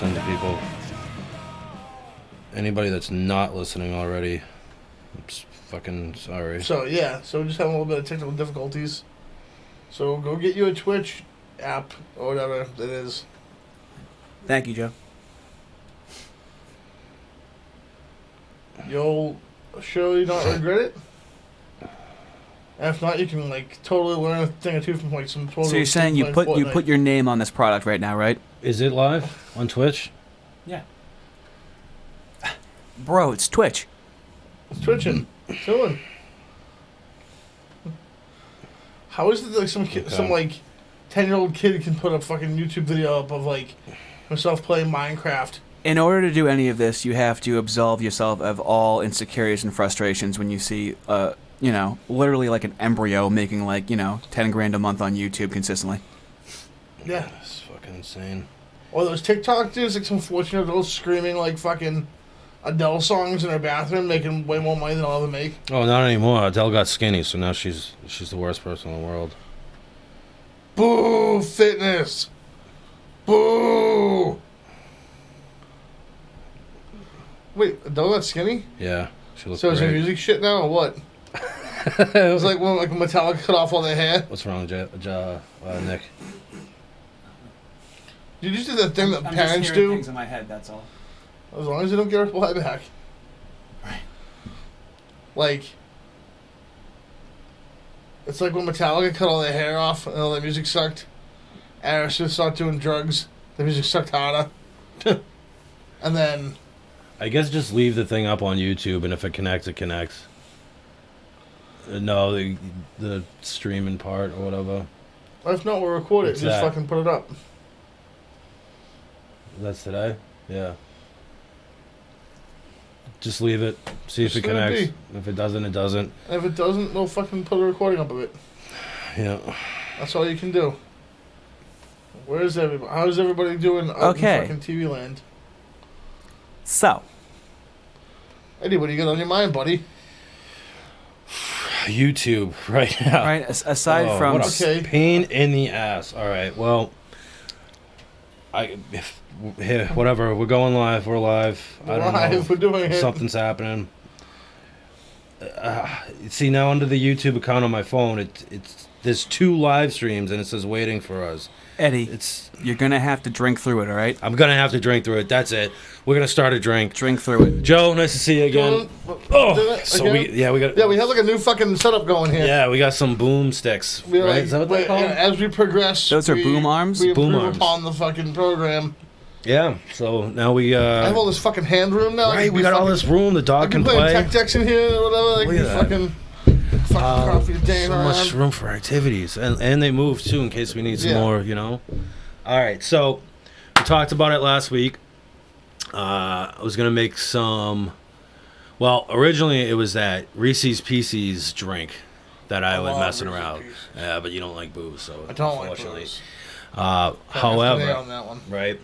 listening to people. Anybody that's not listening already, I'm fucking sorry. So, yeah. So, we're just having a little bit of technical difficulties. So, go get you a Twitch app or whatever it is. Thank you, Joe. You'll surely not regret it. And if not, you can like totally learn a thing or two from like some. So you're saying you put your name on this product right now, right? Is it live on Twitch? Yeah. Bro, it's Twitch. It's twitching. It's doing. How is it that like some like 10-year-old kid can put a fucking YouTube video up of like himself playing Minecraft? In order to do any of this, you have to absolve yourself of all insecurities and frustrations when you see, literally like an embryo making like, 10 grand a month on YouTube consistently. Yeah. It's fucking insane. Or those TikTok dudes, like some 14-year-olds screaming like fucking Adele songs in her bathroom, making way more money than I'll ever make. Oh, not anymore. Adele got skinny, so now she's the worst person in the world. Boo! Fitness! Boo! Wait, Adele got skinny? Yeah, she looks So great. is her music shit now, or what? It was like when Metallica cut off all their hair. What's wrong, Nick? You just did that thing that parents do. things in my head, that's all. As long as they don't get a reply back. Right. Like, it's like when Metallica cut all their hair off and all their music sucked. Aerosmith started doing drugs. The music sucked harder. And then... I guess just leave the thing up on YouTube, and if it connects, it connects. No, the streaming part or whatever. If not, we'll record it. What's Just that? fucking put it up. That's today? Yeah. Just leave it. See if Just it let it connects. If it doesn't, it doesn't. And if it doesn't, we'll fucking put a recording up of it. Yeah. That's all you can do. Where's everybody? How's everybody doing out in fucking TV land? So. Eddie, what do you got on your mind, buddy? YouTube right now. Right, aside from... What a pain in the ass. All right, well, whatever. We're going live. We're live. I don't know. We're doing it. Something's happening. See, now under the YouTube account on my phone, there's 2 live streams, and it says waiting for us. Eddie, you're going to have to drink through it, all right? I'm going to have to drink through it. That's it. We're going to start a drink. Drink through it. Joe, nice to see you again. We have like a new fucking setup going here. Yeah, we got some boom sticks. Right? Like, Is that what they're called? As we progress, those are boom arms? We boom improve arms. upon the fucking program. Yeah, so now we I have all this fucking hand room now. Right, we got all this room. The dog can play. Tech decks in here or whatever. Like Look at that. fucking coffee day so much room for activities, and they move too in case we need some more. All right, so we talked about it last week. I was gonna make some. Well, originally it was that Reese's Pieces drink that I was messing around. Yeah, but you don't like booze, so I don't unfortunately. like booze. However, on that one. right.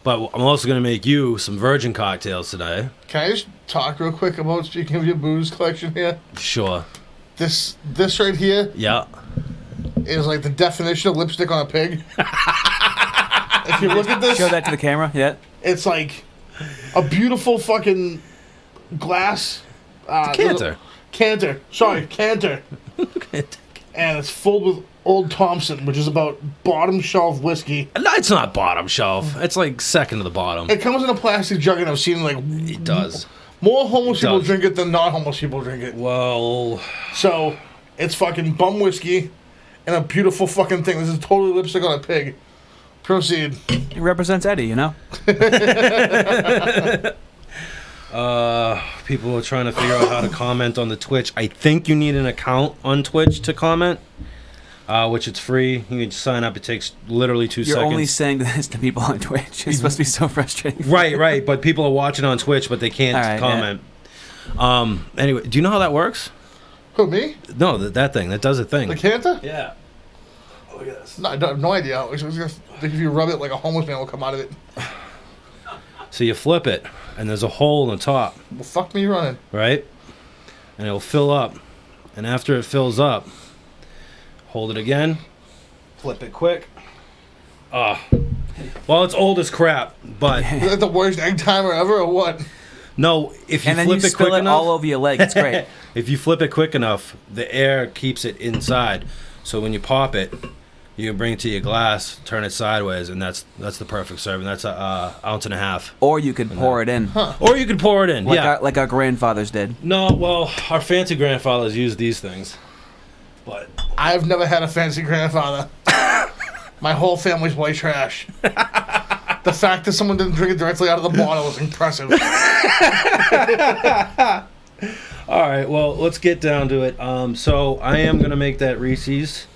But I'm also gonna make you some virgin cocktails today. Can I just talk real quick about, speaking of your booze collection here? Sure. This right here. Yeah. Is like the definition of lipstick on a pig. If you look at this, show that to the camera. Yeah. It's like a beautiful fucking glass. Canter. Canter. And it's filled with Old Thompson, which is about bottom shelf whiskey. No, it's not bottom shelf. It's like second to the bottom. It comes in a plastic jug, and I've seen like it does. More homeless people drink it than non-homeless people drink it. Well, so it's fucking bum whiskey and a beautiful fucking thing. This is totally lipstick on a pig. Proceed. It represents Eddie, you know? People are trying to figure out how to comment on the Twitch. I think you need an account on Twitch to comment, which it's free. You can just sign up. It takes literally 2 seconds. You're only saying this to people on Twitch. It's supposed to be so frustrating. Right. But people are watching on Twitch, but they can't comment. Yeah. Anyway, do you know how that works? Who, me? No, that thing. That does a thing. The Canter? Yeah. Look at this. No, I have no idea. If you rub it, like a homeless man will come out of it. So you flip it, and there's a hole in the top. Well, fuck me running. Right? And it'll fill up. And after it fills up, hold it again. Flip it quick. Well, it's old as crap, but Is that the worst egg timer ever, or what? no, if you And then flip you it quick spill it enough, all over your leg. It's great. if you flip it quick enough, the air keeps it inside. So when you pop it, you can bring it to your glass, turn it sideways, and that's the perfect serving. That's a ounce and a half. Or you could pour it in, Or you could pour it in. Yeah. like our grandfathers did. No, well, our fancy grandfathers used these things, but I've never had a fancy grandfather. My whole family's white trash. The fact that someone didn't drink it directly out of the bottle was impressive. all right. Well, let's get down to it. So I am gonna make that Reese's.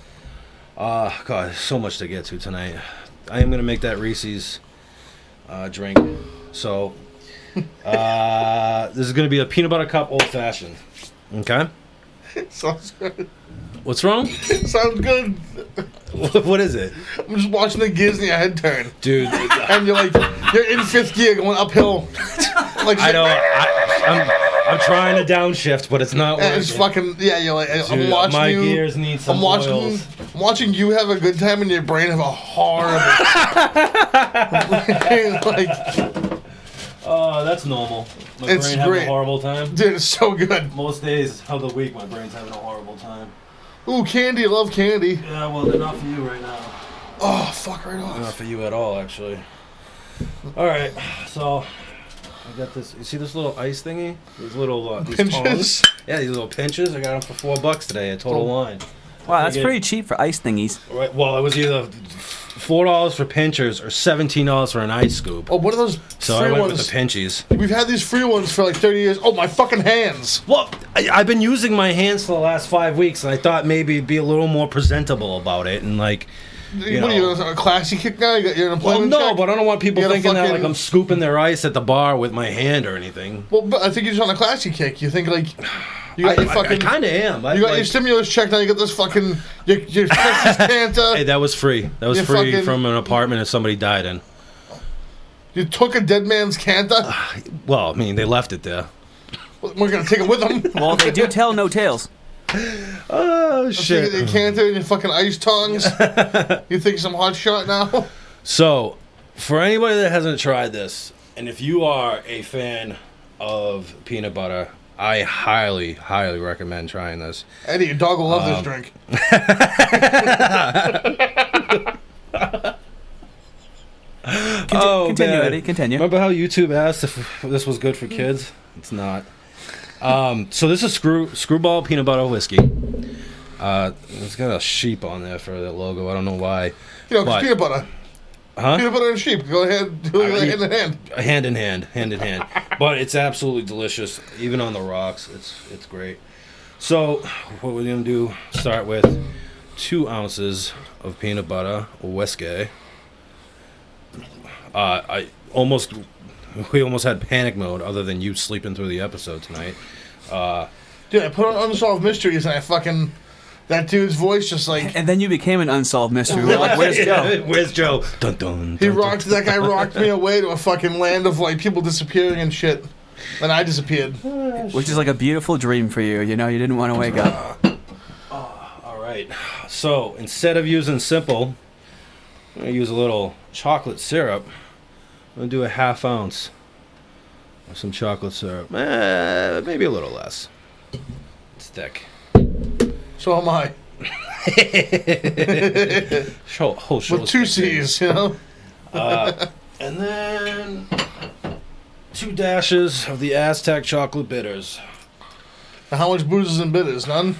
God, there's so much to get to tonight. I am gonna make that Reese's drink. So this is gonna be a peanut butter cup old fashioned. Okay. Sounds good. What's wrong? Sounds good. What is it, I'm just watching the gears in your head turn. dude? And you're in fifth gear going uphill. Like I know. I'm trying to downshift, but it's not working. And it's fucking, yeah, you're like, I'm Dude, watching my you. gears need some oils. I'm watching you have a good time and your brain have a horrible. like, Oh, that's normal. My It's brain having great. a horrible time. dude, it's so good. Most days of the week, my brain's having a horrible time. Ooh, candy, I love candy. Yeah, well, they're not for you right now. Oh, fuck right They're not off. for you at all, actually. All right, so I got this. You see this little ice thingy? These little these Pinches? tongs? Yeah, these little pinches. I got them for $4 today at Total Wine. Wow, that's Figured- pretty cheap for ice thingies. Right. Well, it was either $4 for pinchers or $17 for an ice scoop. Oh, what are those So I free went ones? with the pinchies. We've had these free ones for like 30 years. Oh, my fucking hands. Well, I've been using my hands for the last 5 weeks, and I thought maybe it'd be a little more presentable about it, and like, you What know. are you, a classy kick now? You got your Well, unemployment no, check? but I don't want people You gotta thinking that like fucking- I'm scooping their ice at the bar with my hand or anything. Well, but I think you're just on a classy kick. You think like you got your I fucking. kind of am. You got your stimulus check now. You got this fucking your Texas Santa. Hey, that was free. That was You free fucking- from an apartment that somebody died in. You took a dead man's Canta. Well, I mean, they left it there. We're gonna take it with them. Well, they do tell no tales. Oh You get your Canta and your fucking ice tongs. You think some hot shot now? So, for anybody that hasn't tried this, and if you are a fan of peanut butter, I highly, highly recommend trying this. Eddie, your dog will love this drink. Continue, man. Eddie. Continue. Remember how YouTube asked if this was good for kids? It's not. So this is Screwball Peanut Butter Whiskey. It's got a sheep on there for the logo. I don't know why. You know, 'cause But- peanut butter. Huh? Peanut butter and sheep. Go ahead. Do it hand in hand. Hand in hand, hand in hand. But it's absolutely delicious, even on the rocks. It's great. So what we're gonna do? Start with 2 ounces of peanut butter whiskey. We almost had panic mode, other than you sleeping through the episode tonight. Dude, I put on Unsolved Mysteries and I fucking. That dude's voice just like. And then you became an unsolved mystery. We're like, where's Joe? Where's Joe? Dun, dun, He dun, rocked. That guy rocked me away to a fucking land of like people disappearing and shit. And I disappeared. Which is like a beautiful dream for you. You know, you didn't want to wake up. All right. So instead of using simple, I'm gonna use a little chocolate syrup. I'm gonna do a 1/2 ounce of some chocolate syrup. Maybe a little less. It's thick. So am I. Whole show. With 2 C's, you know? And then 2 dashes of the Aztec chocolate bitters. Now, how much booze is in bitters? None?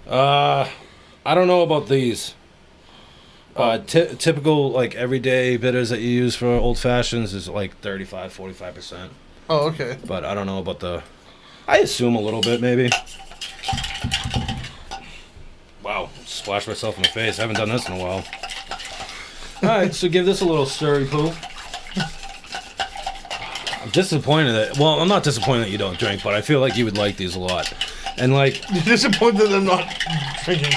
I don't know about these. Typical, like, everyday bitters that you use for old fashions is like 35-45%. Oh, okay. But I don't know about the... I assume a little bit, maybe. Wow, splashed myself in the face. I haven't done this in a while. Alright, so give this a little stirry poo. I'm disappointed that... Well, I'm not disappointed that you don't drink, but I feel like you would like these a lot. And, like... You're disappointed I'm not drinking.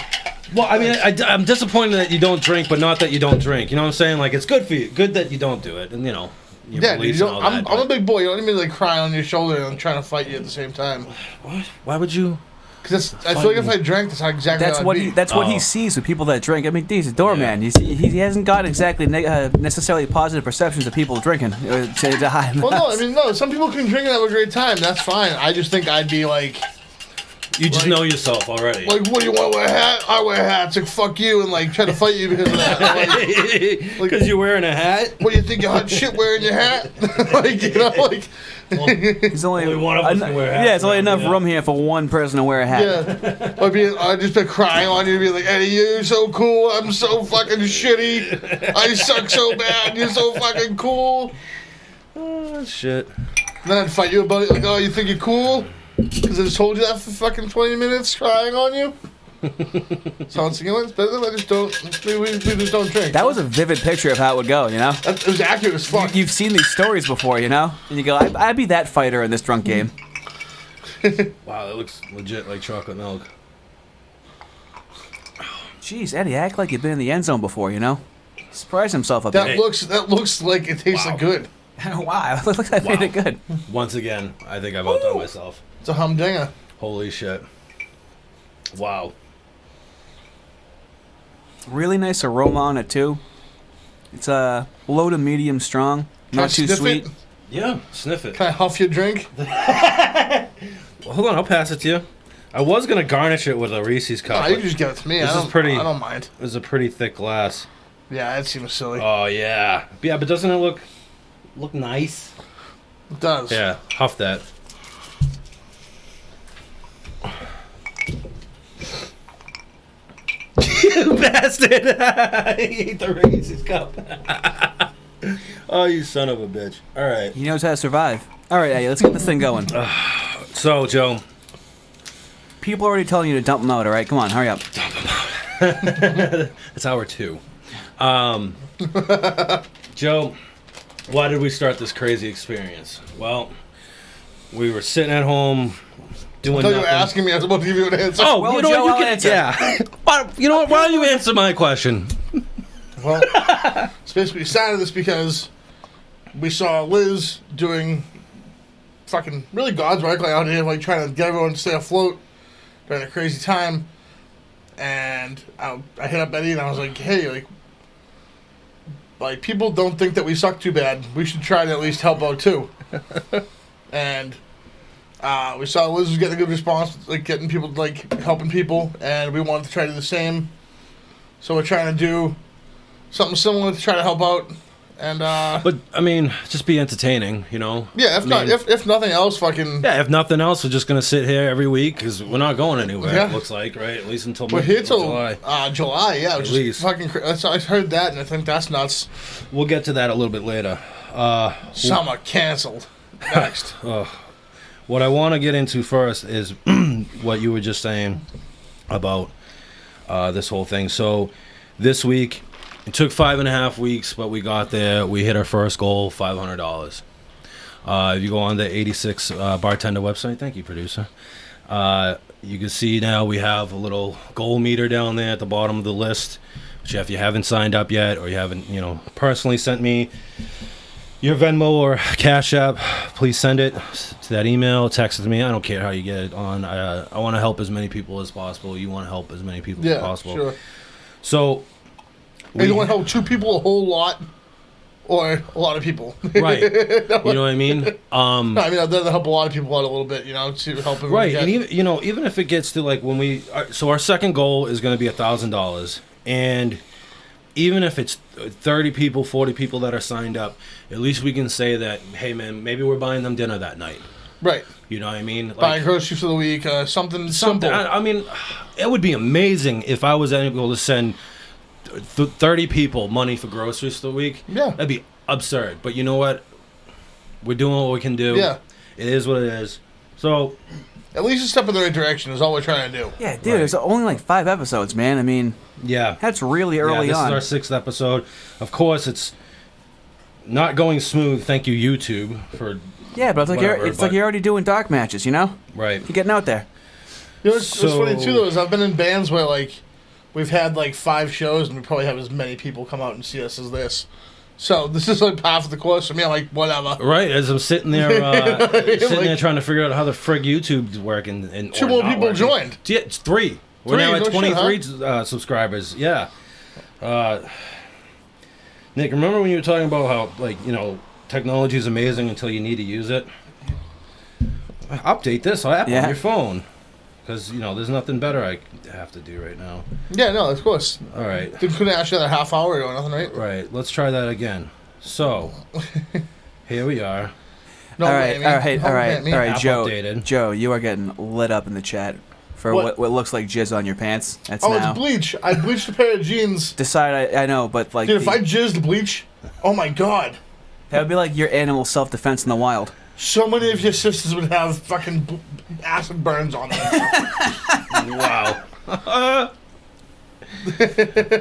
Well, I mean, I'm disappointed that you don't drink, but not that you don't drink. You know what I'm saying? Like, it's good for you. Good that you don't do it. And, you know, your Yeah, dude, beliefs you and don't, all that. I'm a big boy. You don't need me to like cry on your shoulder and I'm trying to fight you at the same time. What? Why would you... Because I feel like if I drank, that's how exactly That's how I'd what be. what he sees with people that drink. I mean, he's a doorman. He hasn't got exactly necessarily positive perceptions of people drinking. To high Well, no, I amounts. mean, no. Some people can drink and have a great time. That's fine. I just think I'd be like, You just know yourself already. what do you want to wear a hat? I wear hats. Like, fuck you, and like try to fight you because of that. Because you're wearing a hat? What do you think you're hot shit wearing your hat? Like, you know, like. There's only one of us can wear hats. Yeah, it's only now, enough room here for one person to wear a hat. Yeah, I'd just be crying on you, be like, Eddie, you're so cool. I'm so fucking shitty. I suck so bad. You're so fucking cool. Oh, shit. And then I'd fight you about it, like, oh, you think you're cool? Because I just told you that for fucking 20 minutes, crying on you. So once again, it's better than I just don't. We just don't drink. That was a vivid picture of how it would go, you know? It was accurate as fuck. You've seen these stories before, you know? And you go, I'd be that fighter in this drunk game. Wow, that looks legit like chocolate milk. Jeez, Eddie, act like you've been in the end zone before, you know? Surprise himself up That there. looks like it tastes like good. Wow, look like I made it good. Once again, I think I've outdone myself. It's a humdinger. Holy shit. Wow. Really nice aroma on it, too. It's low to medium strong, Can I not too sniff sweet. it? Yeah, sniff it. Can I huff your drink? Well, hold on, I'll pass it to you. I was going to garnish it with a Reese's cup. No, you but can just give it to me. This I is pretty- I don't mind. It was a pretty thick glass. Yeah, that seems silly. Oh, yeah. Yeah, but doesn't it look nice? It does. Yeah, huff that. You bastard! He ate the Reese's cup. Oh, you son of a bitch. All right. He knows how to survive. All right, Eddie, let's get this thing going. So, Joe. People are already telling you to dump them out, all right? Come on, hurry up. It's hour 2. Joe, why did we start this crazy experience? Well, we were sitting at home doing I thought you nothing. were asking me. I was about to give you an answer. Oh, Well, you know Joe, what? I'll You can answer. Yeah. You know what? Why don't you answer my question? Well, it's basically we started this because we saw Liz doing fucking really God's work like out here, like trying to get everyone to stay afloat during a crazy time. And I hit up Eddie and I was like, hey, like people don't think that we suck too bad. We should try to at least help out too. And we saw Liz was getting a good response, like getting people, like helping people, and we wanted to try to do the same. So we're trying to do something similar to try to help out. And But I mean, just be entertaining, you know. yeah, if nothing else, fucking Yeah, if nothing else, we're just gonna sit here every week because we're not going anywhere. Yeah. It looks like, right? At least until we're here till July. July, yeah, which At least. is fucking. I heard that, and I think that's nuts. We'll get to that a little bit later. Summer canceled. Next, What I want to get into first is what you were just saying about this whole thing. So this week, it took 5.5 weeks, but we got there. We hit our first goal, $500. If you go on the 86 Bartender website, thank you, producer. You can see now we have a little goal meter down there at the bottom of the list. Which if you haven't signed up yet, or you haven't, personally sent me your Venmo or Cash App, please send it to that email, text it to me. I don't care how you get it on. I want to help as many people as possible. You want to help as many people as yeah, possible. sure. So, And you want to help 2 people a whole lot, or a lot of people, right? You know what I mean? No, I mean, I'd rather help a lot of people out a little bit, to help everyone. Right, get- and even if it gets to like when so our second goal is going to be $1,000, and even if it's 30 people, 40 people that are signed up, at least we can say that, hey man, maybe we're buying them dinner that night. right. You know what I mean? Buying groceries for the week, something simple. I mean, it would be amazing if I was able to send 30 people money for groceries for the week. Yeah. That'd be absurd. But you know what? We're doing what we can do. Yeah. It is what it is. So, At least a step in the right direction is all we're trying to do. Yeah, dude, There's only like 5 episodes, man. I mean, yeah. that's really early this on. is our 6th episode. Of course, it's not going smooth. Thank you, YouTube, for Yeah, but it's like Whatever, like you're already doing dark matches, right. You're getting out there. What's funny So- too though is I've been in bands where like we've had like 5 shows and we probably have as many people come out and see us as this. So this is like half of the course for me. I'm like, whatever. Right, as I'm sitting there, there trying to figure out how the frig YouTube's working. And 2 more people joined. Yeah, it's 3. We're 3, now at no 23 shit, huh? subscribers. Yeah. Nick, remember when you were talking about how, like, you know, technology is amazing until you need to use it? Update this app on your phone. Because, you know, there's nothing better I have to do right now. Yeah, no, of course. All right. They couldn't ask you another half hour or nothing, right? Right. Let's try that again. So, here we are. No, all right, Joe. Updated. Joe, you are getting lit up in the chat for what looks like jizz on your pants. That's now. It's bleach. I bleached a pair of jeans. Decide, I know, but like... Dude, if I jizzed bleach, oh my god. That would be like your animal self-defense in the wild. So many of your sisters would have fucking acid burns on them. Wow.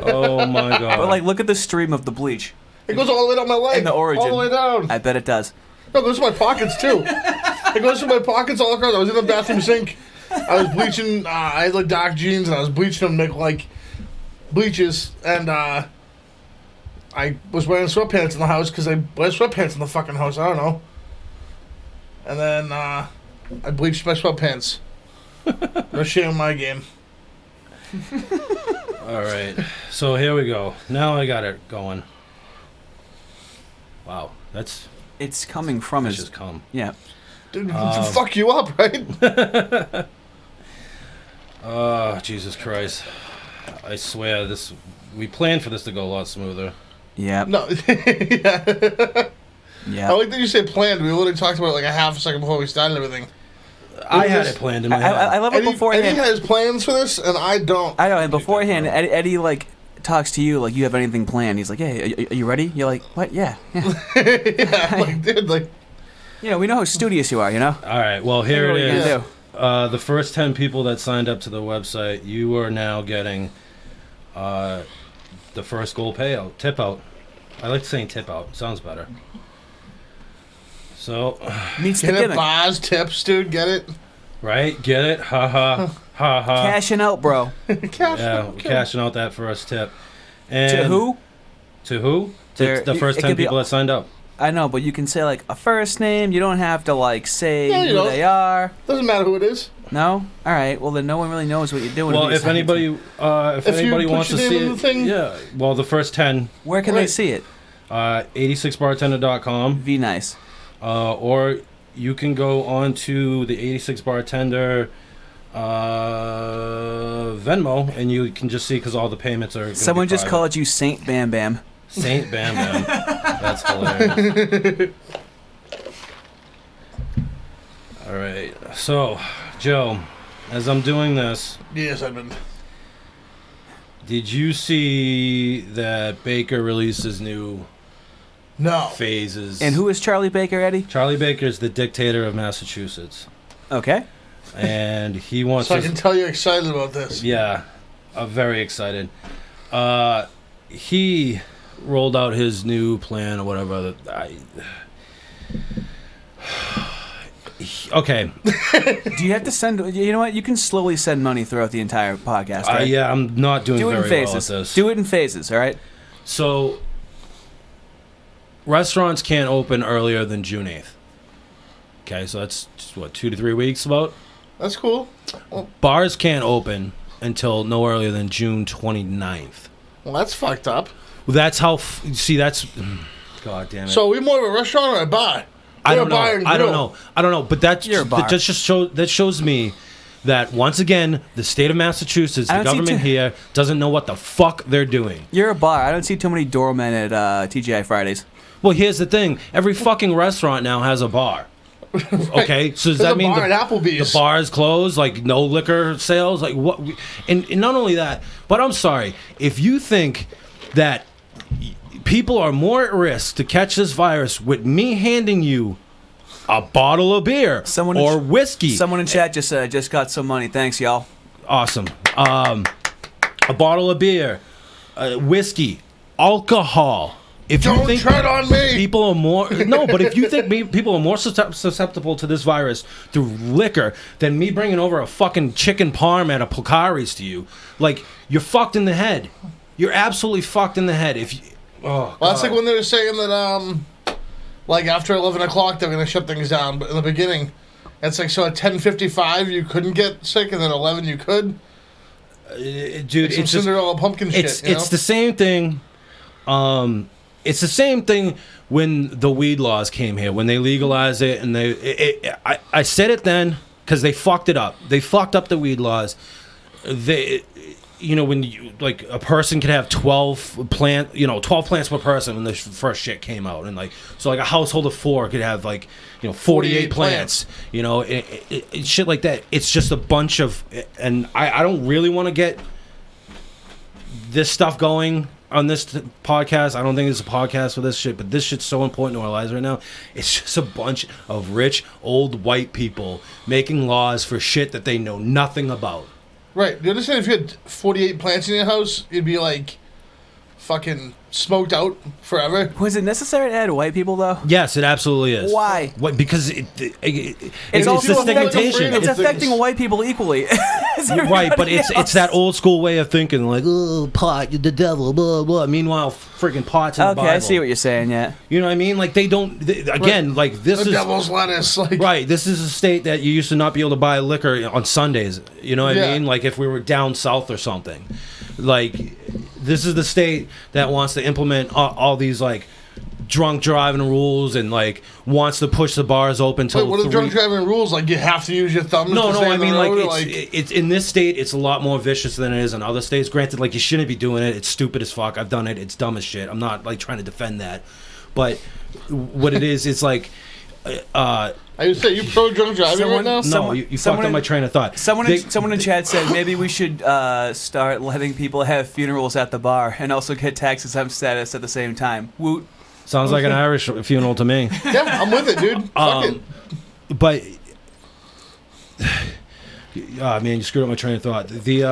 Oh my god. But like, look at the stream of the bleach. It goes all the way down my leg. And the origin. All the way down. I bet it does. No, it goes to my pockets too. It goes to my pockets all across. I was in the bathroom sink. I was bleaching. I had like dark jeans, and I was bleaching them to make like bleaches. And I was wearing sweatpants in the house because I wear sweatpants in the fucking house. I don't know. And then I bleached my sweatpants. No shame in my game. All right. So here we go. Now I got it going. Wow. It's coming from his... just come. Yeah. Dude, fuck you up, right? Oh, Jesus Christ. I swear we planned for this to go a lot smoother. Yeah. No. Yeah. Yeah. I like that you say planned. We literally talked about it like a half a second before we started everything. I had it planned in my head. I love it beforehand. Eddie has plans for this, and I don't. I know, and beforehand, Eddie like talks to you like you have anything planned. He's like, "Hey, are you ready?" You're like, "What? Yeah." Yeah, like, dude, like. Yeah, we know how studious you are, you know. All right, well, here it is. Yeah. The first 10 people that signed up to the website, you are now getting the first goal payout, tip out. I like saying tip out. Sounds better. So, meets the get it, gimmick. bars, tips, dude. Get it? Right? Get it? Ha ha. Ha ha. Cashing out, bro. Cashing out that first tip. And to who? To who? To the first 10 people that signed up. I know, but you can say like a first name. You don't have to like say who they are. Doesn't matter who it is. No? All right. Well, then no one really knows what you're doing. Well, if anybody wants to see it, yeah. Well, the first 10. Where can they see it? 86bartender.com. Be nice. Or you can go on to the 86 Bartender Venmo, and you can just see because all the payments are. Someone just called you Saint Bam Bam. Saint Bam Bam. That's hilarious. All right. So, Joe, as I'm doing this. Yes, I've been. Did you see that Baker released his new phases? And who is Charlie Baker, Eddie? Charlie Baker is the dictator of Massachusetts. Okay. And he wants so I can tell you're excited about this. Yeah, I'm very excited. He rolled out his new plan or whatever. Okay. Do you have to send... You know what? You can slowly send money throughout the entire podcast, right? Yeah, I'm not doing very well at this. Do it in phases, all right? So, restaurants can't open earlier than June 8th. Okay, so that's, 2 to 3 weeks about? That's cool. Well, bars can't open until no earlier than June 29th. Well, that's fucked up. Well, that's how... that's... God damn it. So, are we more of a restaurant or a bar? I don't know. But that just shows me that once again the state of Massachusetts, the government here doesn't know what the fuck they're doing. You're a bar. I don't see too many doormen at TGI Fridays. Well, here's the thing: every fucking restaurant now has a bar. Okay, so does that mean the bar is closed? Like no liquor sales? Like what? And not only that, but I'm sorry if you think that people are more at risk to catch this virus with me handing you a bottle of beer or whiskey. Someone in chat just said, I just got some money. Thanks, y'all. Awesome. A bottle of beer, whiskey, alcohol. If Don't you think tread on me. People are more... No, but if you think people are more susceptible to this virus through liquor than me bringing over a fucking chicken parm at a Pocari's to you, like, you're fucked in the head. You're absolutely fucked in the head. Oh, well, that's like when they were saying that, like after 11 o'clock they're gonna shut things down, but in the beginning, it's like so at 10:55 you couldn't get sick, and then 11 you could. Dude, it's Cinderella pumpkin shit. It's the same thing. It's the same thing when the weed laws came here, when they legalized it, and I said it then because they fucked it up. They fucked up the weed laws. When you, like, a person could have 12 plants per person when the first shit came out, and like, so like a household of 4 could have like, 48 plants. Shit like that. It's just a bunch of, and I don't really want to get this stuff going on this podcast. I don't think it's a podcast for this shit, but this shit's so important to our lives right now. It's just a bunch of rich old white people making laws for shit that they know nothing about. Right. You understand if you had 48 plants in your house, you'd be like fucking smoked out forever. Was it necessary to add white people though? Yes, it absolutely is. Why? What? Because it's also the segmentation. It's affecting white people equally. Right, but it's that old school way of thinking, like, oh, pot, you're the devil, blah blah. Meanwhile, freaking pot's in the Bible. Okay, I see what you're saying. Yeah. You know what I mean? Like again, like this the is devil's lettuce. Like, right. This is a state that you used to not be able to buy liquor on Sundays. You know what I mean? Like if we were down south or something. Like this is the state that wants to implement all these like drunk driving rules and like wants to push the bars open till. Wait, what are the drunk driving rules? Like you have to use your thumbs. No, I mean like it's in this state. It's a lot more vicious than it is in other states. Granted, like you shouldn't be doing it. It's stupid as fuck. I've done it. It's dumb as shit. I'm not like trying to defend that, but what it is, it's like. I would say you pro drunk driving right now. No, you fucked up my train of thought. Someone in chat said maybe we should start letting people have funerals at the bar and also get tax exempt status at the same time. Woot. Sounds like an Irish funeral to me. Yeah, I'm with it, dude. Fuck it. But man, you screwed up my train of thought. They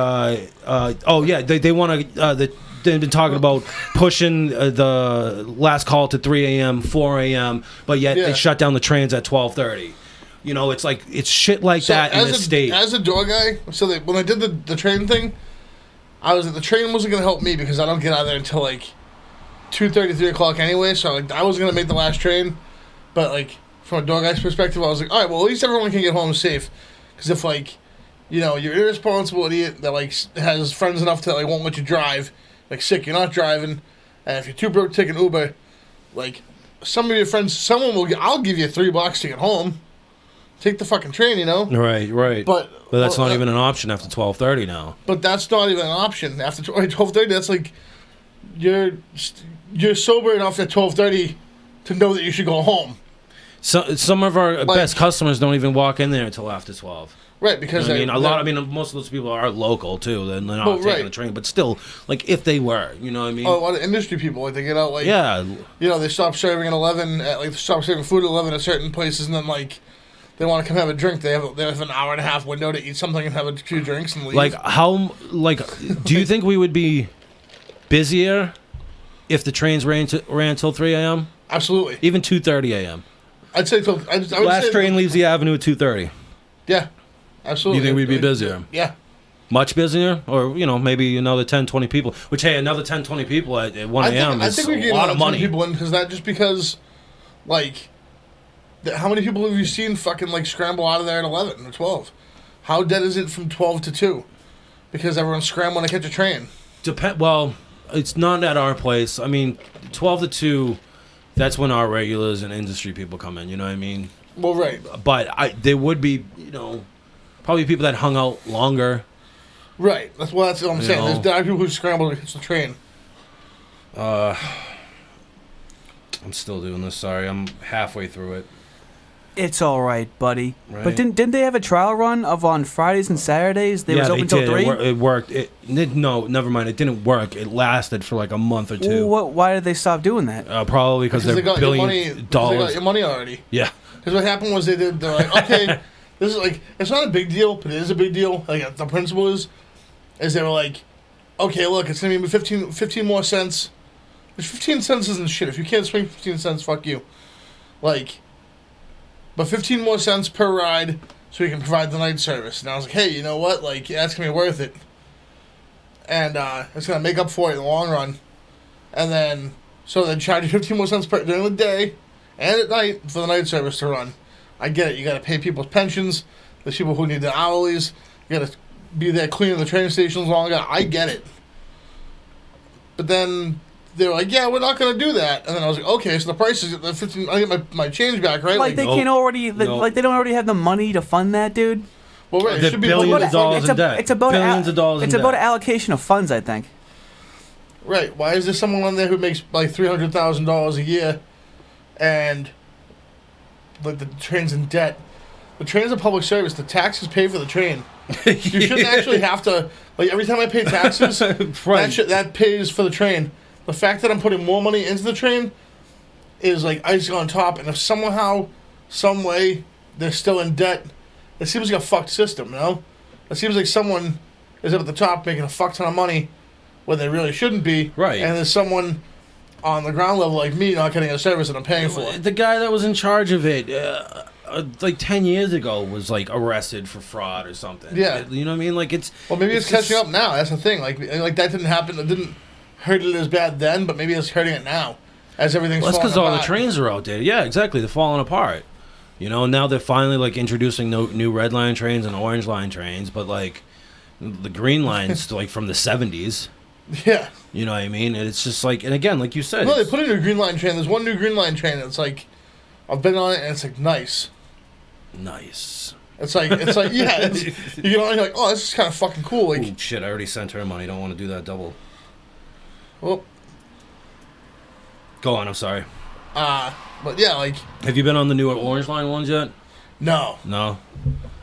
want to. They've been talking about pushing the last call to 3 a.m., 4 a.m., but yet they shut down the trains at 12:30. It's like it's shit like that in this state. As a door guy, so when I did the train thing, I was the train wasn't going to help me because I don't get out of there until like 2:30, 3 o'clock anyway. So like I was going to make the last train, but like from a door guy's perspective, I was like, all right, well at least everyone can get home safe. Because if like you're irresponsible idiot that like has friends enough to like won't let you drive. Like sick, you're not driving, and if you're too broke to take an Uber, like some of your friends, I'll give you $3 to get home. Take the fucking train, Right. But that's not even an option after 12:30 now. But that's not even an option after 12:30. That's like you're sober enough at 12:30 to know that you should go home. So some of our best customers don't even walk in there until after 12. Right, because most of those people are local too. They're not taking the train, but still, like if they were, you know what I mean? Oh, a lot of industry people, like they get out, like they stop serving at 11, they stop serving food at 11 at certain places, and then like they want to come have a drink. They have an hour and a half window to eat something and have a few drinks and leave. Do you think we would be busier if the trains ran till 3 a.m.? Absolutely. Even 2:30 a.m. I'd say till last train leaves the avenue at 2:30. Yeah. Absolutely. You think we'd be busier? Yeah. Much busier? Or, maybe another 10, 20 people. Which, hey, another 10, 20 people at 1 a.m. is a lot of money. People in because, like, how many people have you seen fucking, like, scramble out of there at 11 or 12? How dead is it from 12 to 2? Because everyone's scrambling to catch a train. Well, it's not at our place. I mean, 12 to 2, that's when our regulars and industry people come in, you know what I mean? Well, right. But there would be, probably people that hung out longer. Right. That's what I'm saying. There's people who scramble to catch the train. I'm still doing this. Sorry, I'm halfway through it. It's all right, buddy. Right? But didn't they have a trial run on Fridays and Saturdays? They was open until 3? It worked. No, never mind. It didn't work. It lasted for like a month or 2. Why did they stop doing that? Probably because they're billions $1 billion. They got your money already. Yeah. Because what happened was they're like, okay, this is like, it's not a big deal, but it is a big deal. Like, the principle is they were like, okay, look, it's going to be 15 more cents. Which 15 cents isn't shit. If you can't swing 15 cents, fuck you. Like, but 15 more cents per ride so we can provide the night service. And I was like, hey, you know what? Like, that's going to be worth it. And it's going to make up for it in the long run. And then, So they charge you 15 more cents during the day and at night for the night service to run. I get it. You got to pay people's pensions. There's people who need their hourlies. You got to be there cleaning the train stations longer. I get it. But then they were like, yeah, we're not going to do that. And then I was like, okay, so the price is the 15. I get my change back, right? Like they can't already, like they don't already have the money to fund that, dude. Well, right, it should be billions of dollars in debt. It's about billions of dollars. It's about allocation of funds, I think. Right. Why is there someone on there who makes like $300,000 a year, and like the train's in debt? The train's a public service. The taxes pay for the train. You shouldn't actually have to. Like every time I pay taxes, right. that pays for the train. The fact that I'm putting more money into the train is like icing on top. And if somehow, some way, they're still in debt, it seems like a fucked system. You know, it seems like someone is up at the top making a fuck ton of money when they really shouldn't be. Right. And there's someone on the ground level like me not getting a service that I'm paying for. The guy that was in charge of it, like 10 years ago, was like arrested for fraud or something. Yeah. You know what I mean? Like it's. Well, maybe it's catching up now. That's the thing. Like that didn't happen. It didn't hurt it as bad then, but maybe it's hurting it now as everything's Well, that's falling because all apart. the trains are outdated. Yeah, exactly. They're falling apart. You know, now they're finally like introducing new red line trains and orange line trains, but like the green line's like from the 70s. Yeah. You know what I mean? And it's just like, and again, like you said, No, they put in a green line train. There's one new green line train. It's like, I've been on it, and it's like nice. Nice. It's like yeah. It's, you get on, you're like, oh, this is kind of fucking cool. Like, Ooh, shit, I already sent her money. Don't want to do that double. well, Go on. I'm sorry. but yeah, like, Have you been on the new orange line ones yet? no. No.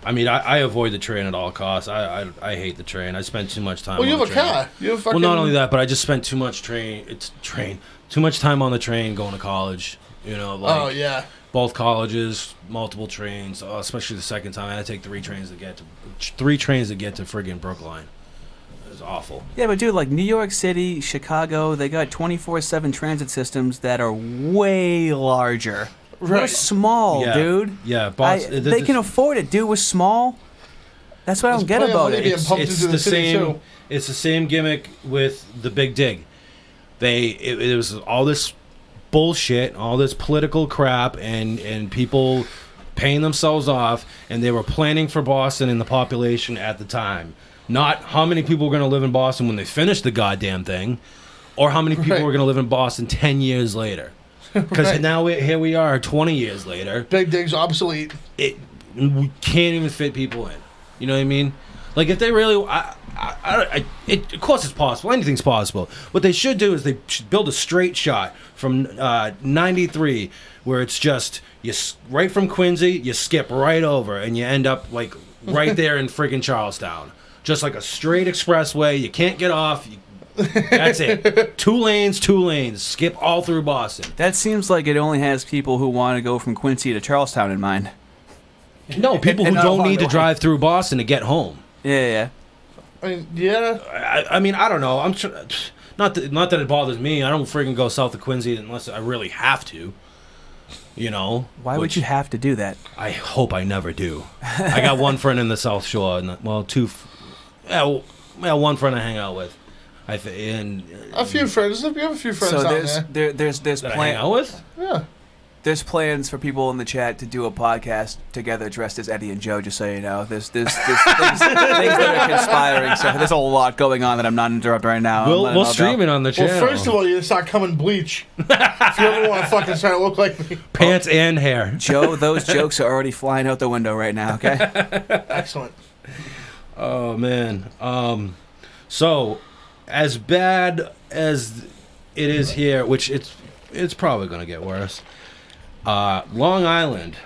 I mean, I avoid the train at all costs. I hate the train. I spend too much time. Well, you on have the a train. car. You have fucking. Well, not only that, but I just spent too much too much time on the train going to college. You know, like Oh yeah. both colleges, multiple trains. Especially the second time, I had to take 3 trains to get to friggin' Brookline. It was awful. Yeah, but dude, like New York City, Chicago, they got 24/7 transit systems that are way larger. We're Right. small, Yeah. dude. Yeah, Boston. They can afford it, dude. We're small. That's what I don't get plenty of about money it. being pumped into the city, too. It's the same gimmick with the Big Dig. It was all this bullshit, all this political crap, and people paying themselves off, and they were planning for Boston and the population at the time. Not how many people were going to live in Boston when they finished the goddamn thing, or how many people Right. were going to live in Boston 10 years later. Because Right. now here we are 20 years later. Big Dig's obsolete. We can't even fit people in. You know what I mean? Like if they really, of course it's possible. Anything's possible. What they should do is they should build a straight shot from 93, where it's just right from Quincy, you skip right over, and you end up like right there in friggin' Charlestown. Just like a straight expressway. You can't get off. That's it. 2 lanes. Skip all through Boston. That seems like it only has people who want to go from Quincy to Charlestown in mind. No, people who And not don't along need the to way. drive through Boston to get home. Yeah. I mean, yeah. I mean, I don't know. Not that it bothers me. I don't friggin' go south of Quincy unless I really have to. You know. Why would you have to do that? I hope I never do. I got one friend in the South Shore, and two. One friend I hang out with. And A few friends. You have a few friends So down there. there's that I hang out with. Yeah. There's plans for people in the chat to do a podcast together dressed as Eddie and Joe, just so you know. There's things that are conspiring, so there's a lot going on that I'm not interrupting right now. We'll stream it on the channel. Well, first of all, you start coming bleach. If you ever want to fucking start to look like me. Pants and hair. Joe, those jokes are already flying out the window right now, okay? Excellent. Oh man. So as bad as it is here, which it's probably gonna get worse. Long Island.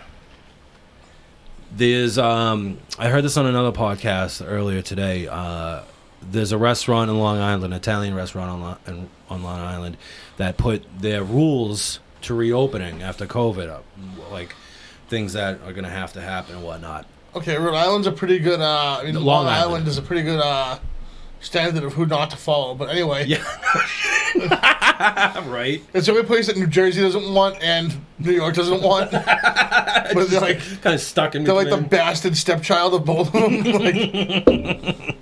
There's I heard this on another podcast earlier today. There's a restaurant in Long Island, an Italian restaurant on Long Island, that put their rules to reopening after COVID up, like things that are gonna have to happen and whatnot. Okay, Rhode Island's a pretty good. I mean, Long Long Island. Island is a pretty good standard of who not to follow. But anyway, Yeah. Right. it's the only place that New Jersey doesn't want and New York doesn't want. But they're like Kind of stuck in they're between. like the bastard stepchild of both of them. Like,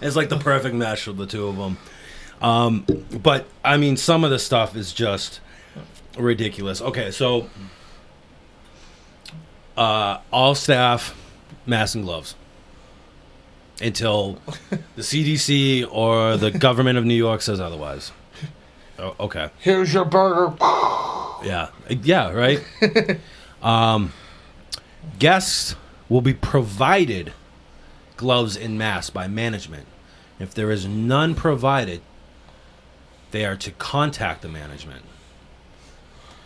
It's like the perfect mesh of the two of them. But I mean, some of the stuff is just ridiculous. Okay, so all staff, masks and gloves until the CDC or the government of New York says otherwise. Oh, okay. Here's your burger. Yeah, right. Guests will be provided gloves and masks by management. If there is none provided, they are to contact the management.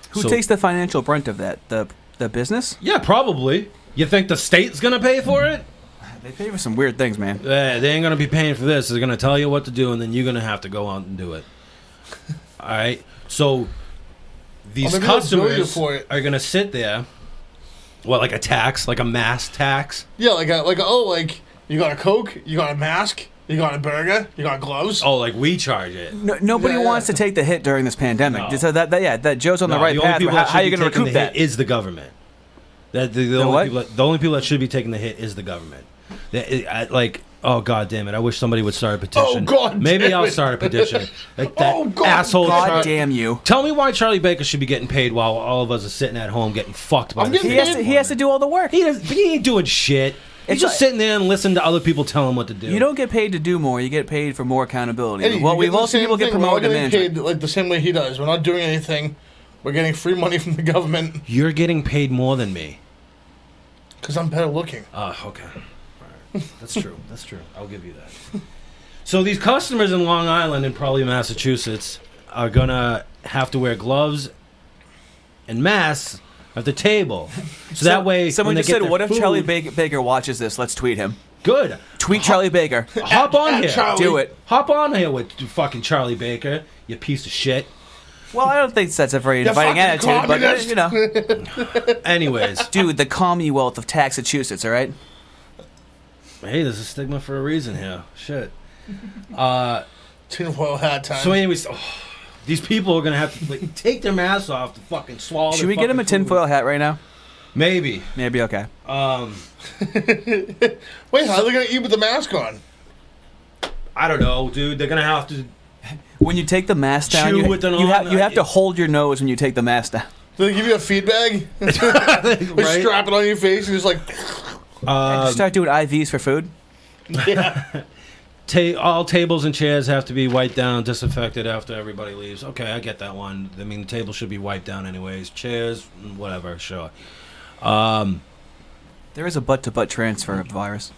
Who takes the financial brunt of that? The business? Yeah, probably. You think the state's gonna pay for it? They pay for some weird things, man. They ain't gonna be paying for this. They're gonna tell you what to do, and then you're gonna have to go out and do it. All right. So these customers are gonna sit there. What, like a tax, like a mask tax? Yeah, like you got a Coke, you got a mask, you got a burger, you got gloves. Oh, like we charge it. Nobody wants to take the hit during this pandemic. No. So that Joe's on the right path. How are you going to recoup that? Is the government. The only people that should be taking the hit is the government. Oh god damn it! I wish somebody would start a petition. Oh god, maybe I'll start a petition. Like that asshole. God damn you! Tell me why Charlie Baker should be getting paid while all of us are sitting at home getting fucked by this. He has to do all the work. He ain't doing shit. He's just sitting there and listening to other people tell him what to do. You don't get paid to do more. You get paid for more accountability. Eddie, well, we've also people get promoted to management. Paid like the same way he does. We're not doing anything. We're getting free money from the government. You're getting paid more than me. Because I'm better looking. Okay. That's true. That's true. I'll give you that. So these customers in Long Island and probably Massachusetts are gonna have to wear gloves and masks at the table. So that way, someone just said, "What if food, Charlie Baker watches this? Let's tweet him." Good. Tweet Charlie Baker. Hop on here. Charlie. Do it. Hop on here with fucking Charlie Baker, you piece of shit. Well, I don't think that's a very inviting attitude, but you know. Anyways, dude, the Commonwealth of Massachusetts, all right? Hey, there's a stigma for a reason here. Shit. Tinfoil hat time. So anyways, these people are gonna have to take their masks off to fucking swallow. Should we get him a tinfoil hat right now? Maybe. Okay. Wait, how are they gonna eat with the mask on? I don't know, dude. They're gonna have to. When you take the mask down, you have to hold your nose when you take the mask down. Do they give you a feed bag? Right? Strap it on your face and just like. Start doing IVs for food. Yeah. All tables and chairs have to be wiped down, disinfected after everybody leaves. Okay, I get that one. I mean, the table should be wiped down anyways. Chairs, whatever, sure. There is a butt-to-butt transfer of the virus.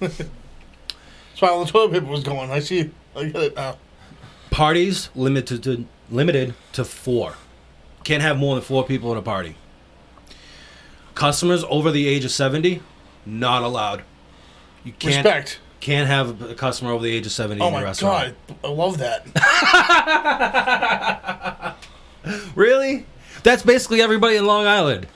That's why all the toilet paper was going. I get it now. Parties limited to 4. Can't have more than 4 people at a party. Customers over the age of 70, not allowed. You can't have a customer over the age of 70 in your restaurant. Oh my god, I love that. Really? That's basically everybody in Long Island.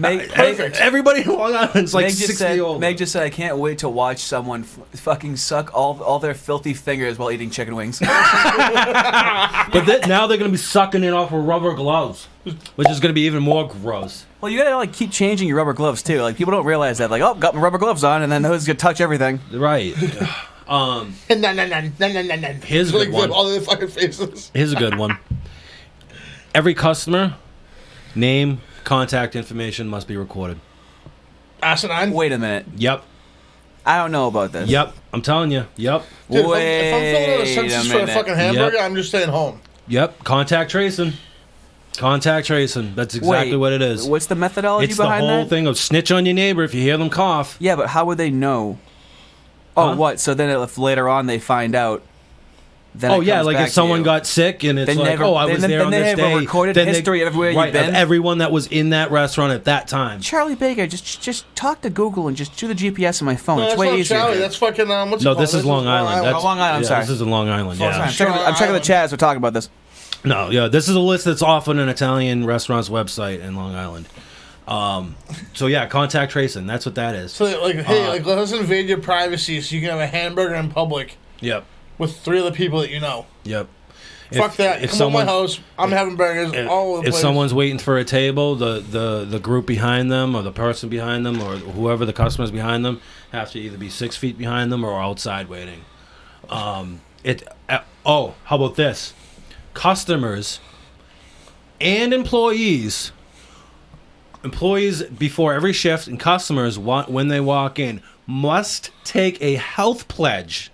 Perfect. Everybody in Long Island's like 60 old. Meg just said, I can't wait to watch someone fucking suck all their filthy fingers while eating chicken wings. But now they're going to be sucking it off with rubber gloves, which is going to be even more gross. Well, you got to keep changing your rubber gloves too. Like people don't realize that. Like, oh, got my rubber gloves on, and then those gonna touch everything. Right. Here's a good one. All their fucking faces. Here's a good one. Every customer, name, contact information must be recorded. Asinine. Wait a minute. Yep. I don't know about this. Yep. I'm telling you. Yep. Dude, if I'm filling out a census for a fucking hamburger, I'm just staying home. Yep. Contact tracing. That's exactly what it is. What's the methodology behind that? It's the whole thing of snitch on your neighbor if you hear them cough. Yeah, but how would they know? Oh, what? So then if later on they find out, then if someone got sick and it's I was there on this day. Then they have a recorded history of everywhere you've been. Of everyone that was in that restaurant at that time. Charlie Baker, just talk to Google and just do the GPS on my phone. No, it's way easier. Charlie, that's fucking what's it called? This is Long Island. Long Island. I'm sorry. This is in Long Island. Yeah. I'm checking the chat as we're talking about this. No, yeah, this is a list that's off on an Italian restaurant's website in Long Island. Contact tracing, that's what that is. So, let us invade your privacy so you can have a hamburger in public. Yep. With 3 other people that you know. Yep. Fuck that. Come to my house. I'm having burgers all over the place. If someone's waiting for a table, the group behind them or the person behind them or whoever the customer's behind them have to either be 6 feet behind them or outside waiting. How about this? Customers and employees before every shift, and customers when they walk in must take a health pledge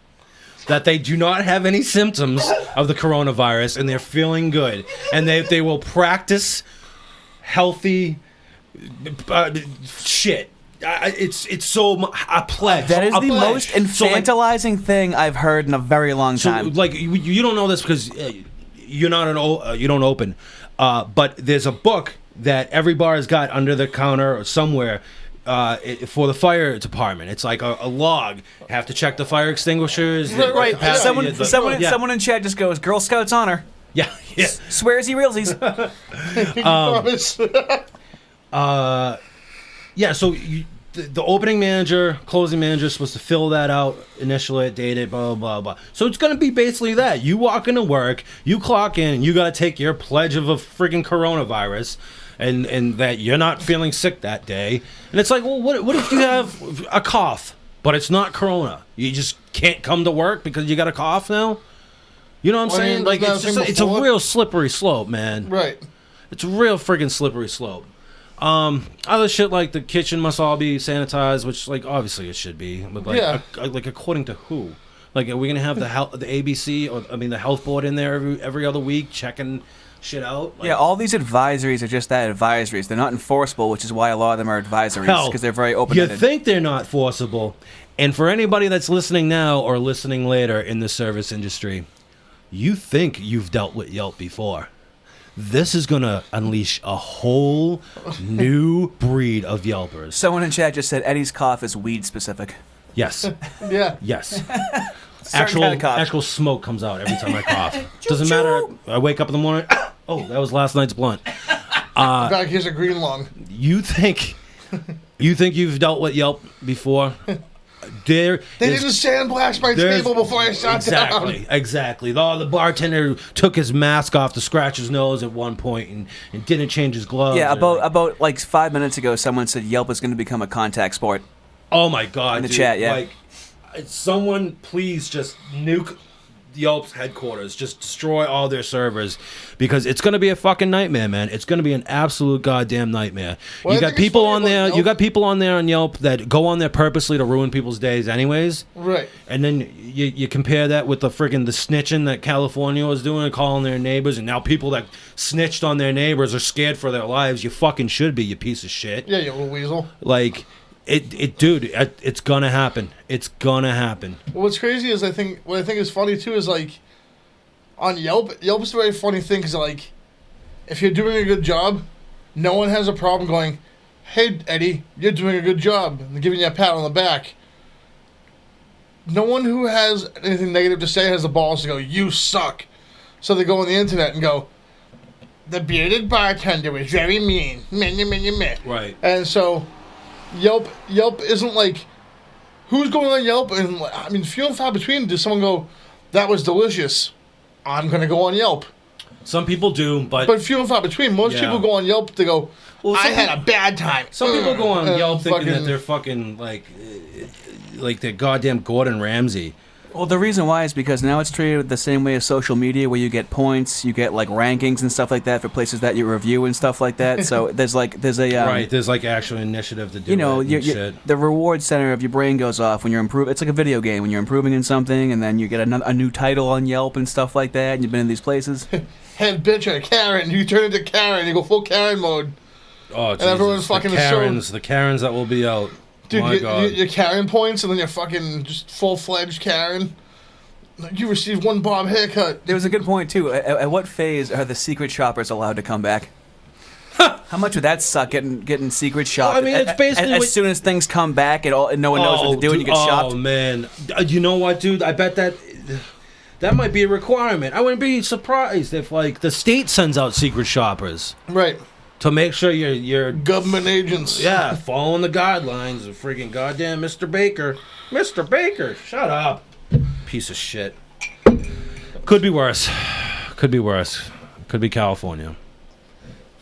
that they do not have any symptoms of the coronavirus and they're feeling good, and they will practice healthy shit. It's so a pledge. That is a the pledge. most infantilizing thing I've heard in a very long time. So, like, you don't know this because you're not you don't open. But there's a book that every bar has got under the counter or somewhere for the fire department. It's like a log. Have to check the fire extinguishers. Right. Someone in chat just goes, Girl Scouts honor. Yeah. Swears he realsies. Promise. Yeah, so the opening manager, closing manager is supposed to fill that out, initial it, date it, blah, blah, blah. So it's going to be basically that. You walk into work, you clock in, you got to take your pledge of a freaking coronavirus and that you're not feeling sick that day. And it's like, well, what if you have a cough, but it's not corona? You just can't come to work because you got a cough now? You know what I'm saying? Like, it's a real slippery slope, man. Right. It's a real friggin' slippery slope. Other shit like the kitchen must all be sanitized, which like obviously it should be, but like like according to who? Like, are we gonna have the ABC or the health board in there every other week checking shit out? Like, yeah, all these advisories are just that, advisories. They're not enforceable, which is why a lot of them are advisories because they're very open-ended. You think they're not forcible, and for anybody that's listening now or listening later in the service industry, you think you've dealt with Yelp before. This is going to unleash a whole new breed of Yelpers. Someone in chat just said Eddie's cough is weed specific. Yes. Yeah. Yes. Kind of cough. Actual smoke comes out every time I cough. Doesn't matter. I wake up in the morning. Oh, that was last night's blunt. Back here's a green lung. You think you've dealt with Yelp before? They didn't sandblast my table before I sat down. Exactly. The bartender took his mask off to scratch his nose at one point and didn't change his gloves. Yeah, about like 5 minutes ago, someone said Yelp is going to become a contact sport. Oh my God! In the chat, yeah. Like, someone please just nuke Yelp's headquarters. Just destroy all their servers because it's going to be a fucking nightmare, man. It's going to be an absolute goddamn nightmare. Well, you got people on there. You got people on there on Yelp that go on there purposely to ruin people's days, anyways. Right. And then you compare that with the snitching that California was doing, calling their neighbors, and now people that snitched on their neighbors are scared for their lives. You fucking should be, you piece of shit. Yeah, you little weasel. Like. Dude, it's gonna happen. It's gonna happen. Well, what's crazy is what I think is funny too is like on Yelp is a very funny thing because like if you're doing a good job, no one has a problem going, "Hey Eddie, you're doing a good job," and giving you a pat on the back. No one who has anything negative to say has the balls to go, "You suck." So they go on the internet and go, "The bearded bartender is very mean." Right. And so Yelp isn't like, who's going on Yelp? And I mean, few and far between does someone go, "That was delicious, I'm going to go on Yelp." Some people do, but few and far between. Most people go on Yelp to go, "Well, I had a bad time." Some people go on Yelp thinking that they're fucking like they're goddamn Gordon Ramsay. Well, the reason why is because now it's treated the same way as social media, where you get points, you get like rankings and stuff like that for places that you review and stuff like that. So there's like actual initiative to do. The reward center of your brain goes off when you're improving. It's like a video game when you're improving in something, and then you get a new title on Yelp and stuff like that. And you've been in these places. Head bitch or Karen, you turn into Karen, you go full Karen mode. Oh, and everyone's fucking the Karens that will be out. Dude, your Karen points, and then you're fucking just full-fledged Karen. You received one bob haircut. There was a good point, too. At what phase are the secret shoppers allowed to come back? How much would that suck, getting secret shopped? Well, I mean, it's basically... As soon as things come back, no one knows what to do, and you get shopped. Oh, man. You know what, dude? I bet that might be a requirement. I wouldn't be surprised if, like, the state sends out secret shoppers. Right. To make sure you're government agents. Yeah, following the guidelines of freaking goddamn Mr. Baker. Mr. Baker, shut up. Piece of shit. Could be worse. Could be California.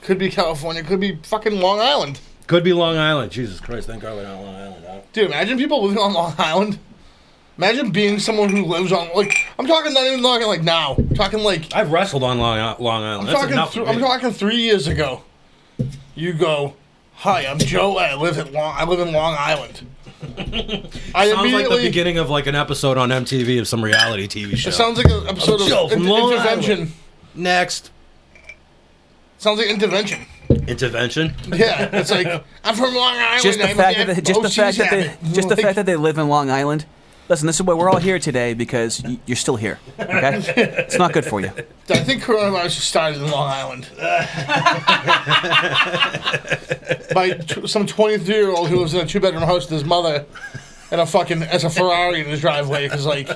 Could be California. Could be fucking Long Island. Could be Long Island. Jesus Christ, thank God we're not on Long Island. Huh? Dude, imagine people living on Long Island. Imagine being someone who lives on, like, I'm talking not even Long Island, like now. I'm talking like, I've wrestled on Long Island. I'm talking 3 years ago. You go, hi, I'm Joe. I live in Long Island. Sounds like the beginning of like an episode on MTV of some reality TV show. It sounds like an episode of Intervention. Next. Sounds like Intervention. Intervention? Yeah, it's like, I'm from Long Island. Just the fact that they live in Long Island. Listen, this is why we're all here today because you're still here. Okay, it's not good for you. I think coronavirus started in Long Island by some 23-year-old who lives in a 2-bedroom house with his mother and as a Ferrari in his driveway because like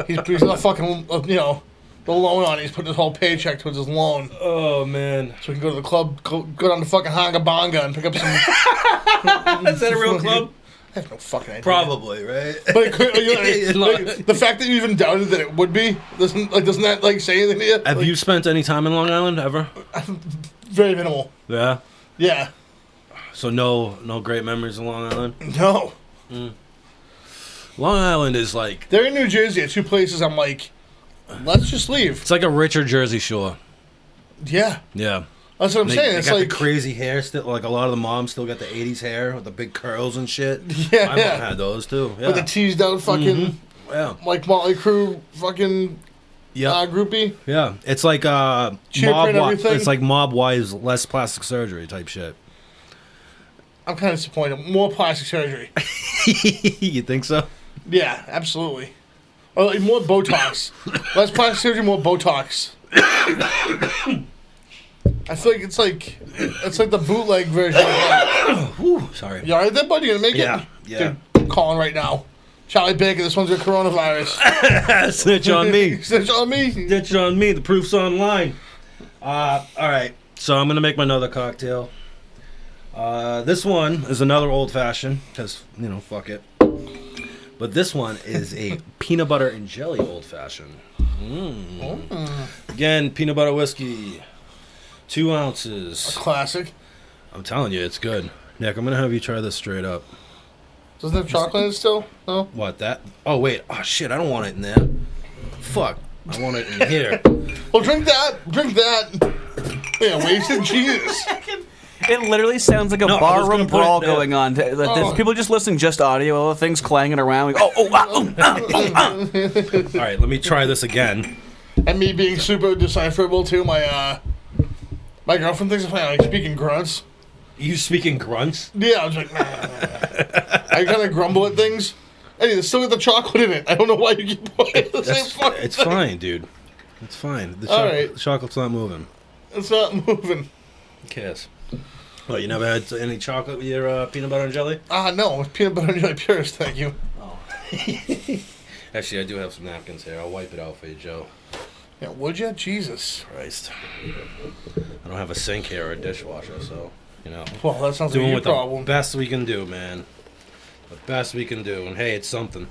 he's got fucking the loan on it. He's putting his whole paycheck towards his loan. Oh man! So he can go to the club, go down to fucking Hanga Bonga and pick up some. Is that a real club? I have no fucking idea. Probably, right? But it could, the fact that you even doubted that it would be doesn't that like say anything to you? Have you spent any time in Long Island ever? Very minimal. Yeah. Yeah. So no great memories of Long Island. No. Long Island is like they're in New Jersey. Are two places I'm like, let's just leave. It's like a richer Jersey Shore. Yeah. Yeah. That's what I'm saying. They It's got like the crazy hair still. Like a lot of the moms still got the '80s hair with the big curls and shit. Yeah, my mom had those too. Yeah. With the teased out fucking, like Motley Crue fucking groupie. Yeah, it's like it's like Mob Wives less plastic surgery type shit. I'm kind of disappointed. More plastic surgery. You think so? Yeah, absolutely. Or like more Botox. Less plastic surgery, more Botox. I feel like it's like the bootleg version of that. Whew, sorry. You alright there, bud? You gonna make it? Yeah. Dude, I'm calling right now. Charlie Baker, this one's got coronavirus. Snitch on me. Snitch on me. Snitch on me. The proof's online. Alright, so I'm gonna make my another cocktail. This one is another old fashioned, because, fuck it. But this one is a peanut butter and jelly old fashioned. Again, peanut butter whiskey. 2 ounces. A classic. I'm telling you, it's good. Nick, I'm going to have you try this straight up. Doesn't it have chocolate in it still? No? What, that? Oh, wait. Oh, shit, I don't want it in there. Fuck. I want it in here. Well, drink that. Drink that. Yeah, wasted Jesus. It literally sounds like a barroom brawl going on. There's people just listening just audio, all the things clanging around. Like, All right, let me try this again. And me being super decipherable too, my girlfriend thinks I'm like speaking grunts. You speaking grunts? Yeah, I was like, I kind of grumble at things. Hey, there's still got the chocolate in it. I don't know why you keep putting the same fucking It's thing. fine, dude. It's fine. The chocolate's not moving. It's not moving. Who cares? Well, you never had any chocolate with your peanut butter and jelly? No. Peanut butter and jelly purist, thank you. Oh. Actually, I do have some napkins here. I'll wipe it out for you, Joe. Yeah, would you? Jesus Christ. I don't have a sink here or a dishwasher, so, Well, that sounds like your problem. The best we can do, man. The best we can do. And, hey, it's something.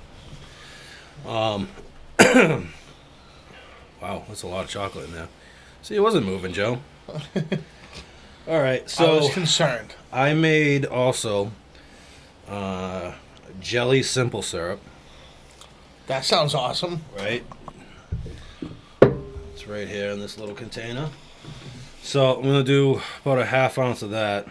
Wow, that's a lot of chocolate in there. See, it wasn't moving, Joe. All right, so I was concerned. I made also jelly simple syrup. That sounds awesome. Right? It's right here in this little container. So I'm going to do about a half ounce of that.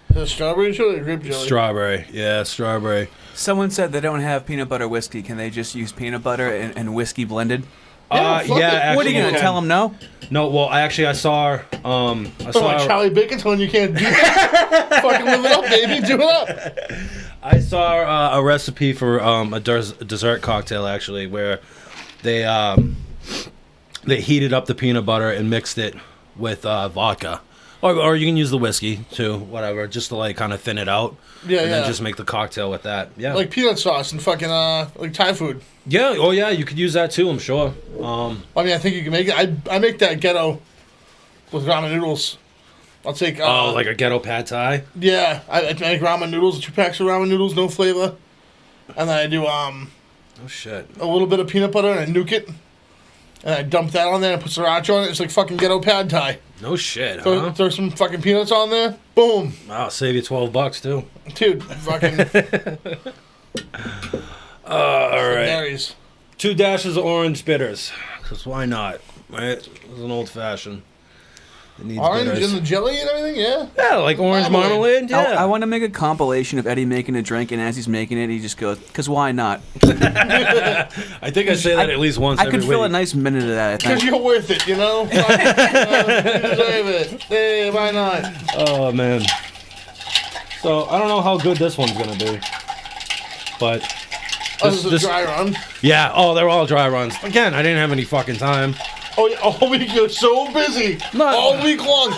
The strawberry jelly or grape jelly? Strawberry. Yeah, strawberry. someone said they don't have peanut butter whiskey. Can they just use peanut butter and whiskey blended? Yeah. What are you gonna tell them? No. No. Well, I saw. Charlie Bacon telling you can't do that. Fucking live it up, baby. Do it up. I saw a recipe for a dessert cocktail actually, where they heated up the peanut butter and mixed it with vodka, or you can use the whiskey too, whatever, just to like kind of thin it out. Yeah, and then just make the cocktail with that. Yeah. Like peanut sauce and fucking like Thai food. Yeah. Oh yeah, you could use that too. I'm sure. I mean, I think you can make it. I make that ghetto with ramen noodles. I'll take. Like a ghetto pad thai. Yeah, I make ramen noodles. 2 packs of ramen noodles, no flavor, and then I do Oh shit. a little bit of peanut butter and I nuke it, and I dump that on there and put sriracha on it. It's like fucking ghetto pad thai. No shit. Huh? Throw some fucking peanuts on there. Boom. I'll save you $12 too. Dude, fucking. All right. Berries. 2 dashes of orange bitters. Because why not? Right? It's an old fashioned. It needs Orange bitters. and the jelly and everything, yeah. Yeah, like orange marmalade. Yeah. I want to make a compilation of Eddie making a drink, and as he's making it, he just goes, "Because why not?" I think I say that at least once I every could fill a week. nice minute of that. I Because think. you're worth it, you know? You deserve it. Hey, why not? Oh, man. So, I don't know how good this one's going to be. But... This is a dry run. Yeah, they're all dry runs. Again, I didn't have any fucking time. Oh, yeah, all week you're so busy. Not- all week long.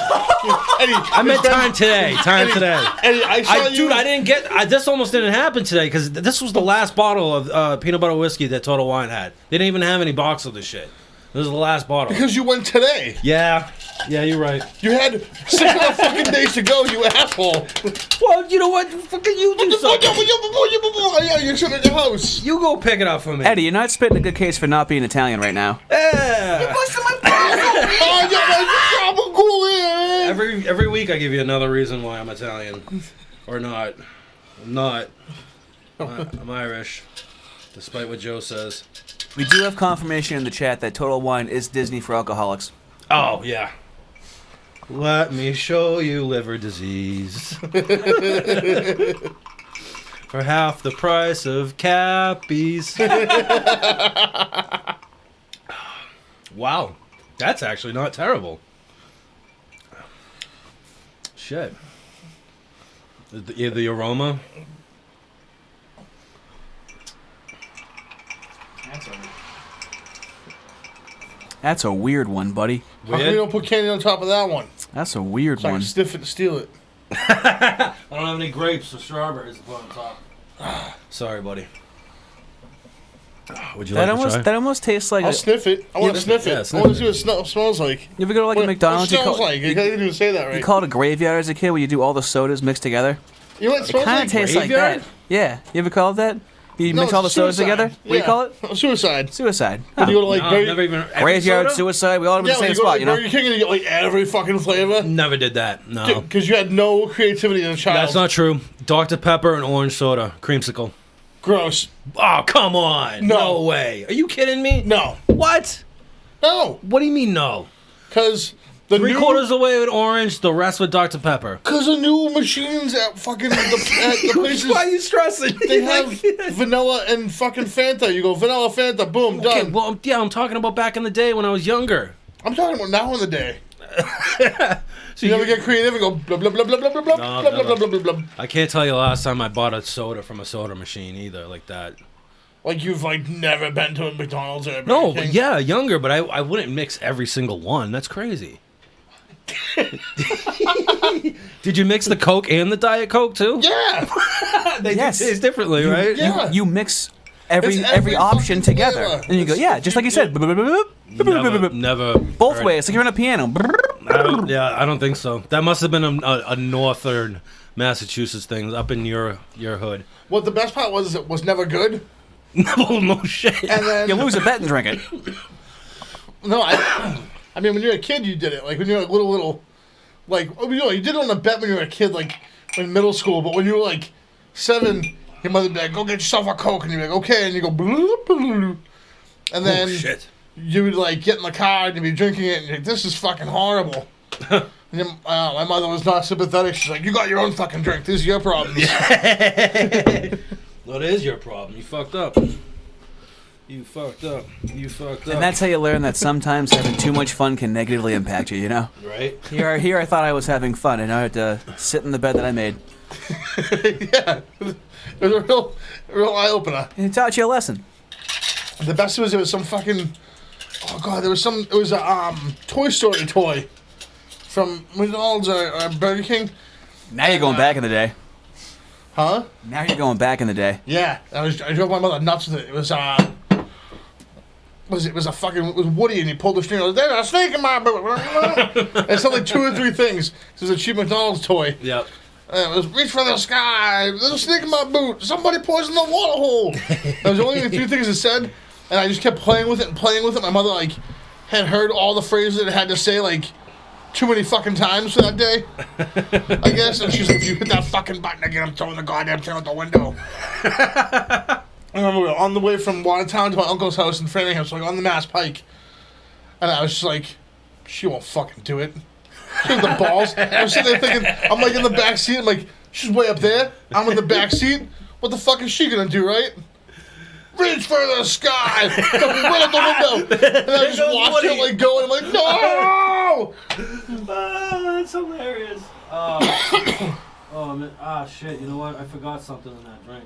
Eddie, I meant time today. Eddie, I saw you. Dude, I didn't get... this almost didn't happen today, because this was the last bottle of peanut butter whiskey that Total Wine had. They didn't even have any box of this shit. This was the last bottle. Because you went today. Yeah, you're right. You had 6 more fucking days to go, you asshole. Well, you know what? Fucking you do something. Yeah, you're sitting at your house. You go pick it up for me. Eddie, you're not spitting a good case for not being Italian right now. Yeah. Oh, yeah, I'm cool here. Every week I give you another reason why I'm Italian. Or not. I'm not. I'm Irish. Despite what Joe says. We do have confirmation in the chat that Total Wine is Disney for alcoholics. Oh, yeah. Let me show you liver disease. For half the price of Cappies. Wow. That's actually not terrible. Shit. The aroma. That's a weird one, buddy. How come you don't put candy on top of that one? That's a weird So I one. can sniff it and steal it. I don't have any grapes or strawberries to put on top. Sorry, buddy. Would you like to try? That almost tastes like. I'll sniff it. I want to sniff yeah, it. sniff I want to it. see what it smells like. You ever go to like a McDonald's? What it smells like? You can't even say that right. You call it a graveyard as a kid, where you do all the sodas mixed together. You know what it smells Kind like? of tastes like graveyard? that. Yeah. You ever call it that? You No, mix all the it's sodas suicide. together. What do you Yeah. call it? Suicide. Suicide. You go to like No, Burger, never even Graveyard, soda? suicide. We all have yeah, the when same you go to spot, like you know. Burger King and you get like every fucking flavor. Never did that. No. Because you had no creativity as a child. That's not true. Dr. Pepper and orange soda. Creamsicle. Gross. Oh, come on. No. No way. Are you kidding me? No. What? No. What do you mean no? Because the Three quarters away with orange, the rest with Dr. Pepper. Because the new machines at fucking at the places. Why are you stressing? They have vanilla and fucking Fanta. You go vanilla Fanta, boom, Okay, done. well, yeah, I'm talking about back in the day when I was younger. I'm talking about now in the day. So You never get creative and go blah blah blah blah blah blah blah No, blah blah never. blah blah blah. I can't tell you the last time I bought a soda from a soda machine either, like that. Like you've like never been to a McDonald's or a No, Burger King. yeah, younger, but I wouldn't mix every single one. That's crazy. Did you mix the Coke and the Diet Coke too? Yeah. They Yes. do taste differently, right? Yeah. You mix every It's every every option fucking together, flavor. and you go, It's yeah, just like you said, Never. both heard- ways. Like you're on a piano. I don't think so. That must have been a northern Massachusetts thing up in your hood. What the best part was is it was never good. No shit. And then You lose a bet and drink it. no, I mean when you're a kid you did it. Like when you're a little like you did it on a bet when you were a kid, like in middle school, but when you were like 7, your mother would be like, go get yourself a Coke, and you'd be like, okay, and you go bloop, bloop, and then Oh shit. you would like get in the car and you'd be drinking it and you're like, this is fucking horrible. And then, my mother was not sympathetic. She's like, you got your own fucking drink. This is your problem. Well, it is your problem. You fucked up. You fucked up. And that's how you learn that sometimes having too much fun can negatively impact you. You know. right. Here I thought I was having fun, and I had to sit in the bed that I made. Yeah. It was a real eye opener. And it taught you a lesson. The best was it was some fucking it was a Toy Story toy from McDonald's or Burger King. Now you're going back in the day. Huh? Now you're going back in the day. Yeah. I drove my mother nuts with it. It was it was Woody and he pulled the string. I was there's a snake in my boot. It said like 2 or 3 things. It was a cheap McDonald's toy. Yep. It was reach for the sky. There's a snake in my boot. Somebody poisoned the water hole. That was the only 3 things it said, and I just kept playing with it and playing with it. My mother like had heard all the phrases it had to say like too many fucking times for that day, I guess. And she's like, if you hit that fucking button again, I'm throwing the goddamn thing out the window. I remember we were on the way from Watertown to my uncle's house in Framingham, so like on the Mass Pike. And I was just like, she won't fucking do it. She has the balls. And I'm sitting there thinking, I'm like in the back seat, I'm like, she's way up there. I'm in the back seat. What the fuck is she gonna do, right? Reach for the sky! Fucking right out the window! And I just watched it like go, and I'm like, no! That's hilarious. Oh, man. Shit. You know what? I forgot something in that drink.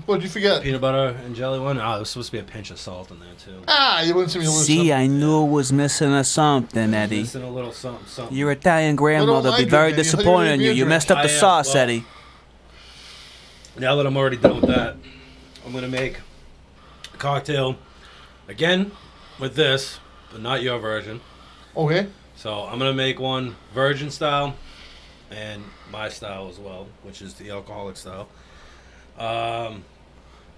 What'd you forget? Peanut butter and jelly one? Oh, there was supposed to be a pinch of salt in there, too. You wouldn't see me lose See, something. I knew it was missing a something, Eddie. Missing a little something, something. Your Italian grandmother like be very it, man. You thought you disappointed were in you. gonna be You a messed up the drink. sauce, Well, Eddie. Now that I'm already done with that, I'm going to make a cocktail again with this, but not your version. Okay. So I'm going to make one virgin style and my style as well, which is the alcoholic style.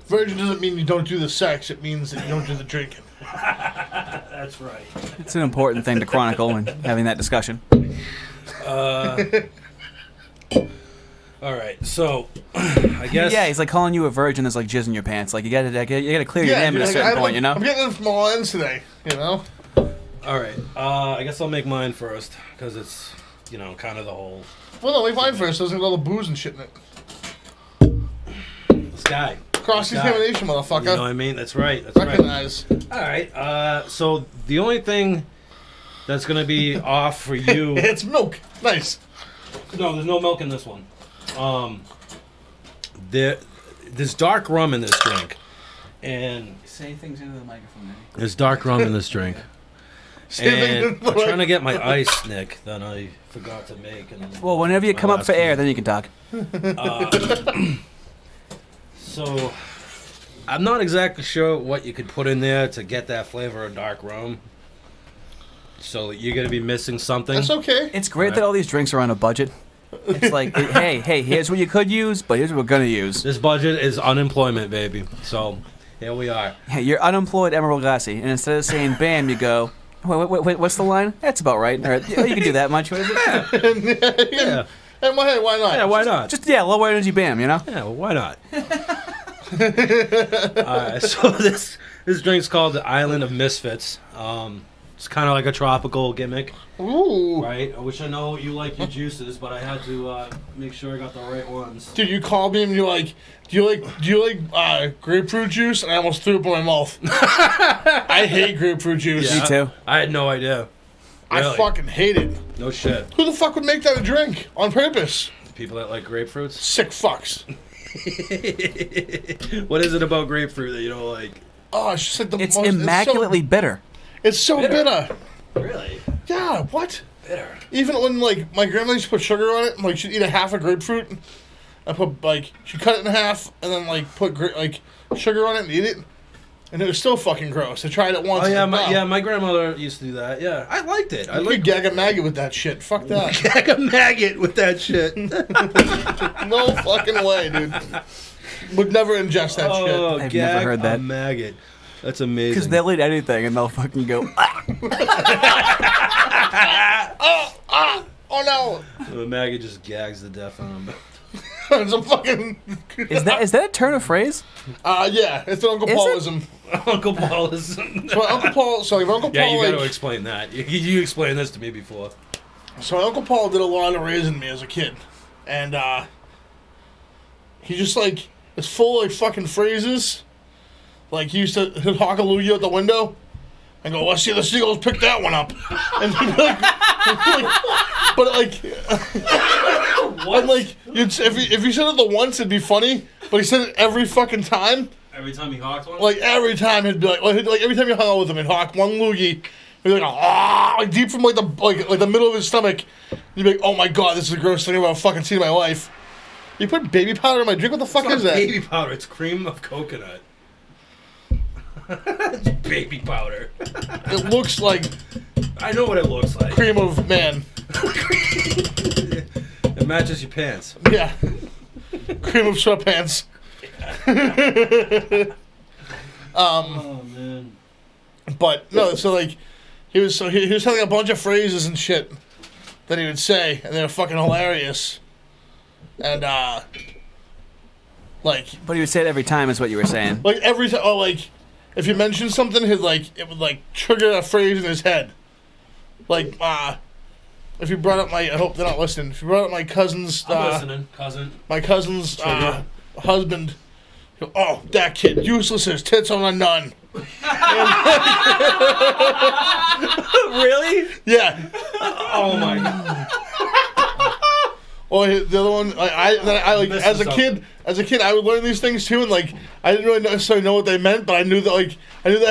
Virgin doesn't mean you don't do the sex. It means that you don't do the drinking. That's right. It's an important thing to chronicle when having that discussion. All right, so I guess Yeah, he's like calling you a virgin that's like jizz in your pants. Like you gotta clear your name dude, at a like, certain point, you know? I'm getting it from all ends today, you know? All right. I guess I'll make mine first because it's kind of the whole Well, no, make mine first. There's all the booze and shit in it. this guy. Cross-examination, motherfucker. You know what I mean? That's right. That's right. Recognize. All right. So the only thing that's gonna be off for you. It's milk. Nice. No, there's no milk in this one. There's dark rum in this drink, and Say things into the microphone, Eddie. there's dark rum in this drink. And I'm trying to get my ice, Nick, that I forgot to make. Well, whenever you My come up last for air, one. then you can talk. So I'm not exactly sure what you could put in there to get that flavor of dark rum. So you're gonna be missing something. That's okay. It's great that all these drinks are on a budget. It's like, hey, here's what you could use, but here's what we're gonna use. This budget is unemployment, baby. So here we are. Hey, you're unemployed Emerald Gassi, and instead of saying bam, you go, wait, what's the line? That's about right. Or, you can do that much. What is it? Yeah. And hey, why not? Yeah, why not? Just, low energy bam, you know? Yeah, well, why not? So this drink's called the Island of Misfits. It's kind of like a tropical gimmick, Ooh. right? Which I know you like your juices, but I had to make sure I got the right ones. Dude, you called me and you're like, do you like grapefruit juice? And I almost threw up in my mouth. I hate grapefruit juice. Me too. I had no idea. I Really? fucking hate it. No shit. Who the fuck would make that a drink on purpose? People that like grapefruits. Sick fucks. What is it about grapefruit that you don't like? Oh, it's just like the It's most... immaculately bitter. It's so bitter. Really? Yeah, what? Bitter. Even when, like, my grandma used to put sugar on it, like, she'd eat a half a grapefruit. I put, like, she'd cut it in half and then, like, put, sugar on it and eat it. And it was still fucking gross. I tried it once. Oh yeah, and my grandmother used to do that. Yeah, I liked it. I You liked could gag a maggot with that shit. Fuck that. gag a maggot with that shit. No fucking way, dude. Would never ingest that shit. Oh, I've gag never heard that. a maggot. That's amazing. Because they'll eat anything and they'll fucking go, Oh no! The maggot just gags to death on him. It's a fucking. Is that a turn of phrase? Yeah, it's an Uncle Is it? Paulism. Uncle Paul is. So my Uncle Paul. So if Uncle Yeah, Paul, you got to like, explain that. You explained this to me before. so my Uncle Paul did a lot of raising me as a kid, and he just like is full of like fucking phrases. Like he used to he'd hallelujah out the window, and go, "Let's see the seagulls pick that one up," and he'd be like, but like, and like if you said it the once, it'd be funny, but he said it every fucking time. Every time he hawked one. Like every time he'd be like every time you hung out with him, he'd hawk one loogie. He'd be like, ah, like deep from like the middle of his stomach. You'd be like, oh my god, this is the grossest thing I've ever fucking seen in my life. You put baby powder in my drink? What the fuck It's is not that? baby powder. It's cream of coconut. Baby powder. It looks like I know what it looks like. cream of man. It matches your pants. Yeah. Cream of sweatpants. Oh man. But no, so like he was having a bunch of phrases and shit that he would say, and they were fucking hilarious. And Like, But he would say it every time, is what you were saying. like every time. Oh, like if you mentioned something, it would like trigger a phrase in his head. Like, if you brought up I hope they're not listening. If you brought up my cousin's, I'm listening, cousin. my cousin's husband. Oh, that kid, useless as tits on a nun. Really? Yeah. Oh my god. Or the other one, I like This as is a kid, I would learn these things too, and like I didn't really necessarily know what they meant, but I knew that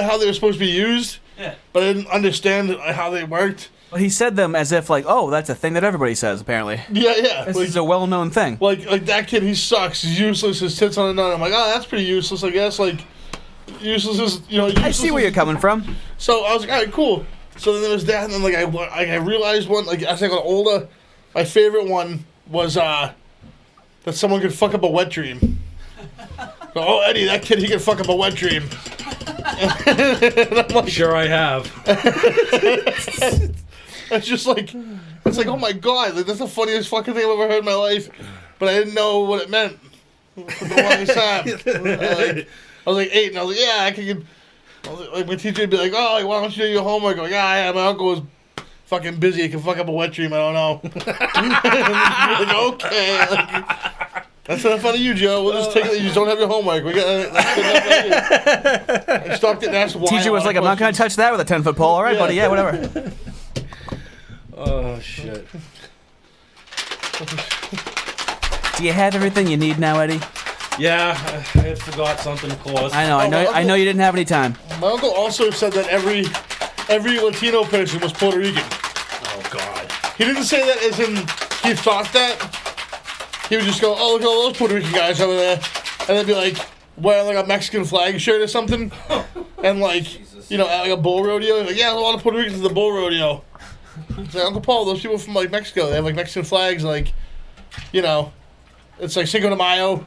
how they were supposed to be used. Yeah. But I didn't understand how they worked. Well, he said them as if like, oh, that's a thing that everybody says, apparently. Yeah. This is a well-known thing. Like that kid, he sucks. He's useless. His tits on a nun. I'm like, oh, that's pretty useless, I guess. Like, useless is, useless I see where you're coming from. So I was like, all right, cool. So then there was that, and then I realized one, like as I got older, my favorite one was that someone could fuck up a wet dream. Oh, Eddie, that kid, he can fuck up a wet dream. And I'm like, Sure, I have. it's just like, oh my god, like, that's the funniest fucking thing I've ever heard in my life. But I didn't know what it meant for the longest time. I was like 8, and I was like, yeah, I can. Like my teacher would be like, oh, like, why don't you do your homework? I'm like, yeah, my uncle was fucking busy. He can fuck up a wet dream. I don't know. Like, okay. Like, that's not funny, you, Joe. We'll just take it. You just don't have your homework. We got. I stopped it and asked why. Teacher was like, I'm not going to touch that with a 10-foot pole. All right, buddy. Yeah, whatever. Oh shit. Do you have everything you need now, Eddie? Yeah, I forgot something, of course. I know. I know you didn't have any time. My uncle also said that every Latino person was Puerto Rican. Oh god. He didn't say that as in he thought that. He would just go, oh, look at all those Puerto Rican guys over there. And they'd be like, wearing like a Mexican flag shirt or something. And like, like a bull rodeo. Like, yeah, there's a lot of Puerto Ricans at the bull rodeo. It's like, Uncle Paul, those people from like Mexico, they have like Mexican flags, like, it's like Cinco de Mayo.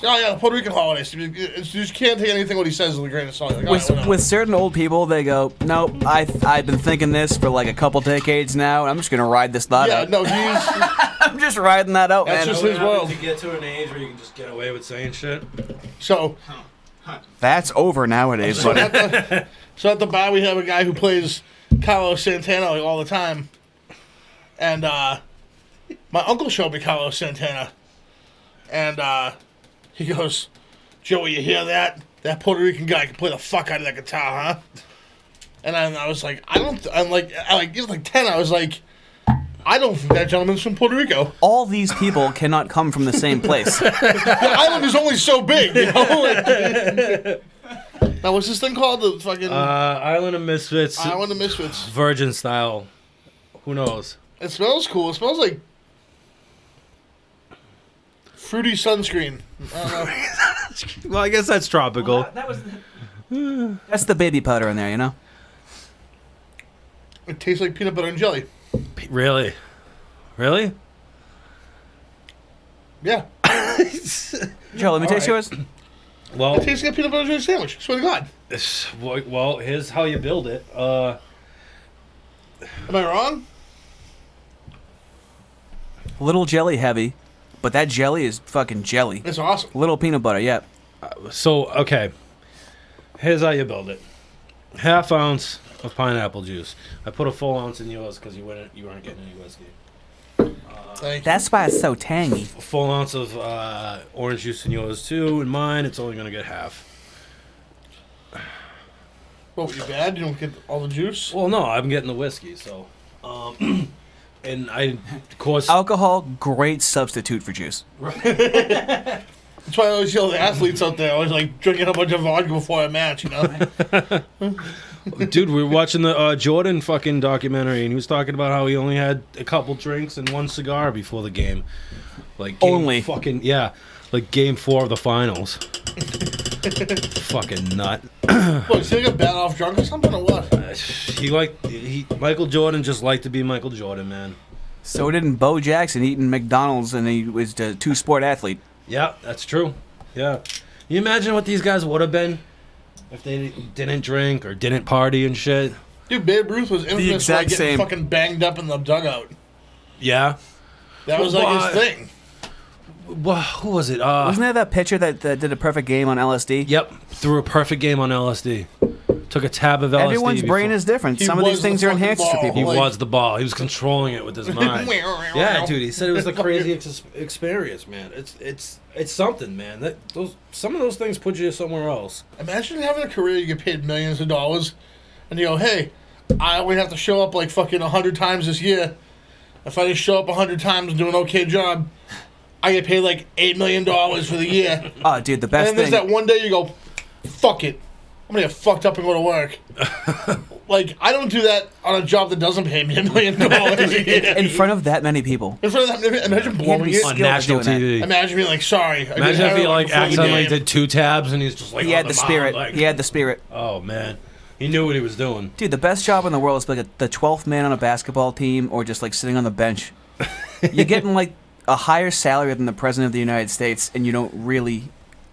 Oh yeah, the Puerto Rican holidays. You just can't take anything what he says with a grain of salt. Like, With certain old people, they go, nope, I've been thinking this for like a couple decades now, and I'm just going to ride this thought out. No, he's... I'm just riding that out, That's man. just his world. To get to an age where you can just get away with saying shit. So... That's over nowadays, buddy. at the bar, we have a guy who plays Carlos Santana like, all the time. And my uncle showed me Carlos Santana. And he goes, Joey, you hear that? That Puerto Rican guy can play the fuck out of that guitar, huh? And I was like, he was like 10. I was like, I don't think that gentleman's from Puerto Rico. All these people cannot come from the same place. The island is only so big, Now, what's this thing called? The fucking... Island of Misfits. Island of Misfits. Virgin style. Who knows? It smells cool. It smells like fruity sunscreen. I don't know. Well, I guess that's tropical. That's the baby powder in there, you know? It tastes like peanut butter and jelly. Really? Really? Yeah. Joe, let me taste yours. Well, It tastes like a peanut butter and jelly sandwich. Swear to God. well, here's how you build it. Am I wrong? A little jelly heavy, but that jelly is fucking jelly. It's awesome. Little peanut butter, yeah. So, okay. Here's how you build it. 1/2 ounce of pineapple juice. I put a full ounce in yours because you weren't getting any whiskey. Thank you. That's why it's so tangy. A full ounce of orange juice in yours too. In mine, it's only gonna get half. What, were you bad? You don't get all the juice? Well, no, I'm getting the whiskey, so. And I, of course. Alcohol, great substitute for juice. That's why I always yell at the athletes out there. I was like drinking a bunch of vodka before a match, Dude, we were watching the Jordan fucking documentary, and he was talking about how he only had a couple drinks and one cigar before the game. Like Only. Fucking, yeah. Like game 4 of the finals. Fucking nut. What, is he like a bad off drunk or something or what? Michael Jordan just liked to be Michael Jordan, man. So didn't Bo Jackson eating McDonald's, and he was a two-sport athlete. Yeah, that's true. Yeah. Can you imagine what these guys would have been if they didn't drink or didn't party and shit? Dude, Babe Ruth was infamous for like, getting fucking banged up in the dugout. Yeah. That was like his thing. who was it? Wasn't there that pitcher that did a perfect game on LSD? Yep, threw a perfect game on LSD. Took a tab of LSD. Everyone's brain is different. Some of these things are enhanced for people. He was the ball. He was controlling it with his mind. Yeah, dude. He said it was the craziest experience, man. It's something, man. Some of those things put you somewhere else. Imagine having a career you get paid millions of dollars, and you go, hey, I only have to show up like fucking 100 times this year. If I just show up 100 times and do an okay job, I get paid like $8 million for the year. Oh, dude, the best thing. And then there's that one day you go, fuck it. I'm going to get fucked up and go to work. Like, I don't do that on a job that doesn't pay me $1 million a year. In front of that many people. In front of that many, imagine blowing it. On national TV. Imagine being like, sorry. Imagine if he like accidentally did 2 tabs and he's just like, he had the spirit. He had the spirit. Oh, man. He knew what he was doing. Dude, the best job in the world is like the 12th man on a basketball team or just like sitting on the bench. You're getting like a higher salary than the president of the United States, and you don't really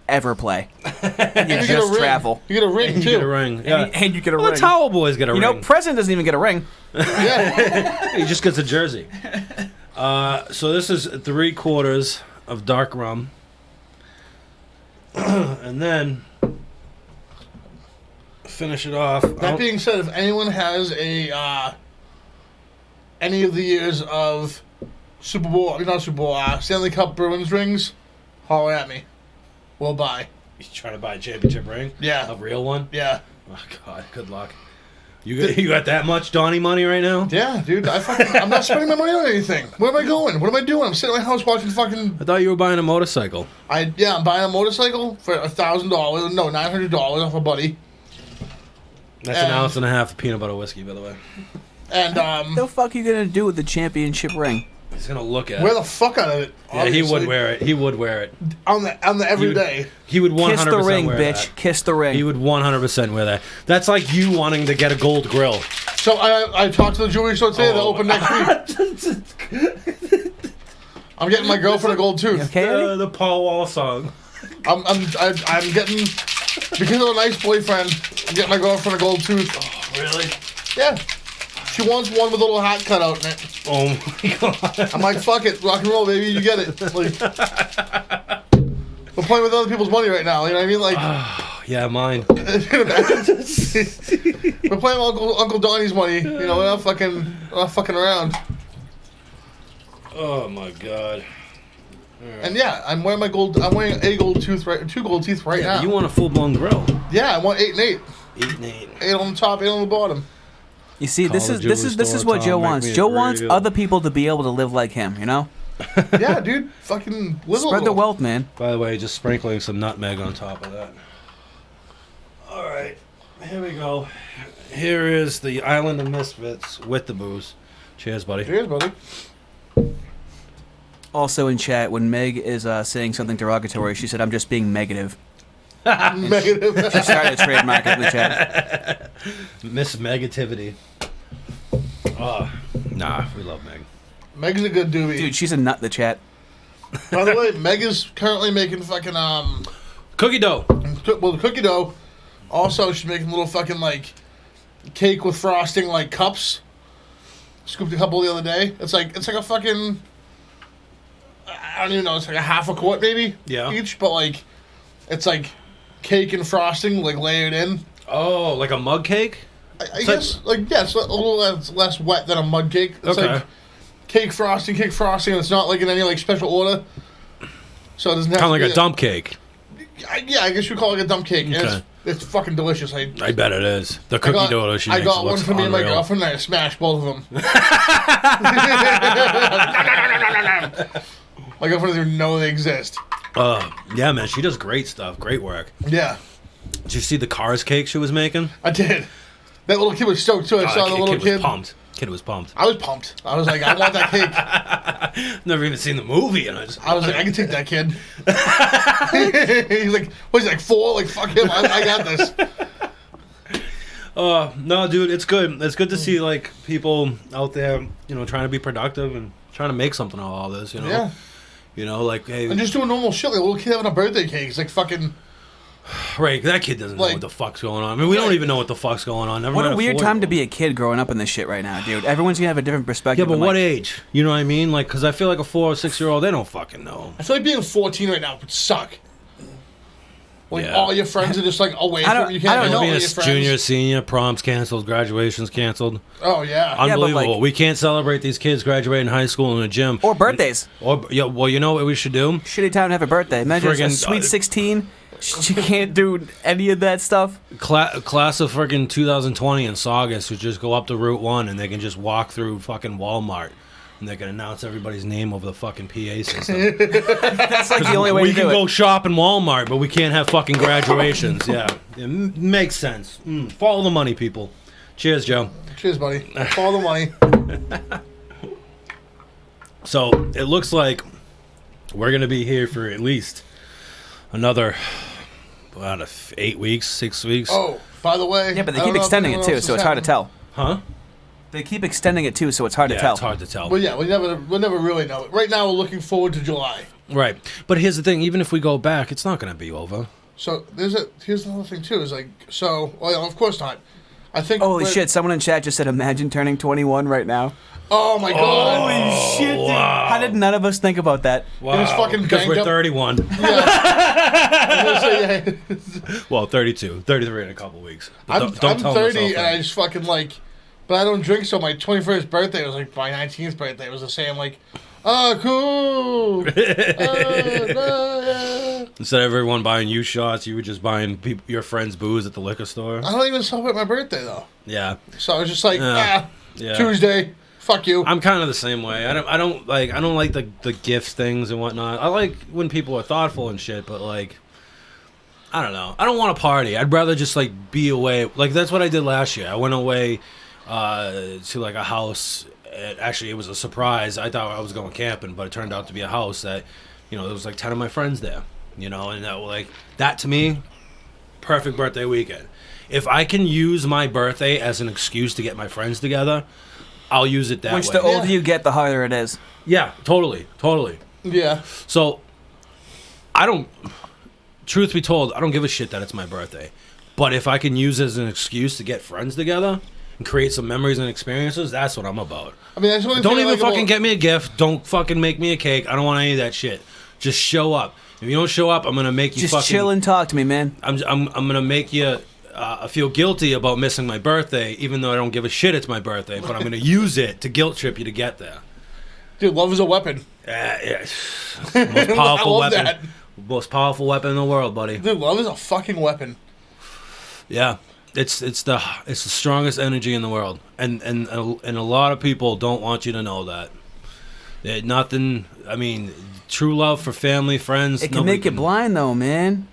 ever play. You just travel. You get a ring, too. You get a ring. Yeah. And you get a ring. The Towel Boys get a ring. You know, president doesn't even get a ring. Yeah. He just gets a jersey. So this is 3/4 of dark rum. And then finish it off. That being said, if anyone has any of the years of Stanley Cup Bruins rings, holler at me. We'll buy. You trying to buy a championship ring? Yeah. A real one? Yeah. Oh, God. Good luck. You got that much Donnie money right now? Yeah, dude. I'm not spending my money on anything. Where am I going? What am I doing? I'm sitting in my house watching fucking... I thought you were buying a motorcycle. I'm buying a motorcycle for $1,000. No, $900 off a buddy. That's an ounce and a half of peanut butter whiskey, by the way. And, the fuck are you gonna do with the championship ring? He's gonna look at it. Wear the fuck out of it. Yeah, he would wear it. He would wear it. On the everyday. He would 100% Kiss the ring, wear bitch. that. Kiss the ring. He would 100% wear that. That's like you wanting to get a gold grill. So I talked to the jewelry store today. They'll open next week. I'm getting my girlfriend a gold tooth. Okay. The Paul Wall song. I'm getting, because of a nice boyfriend, I'm getting my girlfriend a gold tooth. Oh, really? Yeah. She wants one with a little hat cut out in it. Oh my God. I'm like, fuck it, rock and roll, baby, you get it. Like, we're playing with other people's money right now. You know what I mean? Like, yeah, mine. We're playing with Uncle Donnie's money. You know, we're not fucking around. Oh my God. Right. And yeah, I'm wearing a gold tooth right, 2 gold teeth right now. You want a full blown grill? Yeah, I want 8 and 8. 8 and 8. 8 on the top, 8 on the bottom. You see, this is what Joe wants. Joe wants other people to be able to live like him. You know? Yeah, dude. Fucking live Spread the wealth, man. By the way, just sprinkling some nutmeg on top of that. All right, here we go. Here is the Island of Misfits with the booze. Cheers, buddy. Cheers, buddy. Also in chat, when Meg is saying something derogatory, she said, "I'm just being negative." Negative. She started a trademark in the chat. Miss Megativity. Oh, nah, we love Meg. Meg's a good doobie. Dude, she's a nut in the chat. By the way, Meg is currently making fucking cookie dough. Well, the cookie dough. Also, she's making little fucking like cake with frosting like cups. Scooped a couple the other day. It's like a fucking, I don't even know. It's like a half a quart maybe. Yeah. Each, but like it's like cake and frosting like layered in. Oh, like a mug cake? I guess like yeah, it's a little less wet than a mud cake. It's okay. like cake frosting, and it's not like in any like special order. So it doesn't have kind of to like a dump cake. Yeah, I guess you call it like a dump cake. Okay. It's fucking delicious. I bet it is. The cookie dough that she makes. I got one looks for me and my unreal. girlfriend, and I smashed both of them. My girlfriend doesn't even know they exist. Yeah, man, she does great stuff. Great work. Yeah. Did you see the Cars cake she was making? I did. That little kid was stoked too. I saw the little kid. Was pumped. Kid was pumped. I was pumped. I was like, I want that cake. Never even seen the movie, and I was like, I can take that kid. He's like, what is he, like 4? Like, fuck him. I got this. No, dude, it's good. It's good to see like people out there, you know, trying to be productive and trying to make something out of all this. You know. Yeah. You know, like hey. And just doing normal shit. Like a little kid having a birthday cake. It's like fucking. Right, that kid doesn't know what the fuck's going on. I mean, we don't even know what the fuck's going on. What a weird time to be a kid growing up in this shit right now, dude. Everyone's gonna have a different perspective. Yeah, but what age? You know what I mean? Like, because I feel like a 4 or 6 year old, they don't fucking know. I feel like being 14 right now would suck. Like, all your friends are just, like, away from you. You can't know all your friends. Junior, senior, proms canceled, graduations canceled. Oh, yeah. Unbelievable. We can't celebrate these kids graduating high school in a gym. Or birthdays. Well, you know what we should do? Shitty time to have a birthday. Imagine a sweet 16. She can't do any of that stuff. Class of freaking 2020 in Saugus would just go up to Route 1 and they can just walk through fucking Walmart. And they can announce everybody's name over the fucking PA system. That's like the only way to do it. We can go shop in Walmart, but we can't have fucking graduations. Yeah. It makes sense. Follow the money, people. Cheers, Joe. Cheers, buddy. Follow the money. So, it looks like we're going to be here for at least another, about 8 weeks, 6 weeks. Oh, by the way. Yeah, but they keep extending it, too, so it's hard to tell. Huh? They keep extending it too, so it's hard to tell. It's hard to tell. Well, yeah, we'll never really know. Right now, we're looking forward to July. Right, but here's the thing: even if we go back, it's not going to be over. So here's another thing too. Is like well, of course not. I think. Holy shit! Someone in chat just said, "Imagine turning 21 right now." Oh my god! Holy shit! Dude. Wow. How did none of us think about that? Wow. It was fucking because we're 31. Yeah. Well, 32, 33 in a couple weeks. I'm 30, and I just fucking like. But I don't drink, so my 21st birthday was like my 19th birthday. It was the same, like, oh, cool. Instead of everyone buying you shots, you were just buying your friends' booze at the liquor store. I don't even celebrate my birthday, though. Yeah. So I was just like, Tuesday, fuck you. I'm kind of the same way. I don't like the gifts things and whatnot. I like when people are thoughtful and shit, but like, I don't know. I don't want to party. I'd rather just like be away. Like that's what I did last year. I went away to like a house. Actually, it was a surprise. I thought I was going camping, but it turned out to be a house that, there was like 10 of my friends there, and that to me, perfect birthday weekend. If I can use my birthday as an excuse to get my friends together, I'll use it that way. Which the older you get, the harder it is. Yeah, totally. Yeah. So, truth be told, I don't give a shit that it's my birthday. But if I can use it as an excuse to get friends together and create some memories and experiences, that's what I'm about. I mean, that's don't even fucking get me a gift. Don't fucking make me a cake. I don't want any of that shit. Just show up. If you don't show up, I'm gonna make you just chill and talk to me, man. I'm gonna make you feel guilty about missing my birthday, even though I don't give a shit it's my birthday. But I'm gonna use it to guilt trip you to get there. Dude, love is a weapon. Yeah. Most powerful weapon. That. Most powerful weapon in the world, buddy. Dude, love is a fucking weapon. Yeah. It's the strongest energy in the world, and a lot of people don't want you to know that. Nothing. I mean, true love for family, friends. It can make you blind, though, man.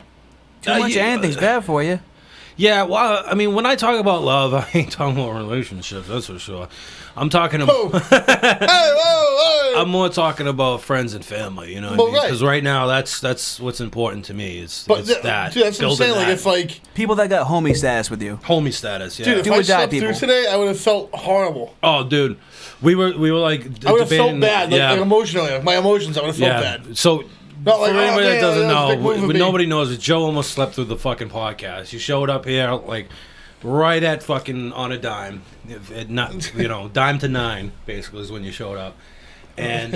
Too much of anything's bad for you. Yeah, well, I mean, when I talk about love, I ain't talking about relationships. That's for sure. I'm talking about. I'm more talking about friends and family. You know what I mean? Because right now, that's what's important to me. It's that. Dude, that's what I'm saying. Like, if like people that got homie status with you. Homie status, yeah. Dude, if I slept through today, I would have felt horrible. Oh, dude, we were like. I would have felt bad, like emotionally, like my emotions. I would have felt bad. So. For anybody that doesn't know, nobody knows it. Joe almost slept through the fucking podcast. You showed up here like right at fucking on a dime, dime to 9 basically is when you showed up, and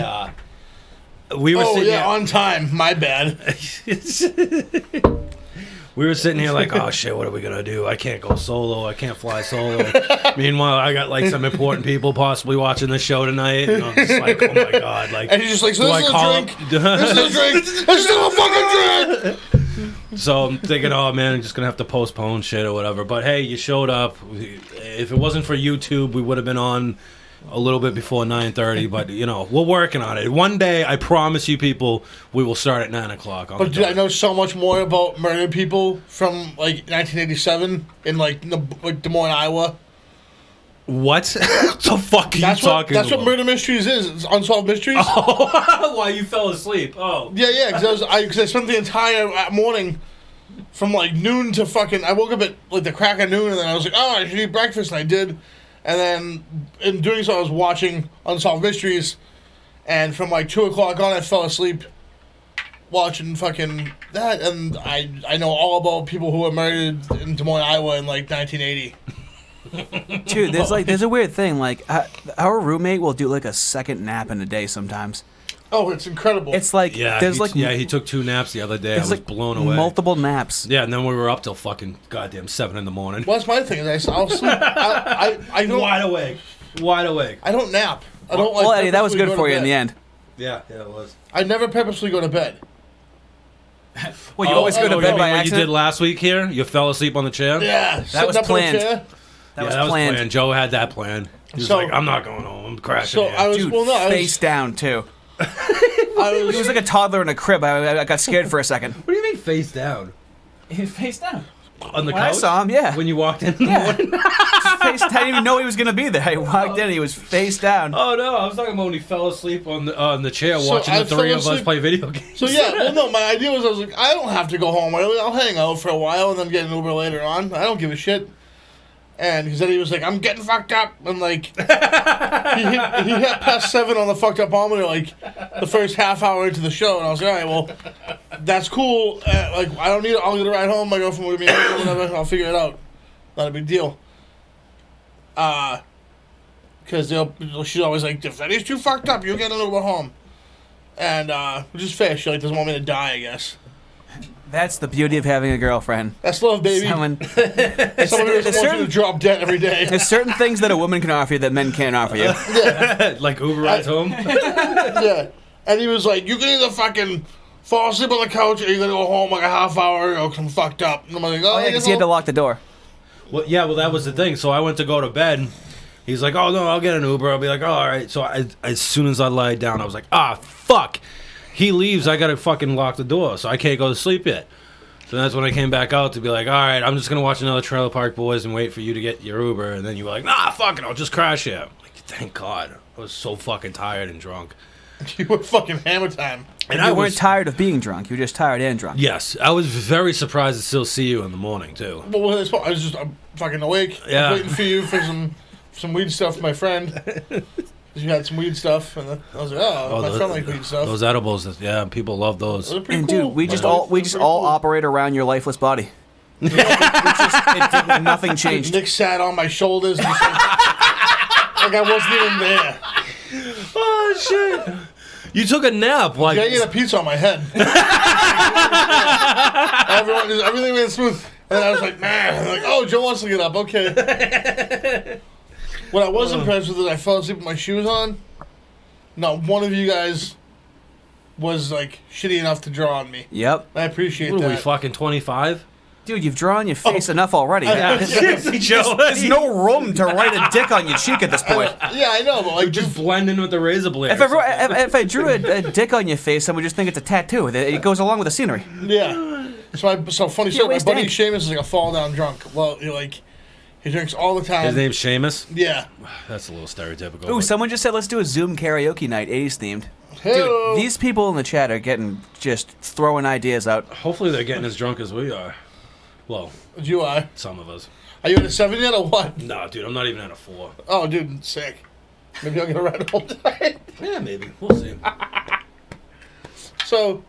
we were sitting here on time. My bad. We were sitting here like, oh shit, what are we gonna do? I can't go solo. I can't fly solo. Meanwhile, I got like some important people possibly watching the show tonight, and I'm just like, oh my god, like. And he's just like, so this is a drink. This is a drink. This is a fucking drink. So I'm thinking, oh man, I'm just gonna have to postpone shit or whatever. But hey, you showed up. If it wasn't for YouTube, we would have been on a little bit before 9:30, but we're working on it. One day, I promise you, people, we will start at 9 o'clock. But dude, I know so much more about murdered people from like 1987 in like Des Moines, Iowa. What? What the fuck are you talking about? That's what Murder Mysteries is. It's Unsolved Mysteries. Oh, why you fell asleep? Oh. Yeah, because I spent the entire morning from like noon to fucking. I woke up at like the crack of noon, and then I was like, oh, I should eat breakfast, and I did. And then, in doing so, I was watching Unsolved Mysteries, and from like 2 o'clock on, I fell asleep. watching fucking that, and I know all about people who were murdered in Des Moines, Iowa in like 1980. Dude, there's a weird thing. Like, our roommate will do like a second nap in a day sometimes. Oh, it's incredible. It's like he took 2 naps the other day. I was like blown away. Multiple naps. Yeah, and then we were up till fucking goddamn 7 in the morning. Well, that's my thing. I'll sleep. I don't, wide awake. I don't nap. I don't Well, like. Eddie, that was purposely good go for to you in bed. the end. Yeah, it was. I never purposely go to bed. Well, you always go to you bed mean by what accident. you did last week here? You fell asleep on the chair? Yeah, That was sitting up in a planned. chair. That was that planned. was planned. Joe had that plan. He was So- like, I'm not going home. I'm crashing So here. I was Dude, I face down too. was He was like a toddler in a crib. I got scared for a second. What do you mean face down? Face down. On the When I couch? saw him, yeah. When you walked in the Yeah. morning? Face. I didn't even know he was gonna be there. I walked in, he was face down. Oh, no. I was talking about when he fell asleep on the chair So watching I the 3 fell of us asleep- play video games. So yeah, well no, my idea was I was like, I don't have to go home early. I'll hang out for a while and then get an Uber later on. I don't give a shit. And he said he was like, I'm getting fucked up, and like he hit past 7 on the fucked up ometer like the first half hour into the show, and I was like, all right, well, that's cool. Like I don't need. I'll get a ride home. My girlfriend will give me a ride or whatever. I'll figure it out. Not a big deal. Because she's always like, if Eddie's too fucked up, you'll get an Uber home. And which is fair. She like doesn't want me to die, I guess. That's the beauty of having a girlfriend. That's love, baby. Someone, Someone who there's doesn't want you to certain, drop dead every day. there's certain things that a woman can offer you that men can't offer you. Like Uber rides home? Yeah. And he was like, you can either fucking fall asleep on the couch or you're going to go home like a half hour ago because I'm fucked up. And I'm like, Oh yeah, because he had to lock the door. Well, yeah, well, that was the thing. So I went to go to bed. He's like, oh, no, I'll get an Uber. I'll be like, oh, all right. So as soon as I lied down, I was like, fuck. He leaves. I got to fucking lock the door. So I can't go to sleep yet. So that's when I came back out to be like, all right, I'm just going to watch another Trailer Park Boys and wait for you to get your Uber. And then you were like, nah, fuck it. I'll just crash here. I'm like, thank God. I was so fucking tired and drunk. You were fucking hammer time. And you weren't tired of being drunk. You were just tired and drunk. Yes. I was very surprised to still see you in the morning, too. Well, I'm fucking awake. Yeah. I was waiting for you for some weed stuff, my friend. You had some weed stuff, and I was like, my friend likes weed stuff. Those edibles, yeah, people love those. Those are pretty And cool. dude, we just all operate around your lifeless body. Nothing changed. Nick sat on my shoulders and just like I wasn't even there. Oh, shit. You took a nap. Like, Yeah, I ate a pizza on my head. Everything went smooth. And I was like, man. I'm like, oh, Joe wants to get up. Okay. What I was impressed with is I fell asleep with my shoes on. Not one of you guys was like shitty enough to draw on me. Yep. I appreciate what are we, that. fucking 25? Dude, you've drawn your face enough already. Seriously, Joe. There's no room to write a dick on your cheek at this point. Yeah, I know, but like Just blend in with the razor blade. If I drew a dick on your face, someone would just think it's a tattoo. It goes along with the scenery. yeah. So funny story. My waste buddy ink. Seamus is like a fall down drunk. Well, he drinks all the time. His name's Seamus? Yeah. That's a little stereotypical. Ooh, but- someone just said let's do a Zoom karaoke night, 80s themed. Hello. Dude, these people in the chat are just throwing ideas out. Hopefully they're getting as drunk as we are. Well, You are. some of us. Are you at a 7 yet or what? No, dude, I'm not even at a 4. Oh, dude, sick. Maybe I'll get a ride home tonight. Yeah, maybe. We'll see. So,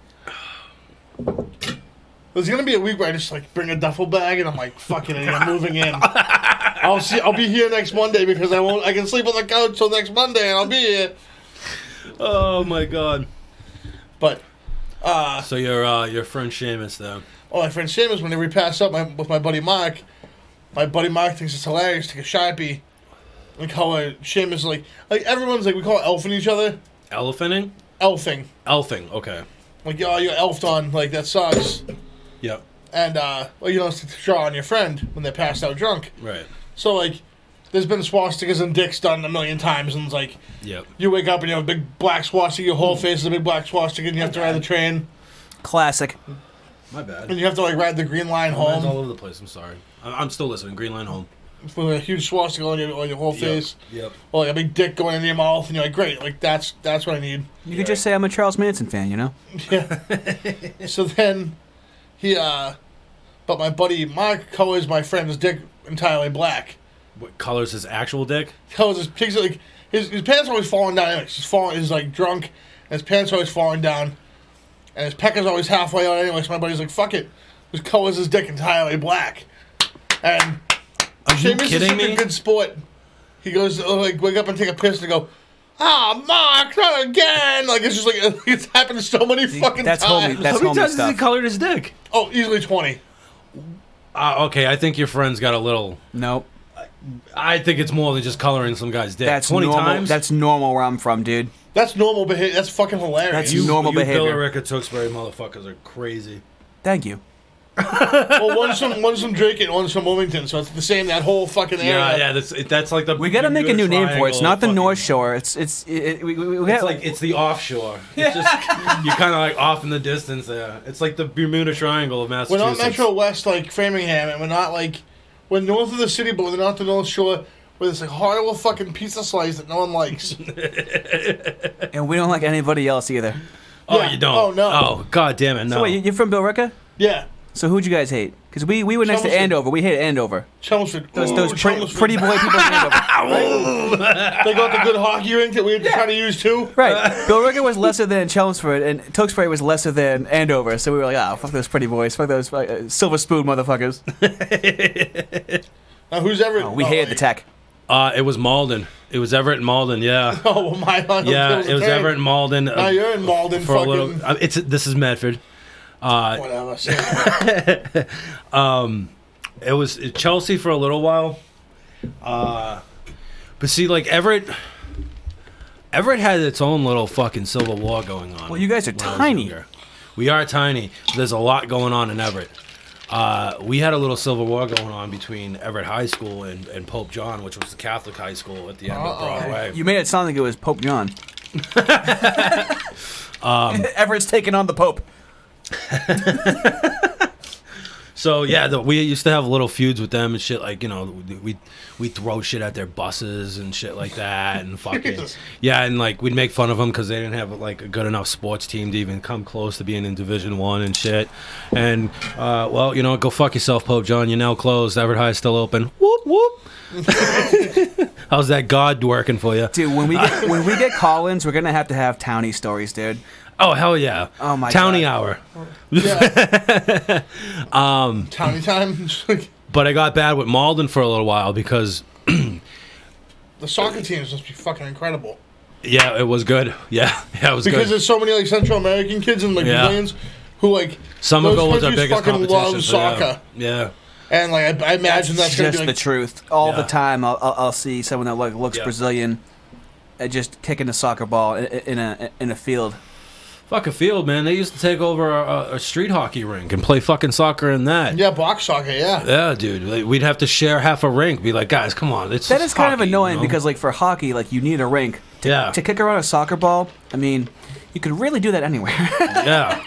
there's gonna be a week where I just like bring a duffel bag and I'm like, fuck it, I'm moving in. I'll be here next Monday because I can sleep on the couch till next Monday and I'll be here. Oh, my God. But, So your friend Seamus, though. my friend Seamus, whenever we pass up with my buddy Mark thinks it's hilarious to take a Sharpie. Like how Seamus is like everyone's like, we call it elfing each other. Elephanting? Elfing. Elfing, okay. Like, oh, you're elfed on, like, that sucks. Yep. And, it's to draw on your friend when they're passed out drunk. Right. So, like, there's been swastikas and dicks done a million times, and it's like, Yep. you wake up and you have a big black swastika, your whole face is a big black swastika, and you have to ride the train, Classic. My bad. and you have to, like, ride the Green Line Mine's all home over the place. I'm sorry. I'm still listening. Green Line home. with a huge swastika on your whole face, Yep. or like a big dick going into your mouth, and you're like, great, like, that's what I need. You could just say I'm a Charles Manson fan, you know? Yeah. So then, but my buddy Mark colors my friend's dick entirely black. What color's his actual dick? Colors his pigs, like, his pants are always falling down anyways. He's like, drunk, and his pants are always falling down. and his pecker's always halfway out anyway. So my buddy's like, "Fuck it, just colors his dick entirely black." And Are you Seamus is kidding such me? a good sport. He goes like wake up and take a piss and go, Mark, not again. Like it's just like it's happened so many fucking that's times. homie. That's How many homie times has he stuff. colored his dick? Oh, easily 20. Okay, I think your friend's got a little. Nope. I think it's more than just coloring some guy's dick. That's 20 normal. times? That's normal where I'm from, dude. That's normal behavior. That's fucking hilarious. That's normal behavior. Billerica Tewksbury motherfuckers are crazy. Thank you. Well, one's from Drake and one's from Wilmington, so it's the same. That whole fucking area. Yeah, that's like the. We gotta make a new name for it. It's not the Bermuda North Triangle Shore. We It's like it's the offshore. It's just you're kind of like off in the distance there. It's like the Bermuda Triangle of We're Massachusetts. not Metro West like Framingham, and we're not like we're north of the city, but we're not the North Shore. Where it's like horrible fucking pizza slice that no one likes. and we don't like anybody else either. Oh, Yeah. you don't? Oh, no. Oh, god damn it, no. So wait, you're from Billerica? Yeah, So who'd you guys hate? Because we were next to Chelmsford. Andover. We hated Andover. Chelmsford. Those Chelmsford. pretty boy people in Andover. They got the good hockey rink that we had to try to use too. Right. Billerica was lesser than Chelmsford, and Tewksbury was lesser than Andover. So we were like, fuck those pretty boys. Fuck those silver spoon motherfuckers. Now who's ever? We hated the tech. It was Malden. It was Everett and Malden, yeah. Oh, well, my Yeah, it was Everett and Malden. Now you're in Malden, for a fucking. little. This is Medford. Whatever. It was Chelsea for a little while. But see, like Everett had its own little fucking civil war going on. Well, you guys are when I was tiny. younger. We are tiny. There's a lot going on in Everett. We had a little civil war going on between Everett High School and Pope John, which was the Catholic high school at the end of Broadway. You made it sound like it was Pope John. Everett's taking on the Pope. So yeah, we used to have little feuds with them and shit. Like we throw shit at their buses and shit like that, and fucking Jesus. yeah, and like we'd make fun of them because they didn't have like a good enough sports team to even come close to being in Division I and shit. And well, go fuck yourself, Pope John. You're now closed. Everett High is still open. Whoop whoop. How's that God working for you, Dude, when we get call-ins, we're gonna have to have townie stories, dude. Oh hell yeah! Oh my Townie God. hour. Yeah. Towny time. But I got bad with Malden for a little while because The soccer teams must be fucking incredible. yeah, it was good. Yeah, it was Because good. there's so many like Central American kids and like Yeah. Brazilians who like Somerville was those our countries biggest fucking competition. love so, yeah. soccer. Yeah. And like I imagine that's gonna just be the like truth. All the Yeah. time, I'll see someone that looks Yeah. Brazilian, just kicking a soccer ball in a field. Fuck a field, man. They used to take over a street hockey rink and play fucking soccer in that. yeah, box soccer, yeah. Yeah, dude. Like, we'd have to share half a rink. Be like, guys, come on. It's That just is kind of hockey, annoying you know? because like for hockey, like you need a rink Yeah. to kick around a soccer ball. I mean, you could really do that anywhere. Yeah.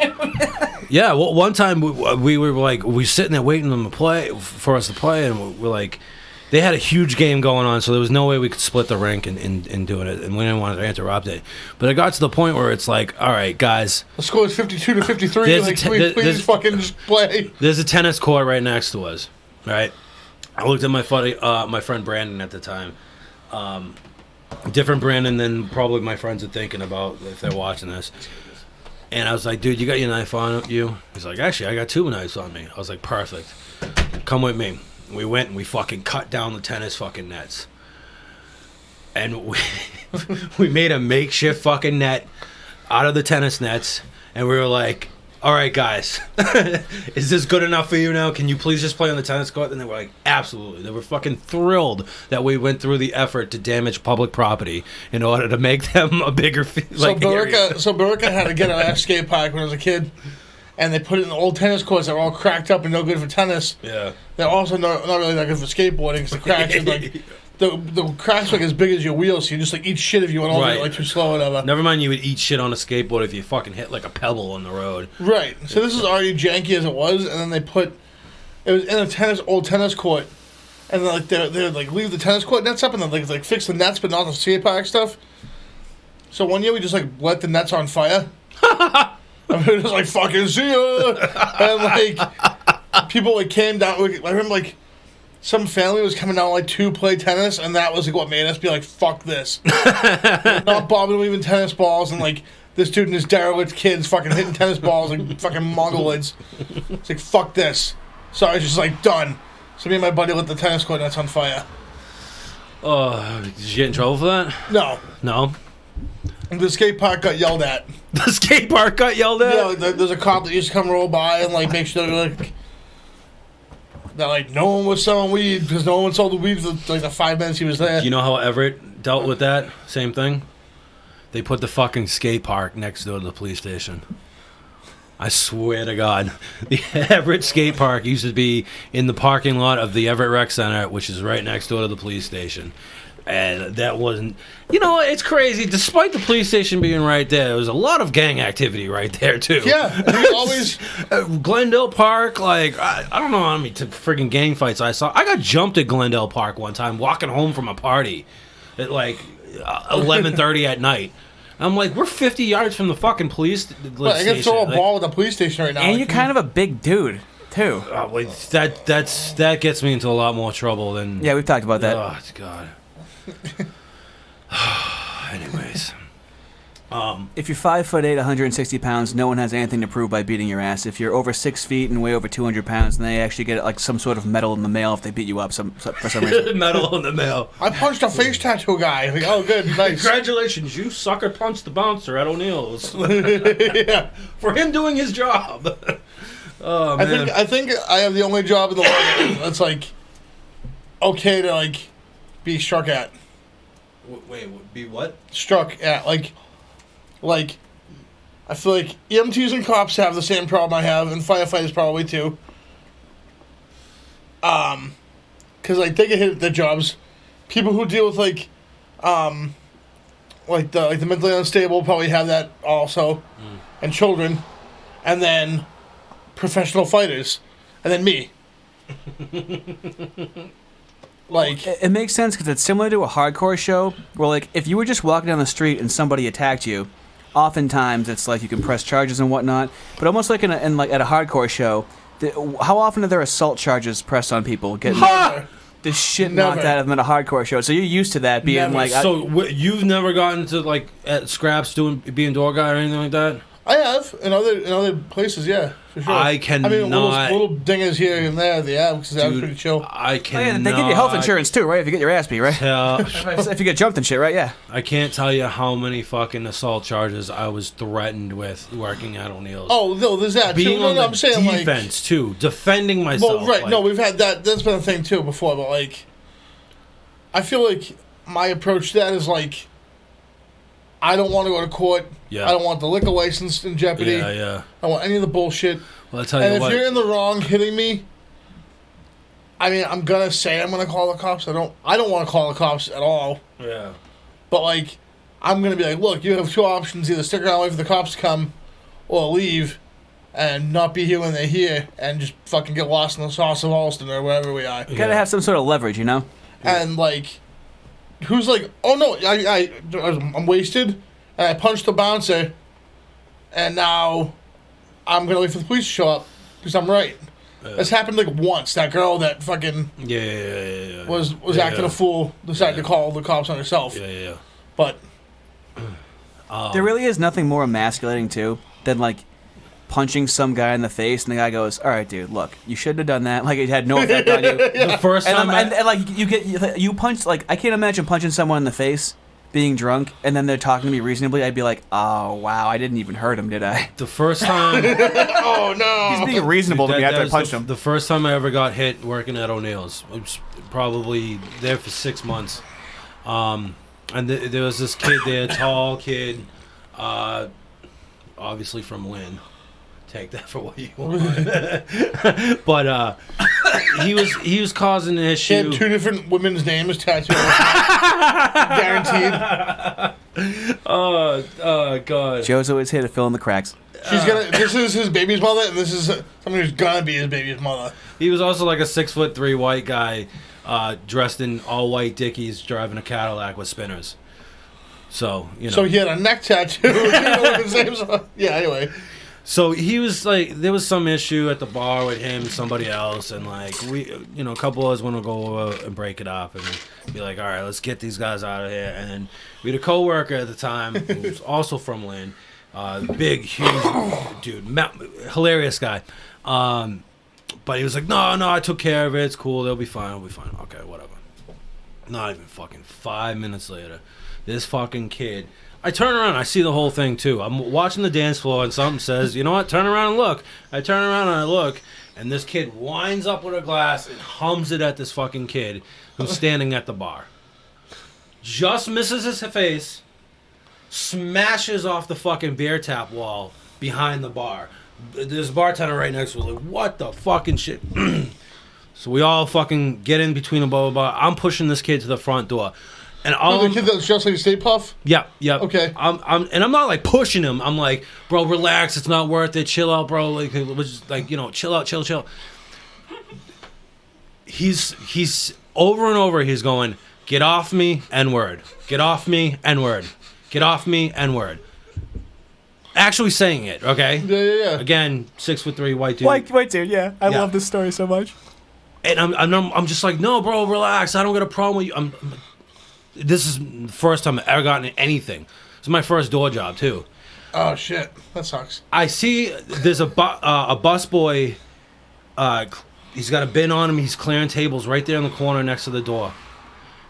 Yeah, well, one time we were like, we sitting there waiting them to play, for us to play, and we're like, they had a huge game going on, so there was no way we could split the rink and doing it, and we didn't want to interrupt it. But it got to the point where it's like, all right, guys, The score is 52-53. There's Like, a please there's- fucking just play. there's a tennis court right next to us, right? I looked at my friend Brandon at the time. Different Brandon than probably my friends are thinking about if they're watching this. And I was like, dude, you got your knife on you? He's like, actually, I got 2 knives on me. I was like, perfect. Come with me. We went and we fucking cut down the tennis fucking nets. And we made a makeshift fucking net out of the tennis nets. And we were like, all right, guys, is this good enough for you now? Can you please just play on the tennis court? And they were like, absolutely. They were fucking thrilled that we went through the effort to damage public property in order to make them a bigger area. So Billerica had to get an ice skate park when I was a kid, and they put it in the old tennis courts that were all cracked up and no good for tennis. Yeah. They're also not really that good for skateboarding because the cracks are like the cracks are like as big as your wheels, so you just like eat shit if you went over Right. it like too slow or whatever. Never mind, you would eat shit on a skateboard if you fucking hit like a pebble on the road. Right. So this is already janky as it was, and then they put it was in a old tennis court, and then like they would like leave the tennis court nets up and then like fix the nets, but not the skate park stuff. So one year we just like lit the nets on fire. And we were just like fucking see ya, and like people like came down. I remember like some family was coming down like to play tennis, and that was like what made us be like fuck this. Not bobbing and weaving tennis balls, and like this dude and his derelict kids fucking hitting tennis balls like fucking mongoloids. It's like, fuck this. So I was just like, done. So me and my buddy lit the tennis court and that's on fire. Oh, did you get in trouble for that? No. No? The skate park got yelled at. The skate park got yelled at? Yeah, like, there's a cop that used to come roll by and like make sure that like no one was selling weed because no one sold the weed for like the 5 minutes he was there. Do you know how Everett dealt with that? Same thing? They put the fucking skate park next door to the police station. I swear to God. The Everett skate park used to be in the parking lot of the Everett Rec Center, which is right next door to the police station. And that wasn't... You know, it's crazy. Despite the police station being right there was a lot of gang activity right there, too. Yeah, we always... Glendale Park, like, I don't know how many friggin' gang fights I saw. I got jumped at Glendale Park one time walking home from a party at, like, 11:30 at night. I'm like, we're 50 yards from the fucking police station. I can throw a ball at the police station right now. And you're kind of a big dude, too. Like, that gets me into a lot more trouble than... Yeah, we've talked about that. Oh, God. Anyways. If you're 5'8", 160 pounds, no one has anything to prove by beating your ass. If you're over 6 feet and weigh over 200 pounds, then they actually get like some sort of medal in the mail if they beat you up for some reason. Medal in the mail. I punched a face tattoo guy. Like, oh, good, nice. Congratulations, you sucker punched the bouncer at O'Neill's. Yeah. For him doing his job. Oh, man. I think I have the only job in the world that's like okay to like be struck at. Wait, be what? Struck at, like I feel like EMTs and cops have the same problem I have, and firefighters probably too. Because like they get hit at their jobs. People who deal with like the mentally unstable probably have that also, and children, and then professional fighters, and then me. Like, it makes sense because it's similar to a hardcore show where, like, if you were just walking down the street and somebody attacked you, oftentimes it's like you can press charges and whatnot. But almost like at a hardcore show, how often are there assault charges pressed on people getting the shit knocked out of them at a hardcore show? So you're used to that being like. So you've never gotten to like at scraps being door guy or anything like that? I have in other places, yeah, for sure. I cannot. I mean, little dingers here and there, yeah, because that was pretty chill. I cannot. Oh, yeah, they give you health insurance too, right? If you get your ass beat, right? If you get jumped and shit, right? Yeah. I can't tell you how many fucking assault charges I was threatened with working at O'Neill's. Oh, no, there's that being too. on no, the I'm saying defense too, defending myself. Well, right, like, no, we've had that. That's been a thing too before, but like, I feel like my approach to that is like, I don't want to go to court. Yeah. I don't want the liquor license in jeopardy. Yeah. I don't want any of the bullshit. Well, I tell you And what. if you're in the wrong hitting me, I mean, I'm gonna say I'm gonna call the cops. I don't want to call the cops at all. Yeah. But like, I'm gonna be like, look, you have two options: either stick around, wait for the cops to come, or leave, and not be here when they're here, and just fucking get lost in the sauce of Alston or wherever we are. You gotta have some sort of leverage, you know. And like, who's like, oh no, I'm wasted, and I punched the bouncer, and now I'm gonna wait for the police to show up because I'm right. This happened like once. That girl that fucking was acting a fool decided to call the cops on herself. Yeah. But there really is nothing more emasculating too than like punching some guy in the face and the guy goes, "All right, dude, look, you shouldn't have done that. Like it had no effect on you." The first time and like you punch, like I can't imagine punching someone in the face being drunk and then they're talking to me reasonably. I'd be like, "Oh wow, I didn't even hurt him, did I?" The first time. oh no, he's being reasonable to me after I punched him. The first time I ever got hit working at O'Neill's, I was probably there for 6 months, and there was this kid there, tall kid, obviously from Lynn. Take that for what you want. But he was causing an issue. He had two different women's names tattooed. Guaranteed. Oh God. Joe's always here to fill in the cracks. This is his baby's mother, and this is somebody who's gonna be his baby's mother. He was also like a 6'3" white guy, dressed in all white Dickies, driving a Cadillac with spinners. So you know. So he had a neck tattoo. Yeah. Anyway. So he was like, there was some issue at the bar with him and somebody else, and like a couple of us want to go over and break it up and be like, all right, let's get these guys out of here. And then we had a coworker at the time who was also from Lynn, Big, huge dude, hilarious guy. But he was like, no, I took care of it. It's cool. They'll be fine. Okay, whatever. Not even fucking 5 minutes later, this fucking kid. I turn around. I see the whole thing too. I'm watching the dance floor, and something says, "You know what? Turn around and look." I turn around and I look, and this kid winds up with a glass and hums it at this fucking kid who's standing at the bar. Just misses his face, smashes off the fucking beer tap wall behind the bar. There's a bartender right next to us, like, what the fucking shit? So we all fucking get in between the bar. I'm pushing this kid to the front door. And all the kid that's just like a Stay Puff? Yeah. Okay. I'm not like pushing him. I'm like, bro, relax. It's not worth it. Chill out, bro. Like, chill out, chill. He's over and over. He's going, get off me, N-word. Get off me, N-word. Get off me, N-word. Actually saying it, okay? Yeah. Again, 6'3" white dude. White dude, yeah. I love this story so much. And I'm just like, no, bro, relax. I don't got a problem with you. This is the first time I've ever gotten anything. This is my first door job too. Oh shit, that sucks. I see there's a busboy. He's got a bin on him. He's clearing tables right there in the corner next to the door.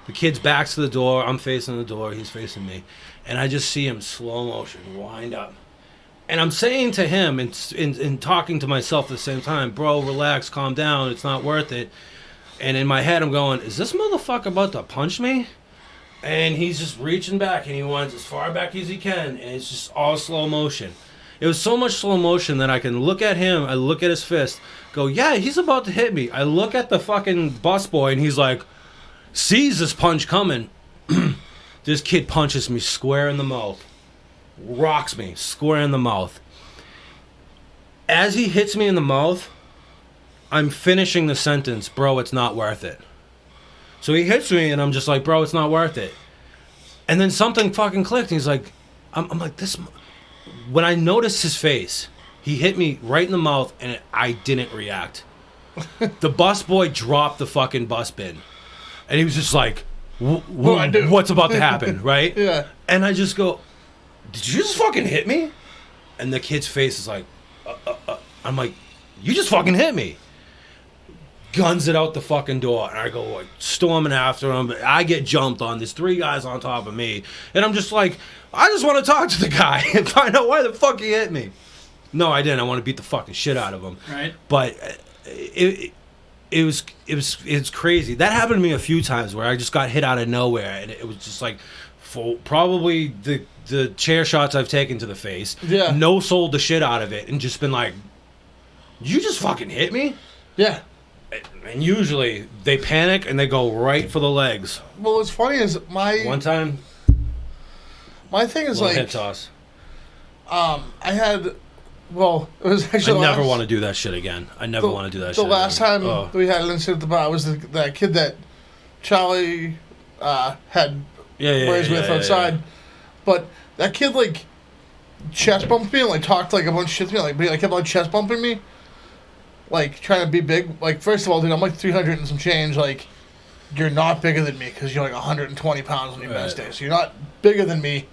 The kid's back's to the door. I'm facing the door. He's facing me, and I just see him slow motion wind up. And I'm saying to him and talking to myself at the same time, bro, relax, calm down. It's not worth it. And in my head, I'm going, is this motherfucker about to punch me? And he's just reaching back, and he wants as far back as he can, and it's just all slow motion. It was so much slow motion that I can look at him, I look at his fist, go, yeah, he's about to hit me. I look at the fucking busboy, and he's like, sees this punch coming. This kid punches me square in the mouth. Rocks me square in the mouth. As he hits me in the mouth, I'm finishing the sentence, bro, it's not worth it. So he hits me, and I'm just like, bro, it's not worth it. And then something fucking clicked, and he's like, I'm like, this. When I noticed his face, he hit me right in the mouth, and I didn't react. The busboy dropped the fucking bus bin. And he was just like, what's about to happen, right? Yeah. And I just go, did you just fucking hit me? And the kid's face is like, I'm like, you just fucking hit me. Guns it out the fucking door, and I go like storming after him. I get jumped on. There's 3 guys on top of me, and I'm just like, I just want to talk to the guy and find out why the fuck he hit me. No, I didn't. I want to beat the fucking shit out of him. Right. But it was crazy. That happened to me a few times where I just got hit out of nowhere, and it was just like, for probably the chair shots I've taken to the face. Yeah. No sold the shit out of it, and just been like, you just fucking hit me. Yeah. And usually they panic and they go right for the legs. Well, what's funny is one time. My thing is like hip toss. I had. Well, it was actually. I never want to do that shit again. I never want to do that shit again. The last time we had an incident at the bar was that kid that Charlie had words with outside. Yeah. But that kid like chest bumped me and like talked like a bunch of shit to me, like kept on chest bumping me. Like, trying to be big. Like, first of all, dude, I'm like 300 and some change. Like, you're not bigger than me because you're like 120 pounds on your best day. So you're not bigger than me.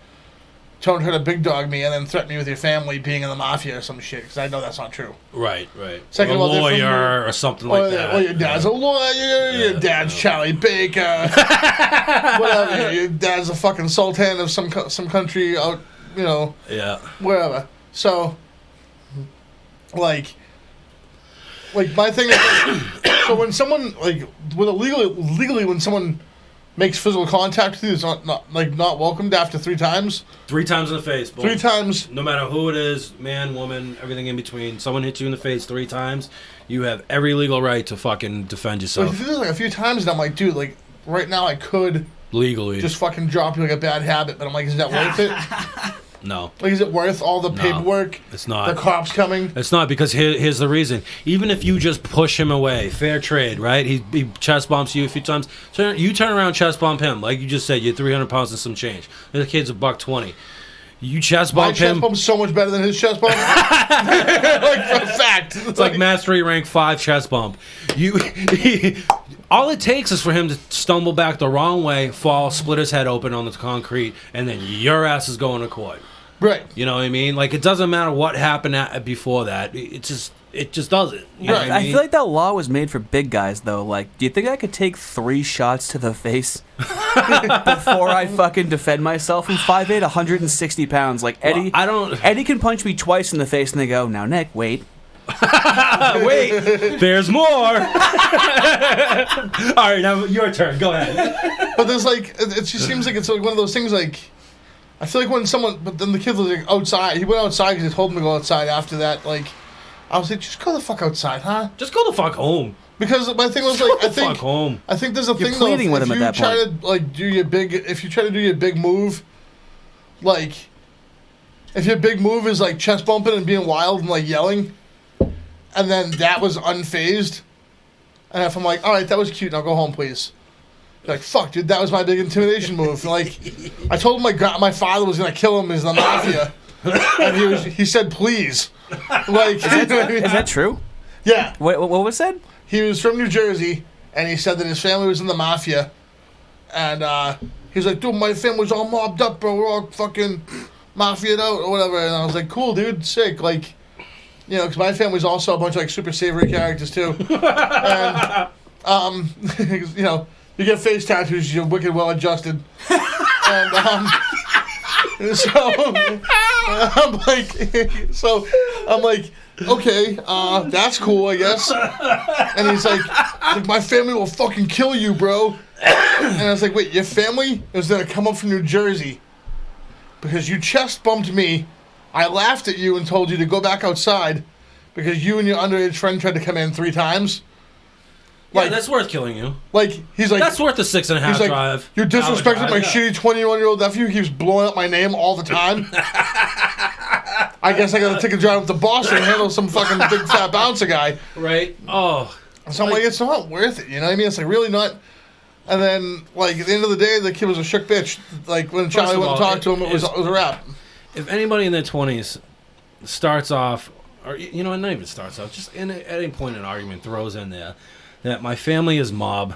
Don't try to big dog me and then threaten me with your family being in the mafia or some shit because I know that's not true. Right. Second or a lawyer or something like that. Or your dad's a lawyer. Your dad's Charlie Baker. Whatever. Your dad's a fucking sultan of some country out, Yeah. Wherever. So, like my thing is, so when someone legally when someone makes physical contact with you, it's not welcomed after 3 times. 3 times in the face. Boom. 3 times. No matter who it is, man, woman, everything in between. Someone hits you in the face 3 times, you have every legal right to fucking defend yourself. Like, if you do this like a few times, and I'm like, dude, like right now I could legally just fucking drop you like a bad habit, but I'm like, is that worth it? No. Like, is it worth all the paperwork? It's not. The cops coming? It's not, because here's the reason. Even if you just push him away, fair trade, right? He chest bumps you a few times. You turn around, chest bump him. Like you just said, you're 300 pounds and some change. The kid's $120. You chest bump him. My chest bump's so much better than his chest bump. Like, for a fact. It's like Mastery Rank 5 chest bump. All it takes is for him to stumble back the wrong way, fall, split his head open on the concrete, and then your ass is going to court. Right. You know what I mean? Like, it doesn't matter what happened before that. It just doesn't. You know what I mean? feel like that law was made for big guys, though. Like, do you think I could take 3 shots to the face before I fucking defend myself? I'm 5'8", 160 pounds. Like, Eddie, Eddie can punch me twice in the face, and they go, "Now, Nick, wait." Wait, there's more. All right, now your turn. Go ahead. But there's like, it just seems like it's like one of those things. Like, I feel like when someone, but then the kid was like outside. He went outside because he told him to go outside. After that, like, I was like, just go the fuck outside, huh? Just go the fuck home. Because my thing was like, fuck home. I think there's a You're thing though. pleading with him at that point. If you try to do your big move, like, if your big move is like chest bumping and being wild and like yelling, and then that was unfazed, and if I'm like, all right, that was cute, now go home, please. You're like, fuck, dude, that was my big intimidation move. Like, I told him my father was gonna kill him as the mafia, and he said please. Like, Is that true? Yeah. What was said? He was from New Jersey, and he said that his family was in the mafia, and he's like, dude, my family's all mobbed up, bro. We're all fucking mafia'd out or whatever. And I was like, cool, dude, sick. Like, you know, because my family's also a bunch of like super savory characters too. And you know, you get face tattoos, you're wicked well adjusted. And so I'm like, okay, that's cool, I guess. And he's like, my family will fucking kill you, bro. And I was like, wait, your family is gonna come up from New Jersey because you chest bumped me. I laughed at you and told you to go back outside because you and your underage friend tried to come in 3 times. Like, that's worth killing you. Like, he's like, that's worth the 6.5 like, drive. You disrespected my shitty 21-year-old nephew. He keeps blowing up my name all the time. I guess I gotta take a drive up to Boston and handle some fucking big fat bouncer guy. Right. Oh. So I'm like, it's not worth it. You know what I mean? It's like really not. And then, like, at the end of the day, the kid was a shook bitch. Like, when Charlie went and talked to him, it was a wrap. If anybody in their 20s starts off, or, you know, not even starts off, just at any point in an argument throws in there that my family is mob,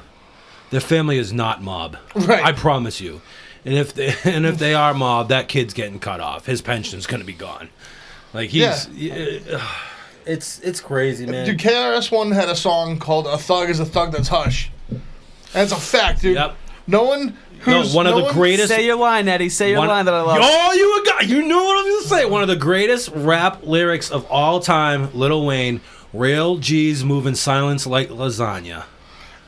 their family is not mob. Right. I promise you. And if they are mob, that kid's getting cut off. His pension's going to be gone. Like, he's... Yeah. It's crazy, man. Dude, KRS-One had a song called "A Thug Is a Thug That's Hush." And it's a fact, dude. Yep. No one who's... one of the greatest... Say your line, Eddie. Say your line that I love. Oh, you a guy. You know what I was going to say. One of the greatest rap lyrics of all time, Lil Wayne, real G's moving silence like lasagna.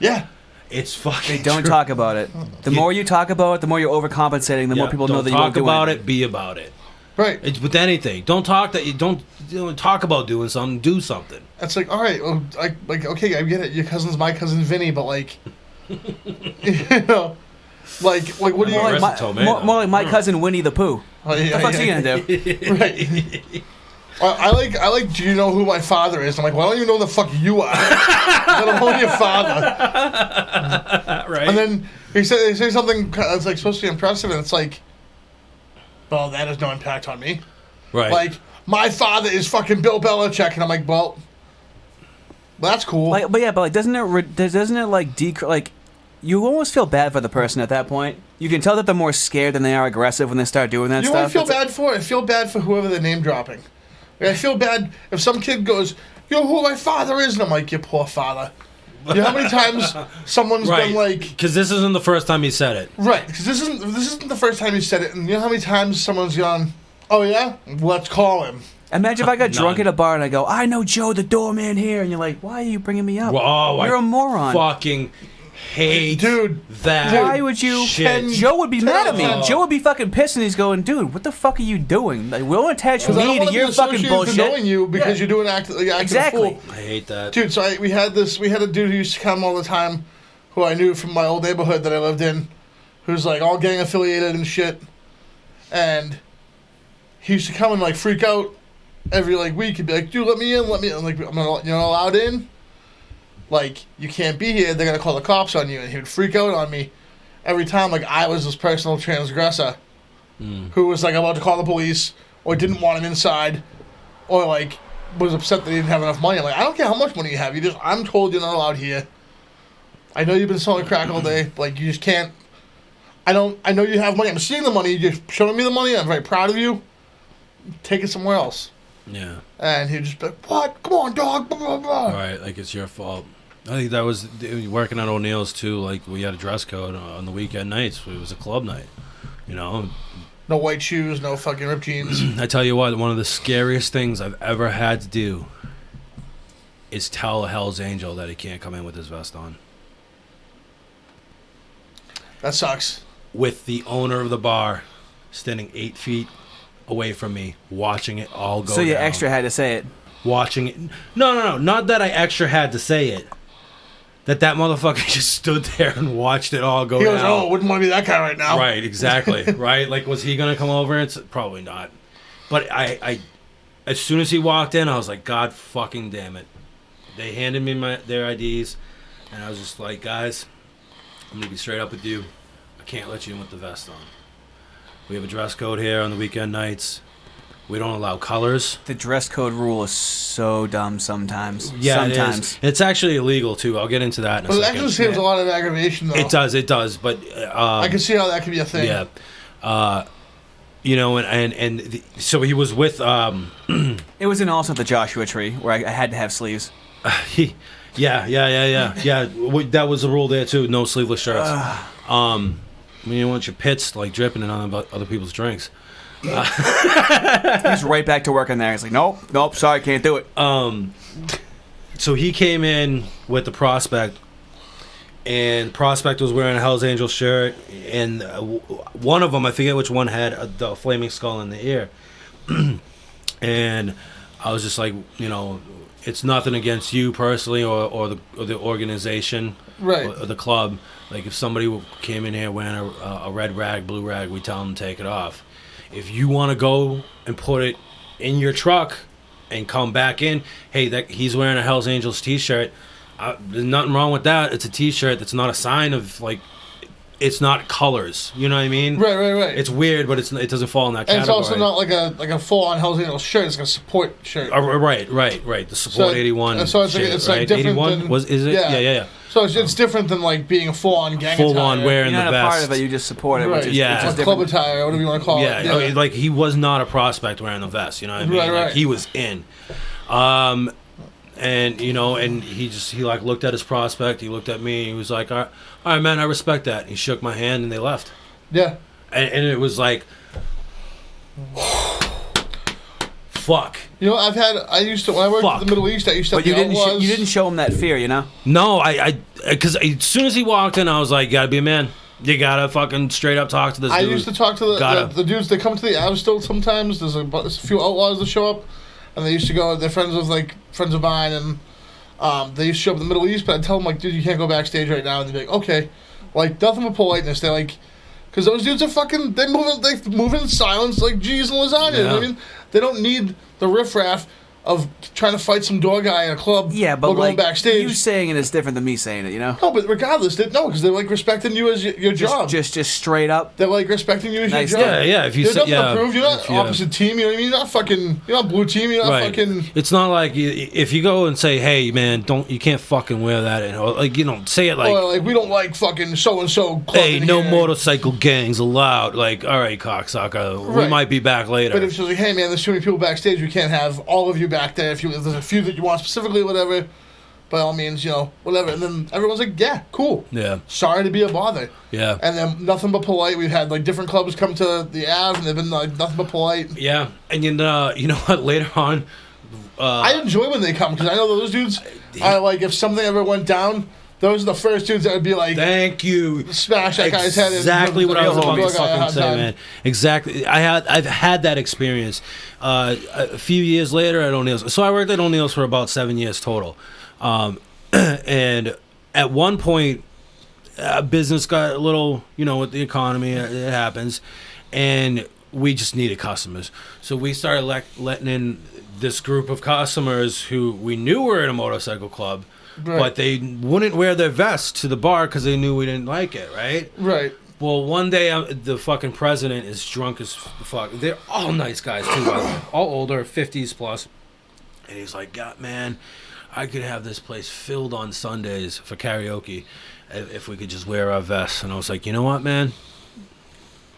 Yeah. It's fucking Don't talk about it. The more you talk about it, the more you're overcompensating, the more people know that you won't do it. Don't talk about it, be about it. Right. It's with anything. Don't talk talk about doing something, do something. It's like, all right, well, like, okay, I get it. Your cousin's my cousin Vinny, but like, you know, like what do you... More like my cousin Winnie the Pooh. Oh, yeah, What the fuck's he gonna do? Right. I like, do you know who my father is? I'm like, well, I don't even know who the fuck you are. Let alone your father. Right. And then they say something that's like supposed to be impressive, and it's like, well, that has no impact on me. Right. Like, my father is fucking Bill Belichick, and I'm like, well, that's cool. Like, but doesn't it like you almost feel bad for the person at that point. You can tell that they're more scared than they are aggressive when they start doing that You know stuff. what I feel bad for whoever they're name dropping. Like, I feel bad if some kid goes, you know who my father is? And I'm like, your poor father. You know how many times someone's been like... Because this isn't the first time he said it. Right, because this isn't the first time he said it. And you know how many times someone's gone, oh yeah? Let's call him. Imagine if I got drunk at a bar and I go, I know Joe, the doorman here. And you're like, why are you bringing me up? Oh, you're a moron. Fucking hate that. Why would you? Shit. Joe would be mad at me. Joe would be fucking pissed, and he's going, "Dude, what the fuck are you doing? Like, we won't attach me to your fucking bullshit." Knowing you because you're doing acting exactly. a fool. I hate that, dude. So we had a dude who used to come all the time, who I knew from my old neighborhood that I lived in, who's like all gang affiliated and shit, and he used to come and like freak out every like week. He'd be like, "Dude, let me in." I'm like, you're not allowed in. Like, you can't be here, they're going to call the cops on you. And he would freak out on me every time, like, I was this personal transgressor who was, like, about to call the police or didn't want him inside or, like, was upset that he didn't have enough money. I'm like, I don't care how much money you have. I'm told you're not allowed here. I know you've been selling crack all day. Like, you just can't. I know you have money. I'm seeing the money. You're showing me the money. I'm very proud of you. take it somewhere else. Yeah. And he'd just be like, what? Come on, dog. Blah, blah, blah. All right, like it's your fault. I think that was working at O'Neill's too. Like we had a dress code on the weekend nights. It was a club night, you know. No white shoes, no fucking ripped jeans. I tell you what, one of the scariest things I've ever had to do is tell a Hell's Angel that he can't come in with his vest on. That sucks. With the owner of the bar standing 8 feet away from me, watching it all go So you down. extra had to say it. Watching it. No. Not that I extra had to say it. That motherfucker just stood there and watched it all go He down. goes, oh, wouldn't want to be that guy right now. Right, exactly. Right? Like, was he going to come over? Probably not. But I, as soon as he walked in, I was like, God fucking damn it. They handed me their IDs, and I was just like, guys, I'm going to be straight up with you. I can't let you in with the vest on. We have a dress code here on the weekend nights. We don't allow colors. The dress code rule is so dumb sometimes. Yeah, sometimes. it is. It's actually illegal, too. I'll get into that in a Well, it second. actually saves a lot of aggravation, though. It does. But I can see how that could be a thing. Yeah. You know, so he was with... It was in also the Joshua Tree where I had to have sleeves. Yeah. That was the rule there, too. No sleeveless shirts. You don't want your pits, like, dripping in on other people's drinks. He's right back to work in there. He's like, nope, sorry, can't do it. So he came in with the prospect, and prospect was wearing a Hell's Angel shirt, and one of them, I forget which one, had the flaming skull in the ear. And I was just like, you know, it's nothing against you personally or the organization, Right. or the club. Like, if somebody came in here wearing a red rag, blue rag, we tell them to take it off. If you want to go and put it in your truck and come back in, hey, he's wearing a Hell's Angels t-shirt. There's nothing wrong with that. It's a t-shirt. That's not a sign of, like, it's not colors. You know what I mean? Right. It's weird, but it doesn't fall in that And category. it's also not like a full-on Hell's Angels shirt. It's like a support shirt. Right. The support So- 81 so it's like- shit, it's like right? different 81? than- Is it? Yeah. Yeah. So it's different than like being a full-on gang Full attire. on wearing You're the not a part vest. of it, you just support it. Right. Which is, Yeah. which is Or club different. attire, whatever you want to call it. Yeah, like he was not a prospect wearing the vest. You know what I mean? Right. Like, he was in. And you know, and he like looked at his prospect. He looked at me. He was like, "All right, man, I respect that." And he shook my hand, and they left. Yeah. And it was like, fuck. You know, I used to, when I worked in the Middle East, I used to have But you the didn't, Outlaws. you didn't show him that fear, you know? No, because as soon as he walked in, I was like, "You gotta be a man. You gotta fucking straight up talk to this dude." I used to talk to the dudes that come to the Avs still sometimes. There's a few Outlaws that show up, and they used to go, they're friends of mine, and they used to show up in the Middle East, but I'd tell them, like, dude, you can't go backstage right now, and they'd be like, okay. Like, nothing but politeness. They're like, because those dudes are fucking, they move in silence like G's and lasagna. You know what I mean? They don't need the riffraff of trying to fight some door guy in a club. Yeah, but while going like, backstage. you saying it is different than me saying it, you know? No, but regardless, because they're like respecting you as your job. Just straight up. They're like respecting you as Nice. your job. Yeah. If you There's say, nothing to prove. You're not opposite team. You know what I mean? You're not fucking. You're not blue team. You're not right. fucking. It's not like if you go and say, "Hey, man, you can't fucking wear that," and like, you know, say it like, Or like we don't like fucking so and so. "Hey, no motorcycle gangs allowed." Like, all right, cocksucker, we Right. might be back later. But if she's like, hey man, there's too many people backstage. We can't have all of you back there. If there's a few that you want specifically, whatever. By all means, whatever. And then everyone's like, yeah, cool. Yeah. Sorry to be a bother. Yeah. And then nothing but polite. We've had like different clubs come to the Ave, and they've been like nothing but polite. Yeah, and you know what? Later on, I enjoy when they come because I know those dudes. I like if something ever went down. Those are the first dudes that would be like, thank you. Smash that guy's head. Exactly what I was about to Door guy fucking had say, time. man. Exactly. I've had that experience. A few years later at O'Neill's. So I worked at O'Neill's for about 7 years total. And at one point, business got a little, with the economy, it happens. And we just needed customers. So we started letting in this group of customers who we knew were in a motorcycle club. Right. But they wouldn't wear their vests to the bar because they knew we didn't like it, right? Right. Well, one day the fucking president is drunk as fuck. They're all nice guys too, by the way. All older, 50s plus. And he's like, "God, man, I could have this place filled on Sundays for karaoke if we could just wear our vests." And I was like, "You know what, man?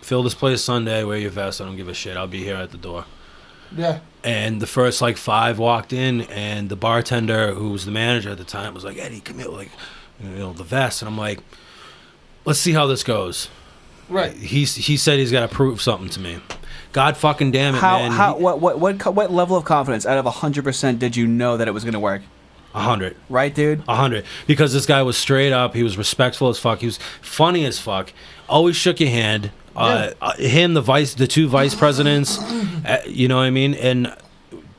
Fill this place Sunday, wear your vest. I don't give a shit. I'll be here at the door." Yeah. And the first like 5 walked in, and the bartender, who was the manager at the time, was like, "Eddie, come here," like, the vest. And I'm like, "Let's see how this goes." Right. He said he's got to prove something to me. God fucking damn it, man. What level of confidence out of 100% did you know that it was going to work? 100. Right, dude? 100. Because this guy was straight up. He was respectful as fuck. He was funny as fuck. Always shook your hand. Him, the 2 vice presidents, you know what I mean? And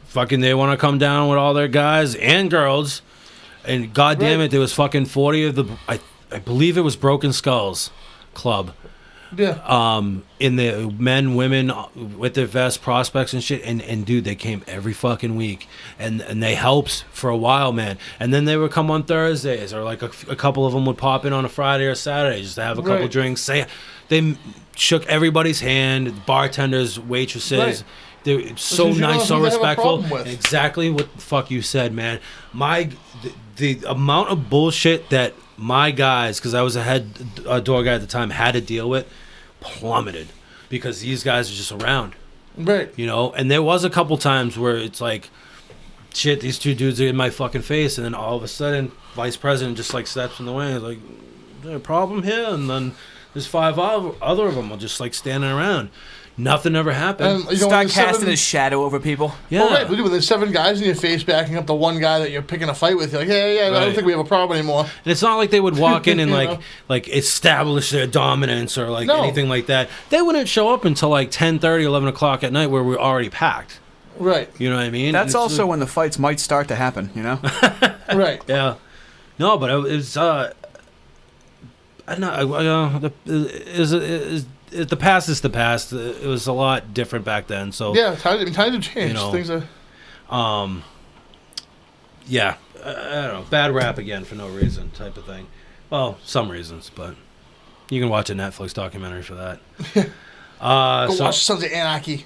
fucking they want to come down with all their guys and girls. And God damn it, there was fucking 40 of the, I believe it was Broken Skulls Club. Yeah. In the men, women with their vest, prospects and shit, and dude, they came every fucking week, and they helped for a while, man. And then they would come on Thursdays, or like a couple of them would pop in on a Friday or Saturday just to have a couple drinks. They shook everybody's hand, bartenders, waitresses. Right. They're so Because nice, so respectful. with. Exactly what the fuck you said, man. The amount of bullshit that my guys, because I was a door guy at the time, had to deal with, plummeted because these guys are just around. Right. And there was a couple times where it's like, shit, these 2 dudes are in my fucking face, and then all of a sudden, vice president just like steps in the way, like, is there a problem here? And then there's 5 other of them are just like standing around. Nothing ever happened. And, Start casting a shadow over people. Yeah. Well, right, but when there's 7 guys in your face backing up the one guy that you're picking a fight with, you're like, yeah, I don't think we have a problem anymore. And it's not like they would walk in and know? like establish their dominance or like anything like that. They wouldn't show up until like 10:30, 11 o'clock at night, where we're already packed. Right. You know what I mean? That's also when the fights might start to happen, Right. Yeah. No, but it was I don't know. The past is the past. It was a lot different back then. So yeah, times have changed. Things are. Yeah, I don't know. Bad rap again for no reason, type of thing. Well, some reasons, but you can watch a Netflix documentary for that. Go watch Sons of Anarchy.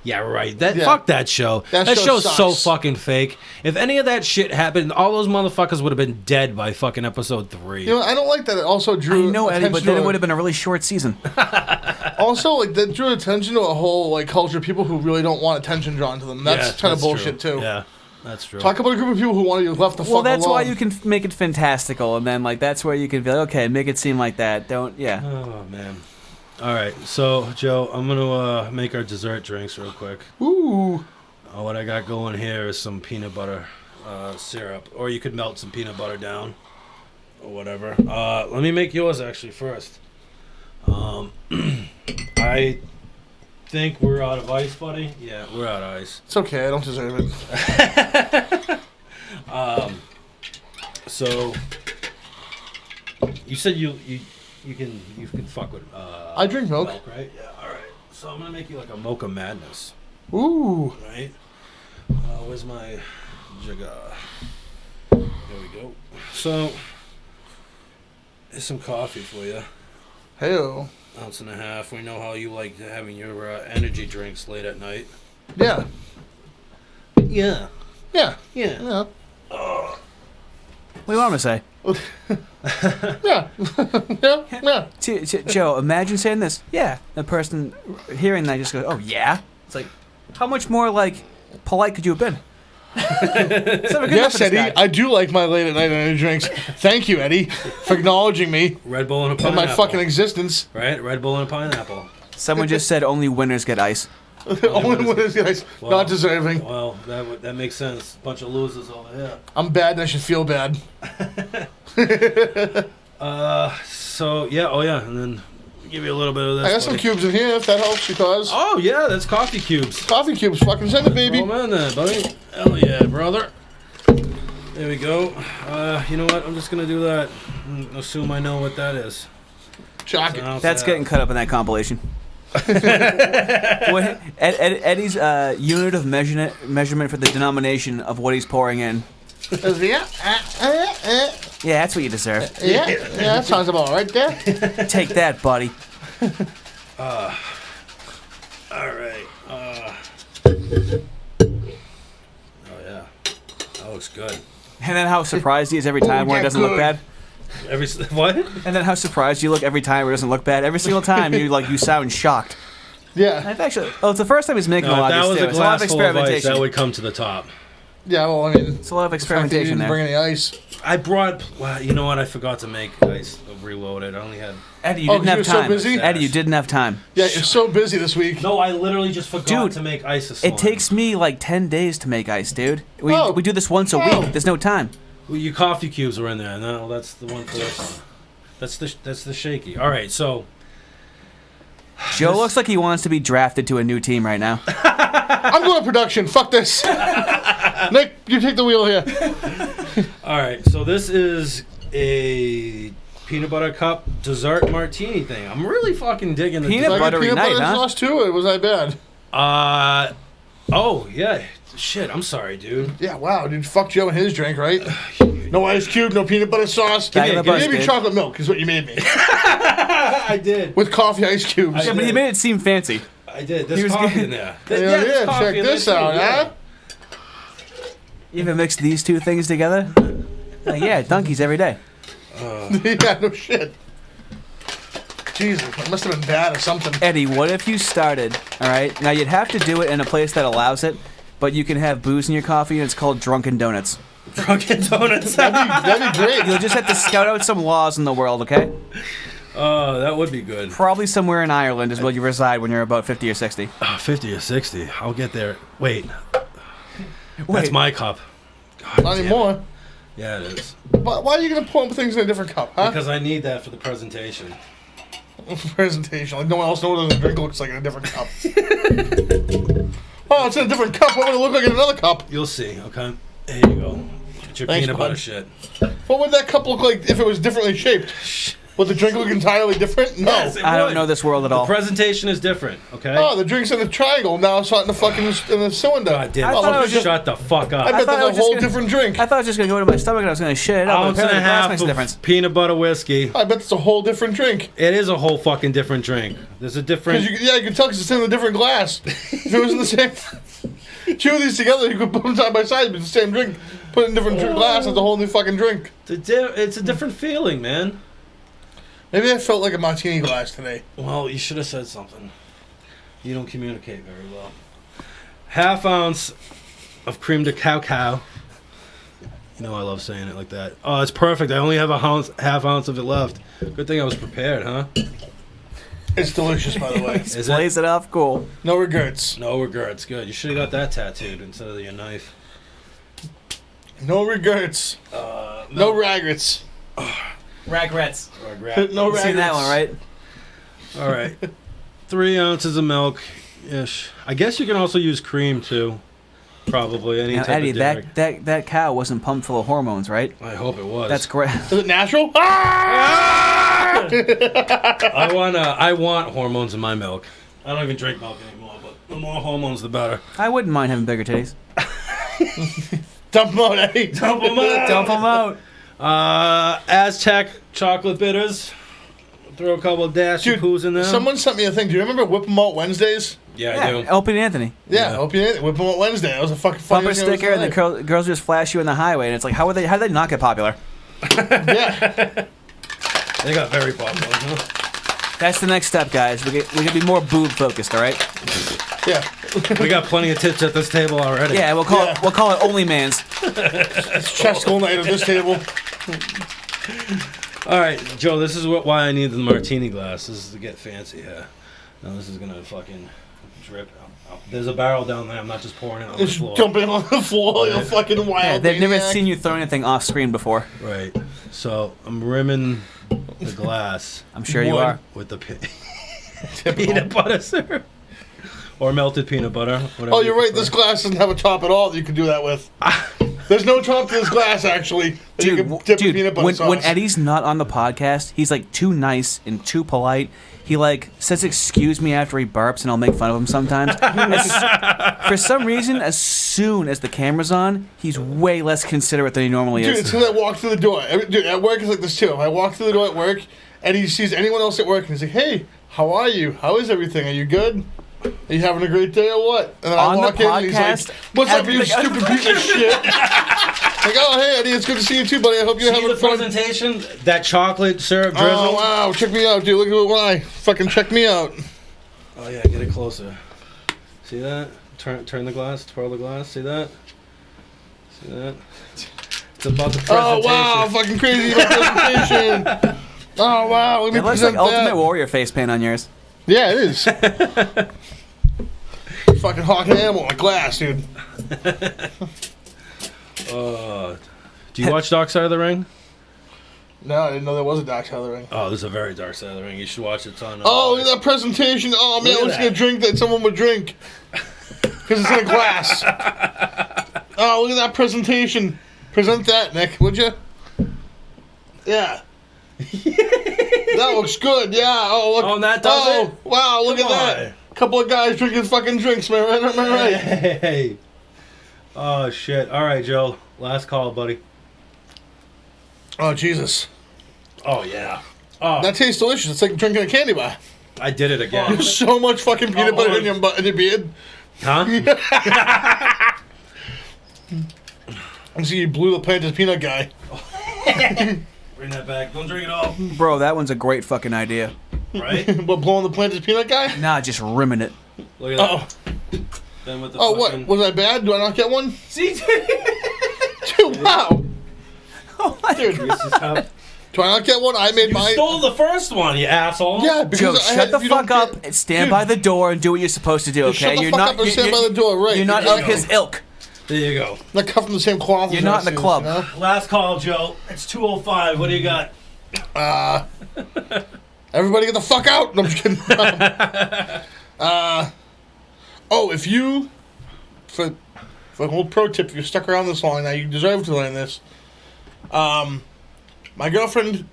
Yeah, right. Fuck that show. That show's sucks. so fucking fake. If any of that shit happened, all those motherfuckers would have been dead by fucking episode 3. I don't like that. It also drew. I know, Eddie, but then it would have been a really short season. Also, like that drew attention to a whole like culture of people who really don't want attention drawn to them. That's kind of bullshit true. too. Yeah, that's true. Talk about a group of people who want you left the fuck alone. Well, that's why you can make it fantastical, and then like that's where you can be like, okay, make it seem like that. Don't, yeah. Oh man. All right, so Joe, I'm gonna make our dessert drinks real quick. Ooh. What I got going here is some peanut butter syrup, or you could melt some peanut butter down, or whatever. Let me make yours actually first. I think we're out of ice, buddy. Yeah, we're out of ice. It's okay. I don't deserve it. So you said you can fuck with. I drink milk. Right? Yeah. All right. So I'm gonna make you like a mocha madness. Ooh. Right. Where's my jigger? There we go. So here's some coffee for you. Hey-o. 1.5 ounces. We know how you like having your energy drinks late at night. Yeah. Yeah. Yeah. Yeah. Yeah. What do you want me to say? Yeah. Yeah. Joe, imagine saying this. Yeah. The person hearing that just goes, oh, yeah? It's like, how much more, like, polite could you have been? Yes, Eddie, I do like my late at night energy drinks. Thank you, Eddie, for acknowledging me Red Bull and a and pineapple. my fucking existence. Right? Red Bull and a pineapple. Someone just said only winners get ice. Only one is guys not deserving. Well, that makes sense. Bunch of losers over here. I'm bad and I should feel bad. So, yeah, and then give you a little bit of this. I got some cubes in here if that helps because... Oh, yeah, that's coffee cubes. Coffee cubes, fucking send it, baby. Oh, man, there, buddy. Hell yeah, brother. There we go. You know what? I'm just going to do that. Assume I know what that is. Chock it. That's getting cut up in that compilation. Eddie's unit of measurement for the denomination of what he's pouring in. Yeah, that's what you deserve. yeah, that sounds about right there. Take that, buddy. All right. Oh, yeah. That looks good. And then how surprised he is every time when it doesn't look bad. What? And then how surprised you look every time where it doesn't look bad. Every single time you sound shocked. Yeah. I've actually. Oh, it's the first time he's making a No, lot that of was these a too. It's a lot of glass full of ice experimentation. that would come to the top. Yeah, well, I mean, It's a lot of the fact that you experimentation didn't bring there. any ice. I brought. Well, you know what? I forgot to make ice reloaded. I only had. Eddie, you Oh, didn't you have were so time. busy? Eddie, you didn't have time. Yeah, you're so busy this week. No, I literally just forgot Dude, to make ice this morning. It takes me like 10 days to make ice, dude. We Oh. do this once a Oh. week. There's no time. Well, your coffee cubes were in there. No, that's the one for this one. That's the shaky. All right, so Joe looks like he wants to be drafted to a new team right now. I'm going to production. Fuck this. Nick, you take the wheel here. all right, so this is a peanut butter cup dessert martini thing. I'm really fucking digging the Peanut Like dessert. a buttery peanut night, butter huh? sauce too, or was I bad? Oh yeah, shit. I'm sorry, dude. Yeah, wow, dude. Fuck Joe and his drink, right? No ice cube, no peanut butter sauce. Back of the bus, Give me dude. chocolate milk is what you made me. I did. With coffee ice cubes. Yeah, but he made it seem fancy. I did. He There's was coffee good. in there. Yeah, check this out, huh? You ever mix these two things together? Yeah, donkeys every day. Yeah, no shit. Jesus, it must have been bad or something. Eddie, what if you started, all right? Now, you'd have to do it in a place that allows it, but you can have booze in your coffee, and it's called Drunken Donuts. Drunken Donuts. That'd be great. You'll just have to scout out some laws in the world, okay? Oh, that would be good. Probably somewhere in Ireland is where you reside when you're about 50 or 60. 50 or 60. I'll get there. Wait. That's Wait. my cup. God Not damn it. anymore. Yeah, it is. Why are you going to pour things in a different cup, huh? Because I need that for the presentation. Presentation. Like no one else knows what the drink looks like in a different cup. Oh, it's in a different cup. What would it look like in another cup? You'll see, okay? There you go. Get your Thanks, peanut bud. butter shit. What would that cup look like if it was differently shaped? Would the drink look entirely different? No. Yes, it I don't would. know this world at The all. presentation is different, okay? Oh, the drink's in a triangle. Now it's not in the fucking in the cylinder. God damn I it. thought it was just- Shut the fuck up. I bet thought I there's was a whole just gonna- different drink. I thought it was just going to go to my stomach and I was going to shit it out. but Ounce and apparently a the glass half makes a of difference. peanut butter whiskey. I bet it's a whole different drink. It is a whole fucking different drink. There's a different... Because you can tell because it's in a different glass. If it was in the same, two of these together, you could put them side by side, but it's the same drink. Put it in a different glass, it's a whole new fucking drink. It's a different feeling, man. Maybe I felt like a martini glass today. Well, you should have said something. You don't communicate very well. Half ounce of cream de cacao. You know I love saying it like that. Oh, it's perfect. I only have half ounce of it left. Good thing I was prepared, huh? It's delicious, by the way. Is Blaze it off, cool. No regrets. No regrets. Good. You should have got that tattooed instead of your knife. No regrets. No regrets. Regrets. Regret. No You regrets. seen that one, right? All right. 3 ounces of milk ish. I guess you can also use cream too. Probably any Now, type Eddie, of dairy. that cow wasn't pumped full of hormones, right? I hope it was. That's great. Is it natural? Ah! I want hormones in my milk. I don't even drink milk anymore, but the more hormones, the better. I wouldn't mind having bigger titties. Dump them out, Eddie. Dump 'em out. Dump them out. Aztec chocolate bitters. Throw a couple of dash Dude, poos in there. someone sent me a thing. Do you remember Whip 'em Out Wednesdays? Yeah, I do. Opie and Anthony. Yeah, Yeah. hope you did. Whip 'em Out Wednesday. That was a fucking funny Bumper sticker, and the girls just flash you in the highway, and it's like, how did they not get popular? Yeah. They got very popular. Huh? That's the next step, guys. We can be more boob focused, all right? Yeah. We got plenty of tits at this table already. Yeah, we'll call it Only Man's. It's chest school night at this table. All right, Joe. This is why I need the martini glass. This is to get fancy. Yeah. Now this is gonna fucking drip. There's a barrel down there. I'm not just pouring it on the Just floor. jumping on the floor, you fucking wild. Yeah, they've never maniac. seen you throw anything off screen before. Right. So I'm rimming the glass I'm sure you Wood. are. with the peanut butter syrup or melted peanut butter. Whatever Oh, you you're right. prefer. This glass doesn't have a top at all that you can do that with. There's no top to this glass, actually. That you can dip in peanut butter sauce. when Eddie's not on the podcast, he's like too nice and too polite. He like says excuse me after he burps, and I'll make fun of him sometimes. For some reason, as soon as the camera's on, he's way less considerate than he normally Dude, is. it's because I walk through the door. Dude, at work it's like this too. If I walk through the door at work and he sees anyone else at work and he's like, "Hey, how are you? How is everything? Are you good? Are you having a great day or what?" And then On I the walk in and he's podcast, like, "What's up, you everything- stupid piece of shit?" Like, "Oh, hey, Eddie, it's good to see you too, buddy. I hope you're See having the fun." presentation? That chocolate syrup drizzle? Oh wow, check me out, dude. Look at what I fucking check me out. Oh yeah, get it closer. See that? Turn the glass, twirl the glass. See that? See that? It's about the presentation. Oh wow, fucking crazy presentation. Oh wow, let me It looks present like Ultimate that. Warrior face paint on yours. Yeah, it is. Fucking hawking animal on glass, dude. Do you watch Dark Side of the Ring? No, I didn't know there was a Dark Side of the Ring. Oh, there's a very Dark Side of the Ring. You should watch it. It's on. Oh, look at that presentation. Oh man, Look at I was gonna that. drink that someone would drink. Because it's in a glass. Oh, look at that presentation. Present that, Nick, would you? Yeah. That looks good, yeah. Oh, look. Oh, and that does it? Wow, look Come at that. Couple of guys drinking fucking drinks, man. Right, am I right? Hey. Oh shit! All right, Joe. Last call, buddy. Oh, Jesus. Oh yeah. Oh, That tastes delicious. It's like drinking a candy bar. I did it again. There's so much fucking peanut butter in your beard. Huh? I see you blew the Planters peanut guy. Bring that back. Don't drink it all. Bro, that one's a great fucking idea. Right? What, blowing the Planters peanut guy? Nah, just rimming it. Look at that. Oh. Then with the Oh, what? fucking- Was I bad? Do I not get one? See? Dude, wow. Oh my Dude, Reese's Cup. do I not get one? I made You my... stole the first one, you asshole. Yeah, Joe, because I shut had, the if you don't fuck up get- and stand Dude, by the door and do what you're supposed to do, shut okay? the You're fuck not up and stand by the door, right. You're not There of you his go. ilk. There you go. Not cut from the same cloth. You're as not in the us, club. You know? Last call, Joe. It's 2:05. What do you got? Everybody get the fuck out! No, I'm just kidding. If you... For a whole pro tip, if you stuck around this long now, you deserve to learn this. My girlfriend,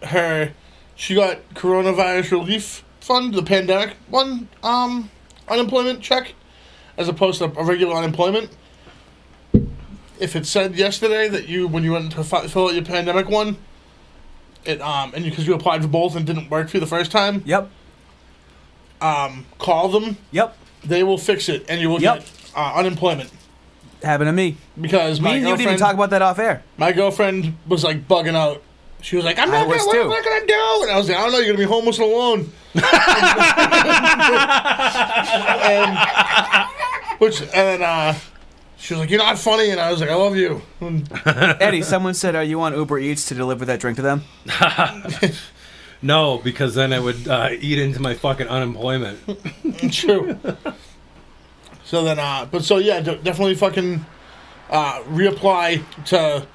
she got coronavirus relief fund, the pandemic one, unemployment check, as opposed to a regular unemployment. If it said yesterday that when you went to fill out your pandemic one, and because you applied for both and didn't work for you the first time, Yep. call them. Yep. They will fix it, and you will Yep. get unemployment. Happened to me. Because Me my and you didn't even girlfriend, talk about that off air. my girlfriend was like bugging out. She was like, "I'm not was gonna. What too. am I gonna do?" And I was like, "I don't know. You're gonna be homeless and alone." and then she was like, "You're not funny," and I was like, "I love you." And Eddie, someone said, are you on Uber Eats to deliver that drink to them? No, because then it would eat into my fucking unemployment. true. So then, definitely fucking reapply to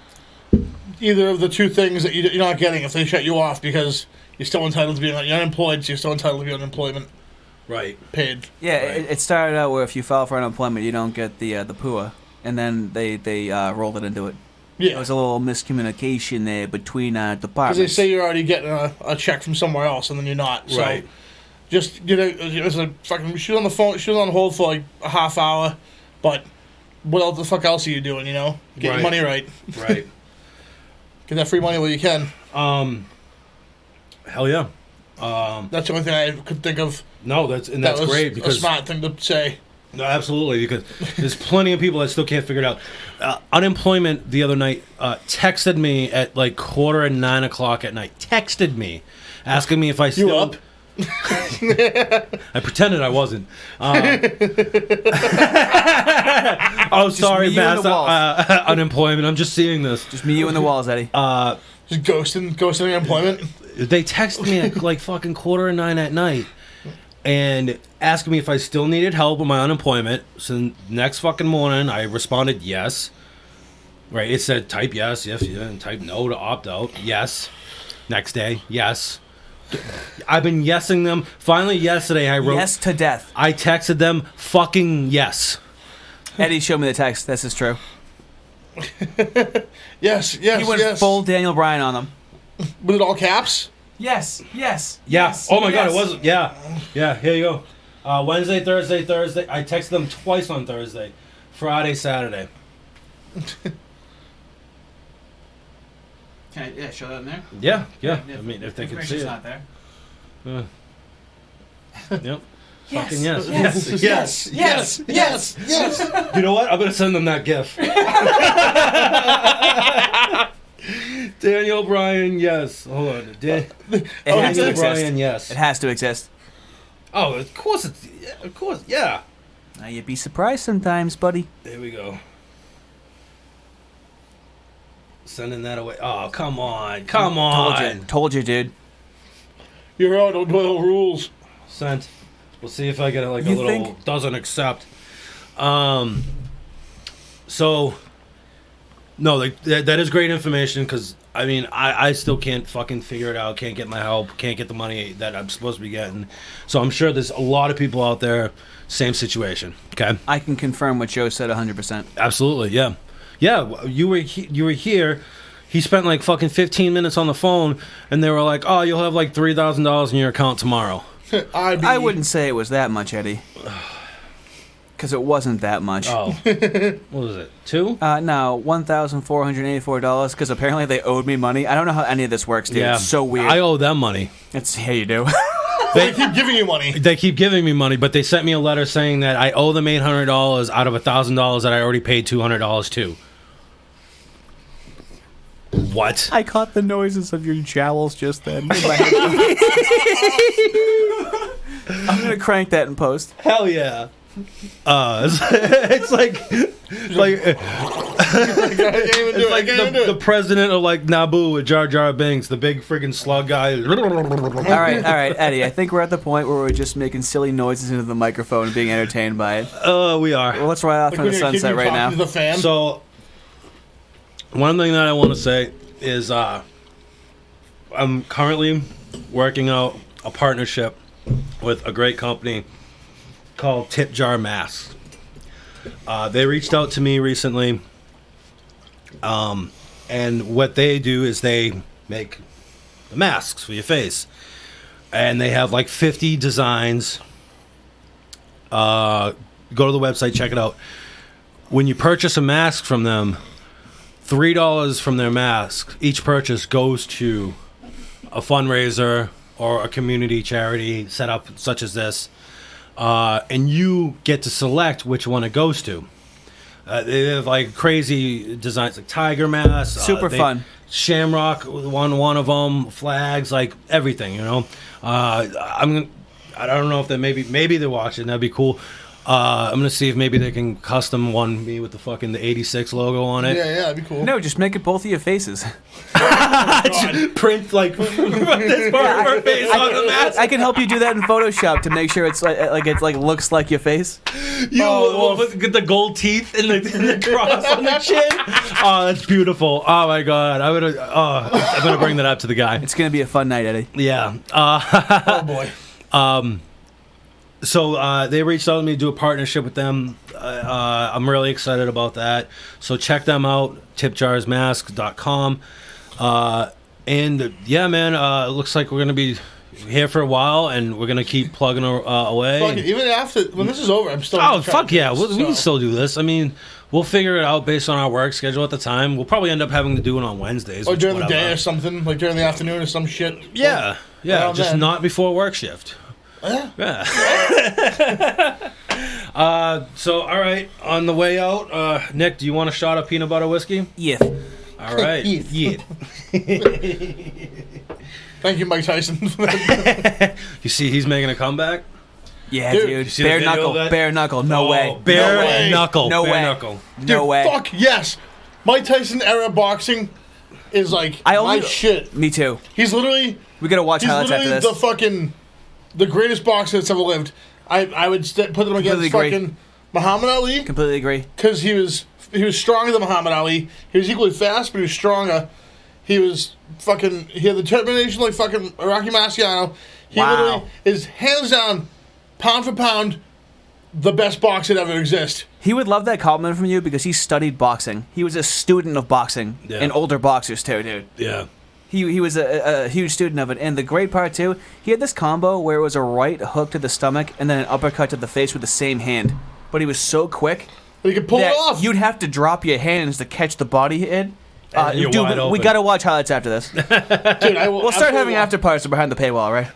either of the two things that you're not getting if they shut you off, because you're still entitled to be unemployed, so you're still entitled to be unemployment Right. paid. Yeah, Right. it started out where if you file for unemployment, you don't get the PUA, and then they rolled it into it. There Yeah, was a little miscommunication there between because departments. they say you're already getting a check from somewhere else, and then you're not. So Right. just it was a fucking. She was on the phone. She was on hold for like a half hour, but what else the fuck else are you doing? You know, get Right. your money right. Right. Get that free money while you can. Hell yeah. That's the only thing I could think of. No, that's That was great a because smart thing to say. no, absolutely, because there's plenty of people that still can't figure it out. Unemployment the other night texted me at like 9:15 at night. Texted me, asking me if I still up? I pretended I wasn't. Oh, sorry, me, you, and Mass. the walls. Unemployment. I'm just seeing this. Just me, you, and the walls, Eddie. Just ghosting employment. They texted me at like fucking 9:15 at night and asking me if I still needed help with my unemployment. So next fucking morning, I responded yes. Right, it said type yes, and type no to opt out. Yes. Next day, yes. I've been yesing them. Finally, yesterday, I wrote. Yes to death. I texted them fucking yes. Eddie showed me the text. This is true. Yes, He went yes. full Daniel Bryan on them. With it all caps? Yes, yes. Yeah. yes, Oh my god, yes. it was. Yeah. Yeah. Here you go. Wednesday, Thursday. I texted them twice on Thursday, Friday, Saturday. Can I show that in there? Yeah. I mean, if they could see it. not there. Yep. Yes, Fucking yes. Yes. You know what? I'm gonna send them that gif. Daniel Bryan, yes. Hold on. It has to Daniel exist. Bryan, yes. It has to exist. Oh, of course it's... Yeah, of course, yeah. Now, you'd be surprised sometimes, buddy. There we go. Sending that away. Oh, come on. Come on. Told you, dude. You're out on Doyle rules. Sent. We'll see if I get like a You little think? doesn't accept. So, no, like, that is great information because, I mean, I still can't fucking figure it out. Can't get my help. Can't get the money that I'm supposed to be getting. So I'm sure there's a lot of people out there, same situation. Okay? I can confirm what Joe said 100%. Absolutely, yeah. Yeah, you were here. He spent like fucking 15 minutes on the phone, and they were like, oh, you'll have like $3,000 in your account tomorrow. I wouldn't say it was that much, Eddie. Because it wasn't that much. Oh. What was it? 2? No, $1,484 because apparently they owed me money. I don't know how any of this works, dude. Yeah. It's so weird. I owe them money. Yeah, you do. They keep giving you money. They keep giving me money, but they sent me a letter saying that I owe them $800 out of $1,000 that I already paid $200 to. What? I caught the noises of your jowls just then. I'm going to crank that in post. Hell yeah. It's like the president of like Naboo with Jar Jar Binks, the big freaking slug guy. All right, Eddie. I think we're at the point where we're just making silly noises into the microphone and being entertained by it. We are. Well, let's ride off into the sunset right now. The fan. So, one thing that I want to say is I'm currently working out a partnership with a great company called Tip Jar Masks. They reached out to me recently, and what they do is they make the masks for your face, and they have like 50 designs. Go to the website, check it out. When you purchase a mask from them, $3 from their mask, each purchase goes to a fundraiser or a community charity set up such as this. And you get to select which one it goes to. They have like crazy designs, like tiger masks, Super fun. Shamrock, one of them, flags, like everything. You know, I don't know if they maybe they're watching. That'd be cool. I'm gonna see if maybe they can custom one me with the 86 logo on it. Yeah, that'd be cool. No, just make it both of your faces. Print like this part of her face on the mask. I can help you do that in Photoshop to make sure it's like looks like your face. Get the gold teeth and the cross on the chin. Oh, that's beautiful. Oh my god, I'm gonna bring that up to the guy. It's gonna be a fun night, Eddie. Yeah. Oh boy. So they reached out to me to do a partnership with them. I'm really excited about that. So check them out, tipjarsmasks.com. And yeah, man, it looks like we're going to be here for a while, and we're going to keep plugging away. Fuck it. Even after, when this is over, I'm still... Oh, fuck yeah. We can still do this. I mean, we'll figure it out based on our work schedule at the time. We'll probably end up having to do it on Wednesdays. Or during the day or something, like during the afternoon or some shit. Yeah, just then. not before work shift. Yeah. So, all right, on the way out, Nick, do you want a shot of peanut butter whiskey? Yeah. All right. Yeah. Thank you, Mike Tyson. You see he's making a comeback? Yeah, Dude, dude. you see the Bare video knuckle. of that? Bare knuckle. No way. Bare No way. knuckle. No bare way. knuckle. Dude, No way. fuck yes. Mike Tyson era boxing is like my shit. Me too. He's literally... We gotta watch He's highlights after literally this. the greatest boxer that's ever lived. I would put them against Completely agree. fucking Muhammad Ali Completely agree. because he was stronger than Muhammad Ali. He was equally fast, but he was stronger. He had the determination like fucking Rocky Marciano. He Wow. literally is hands down, pound for pound, the best boxer to ever exist. He would love that compliment from you because he studied boxing. He was a student of boxing and older boxers too, dude. Yeah. He was a huge student of it. And the great part, too, he had this combo where it was a right hook to the stomach and then an uppercut to the face with the same hand. But he was so quick But he could pull it that off. you'd have to drop your hands to catch the body hit. And you're wide we open. got to watch highlights after this. Dude, I will We'll start absolutely having watch. after parties behind the paywall, right?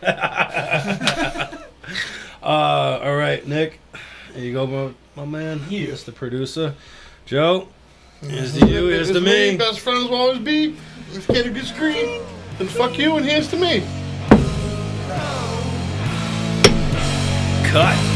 All right, Nick. Here you go, my man. Here's the producer. Joe. Here's to you. Here's to me. Best friends will always be. If you get a good screen, then fuck you and here's to me. cut.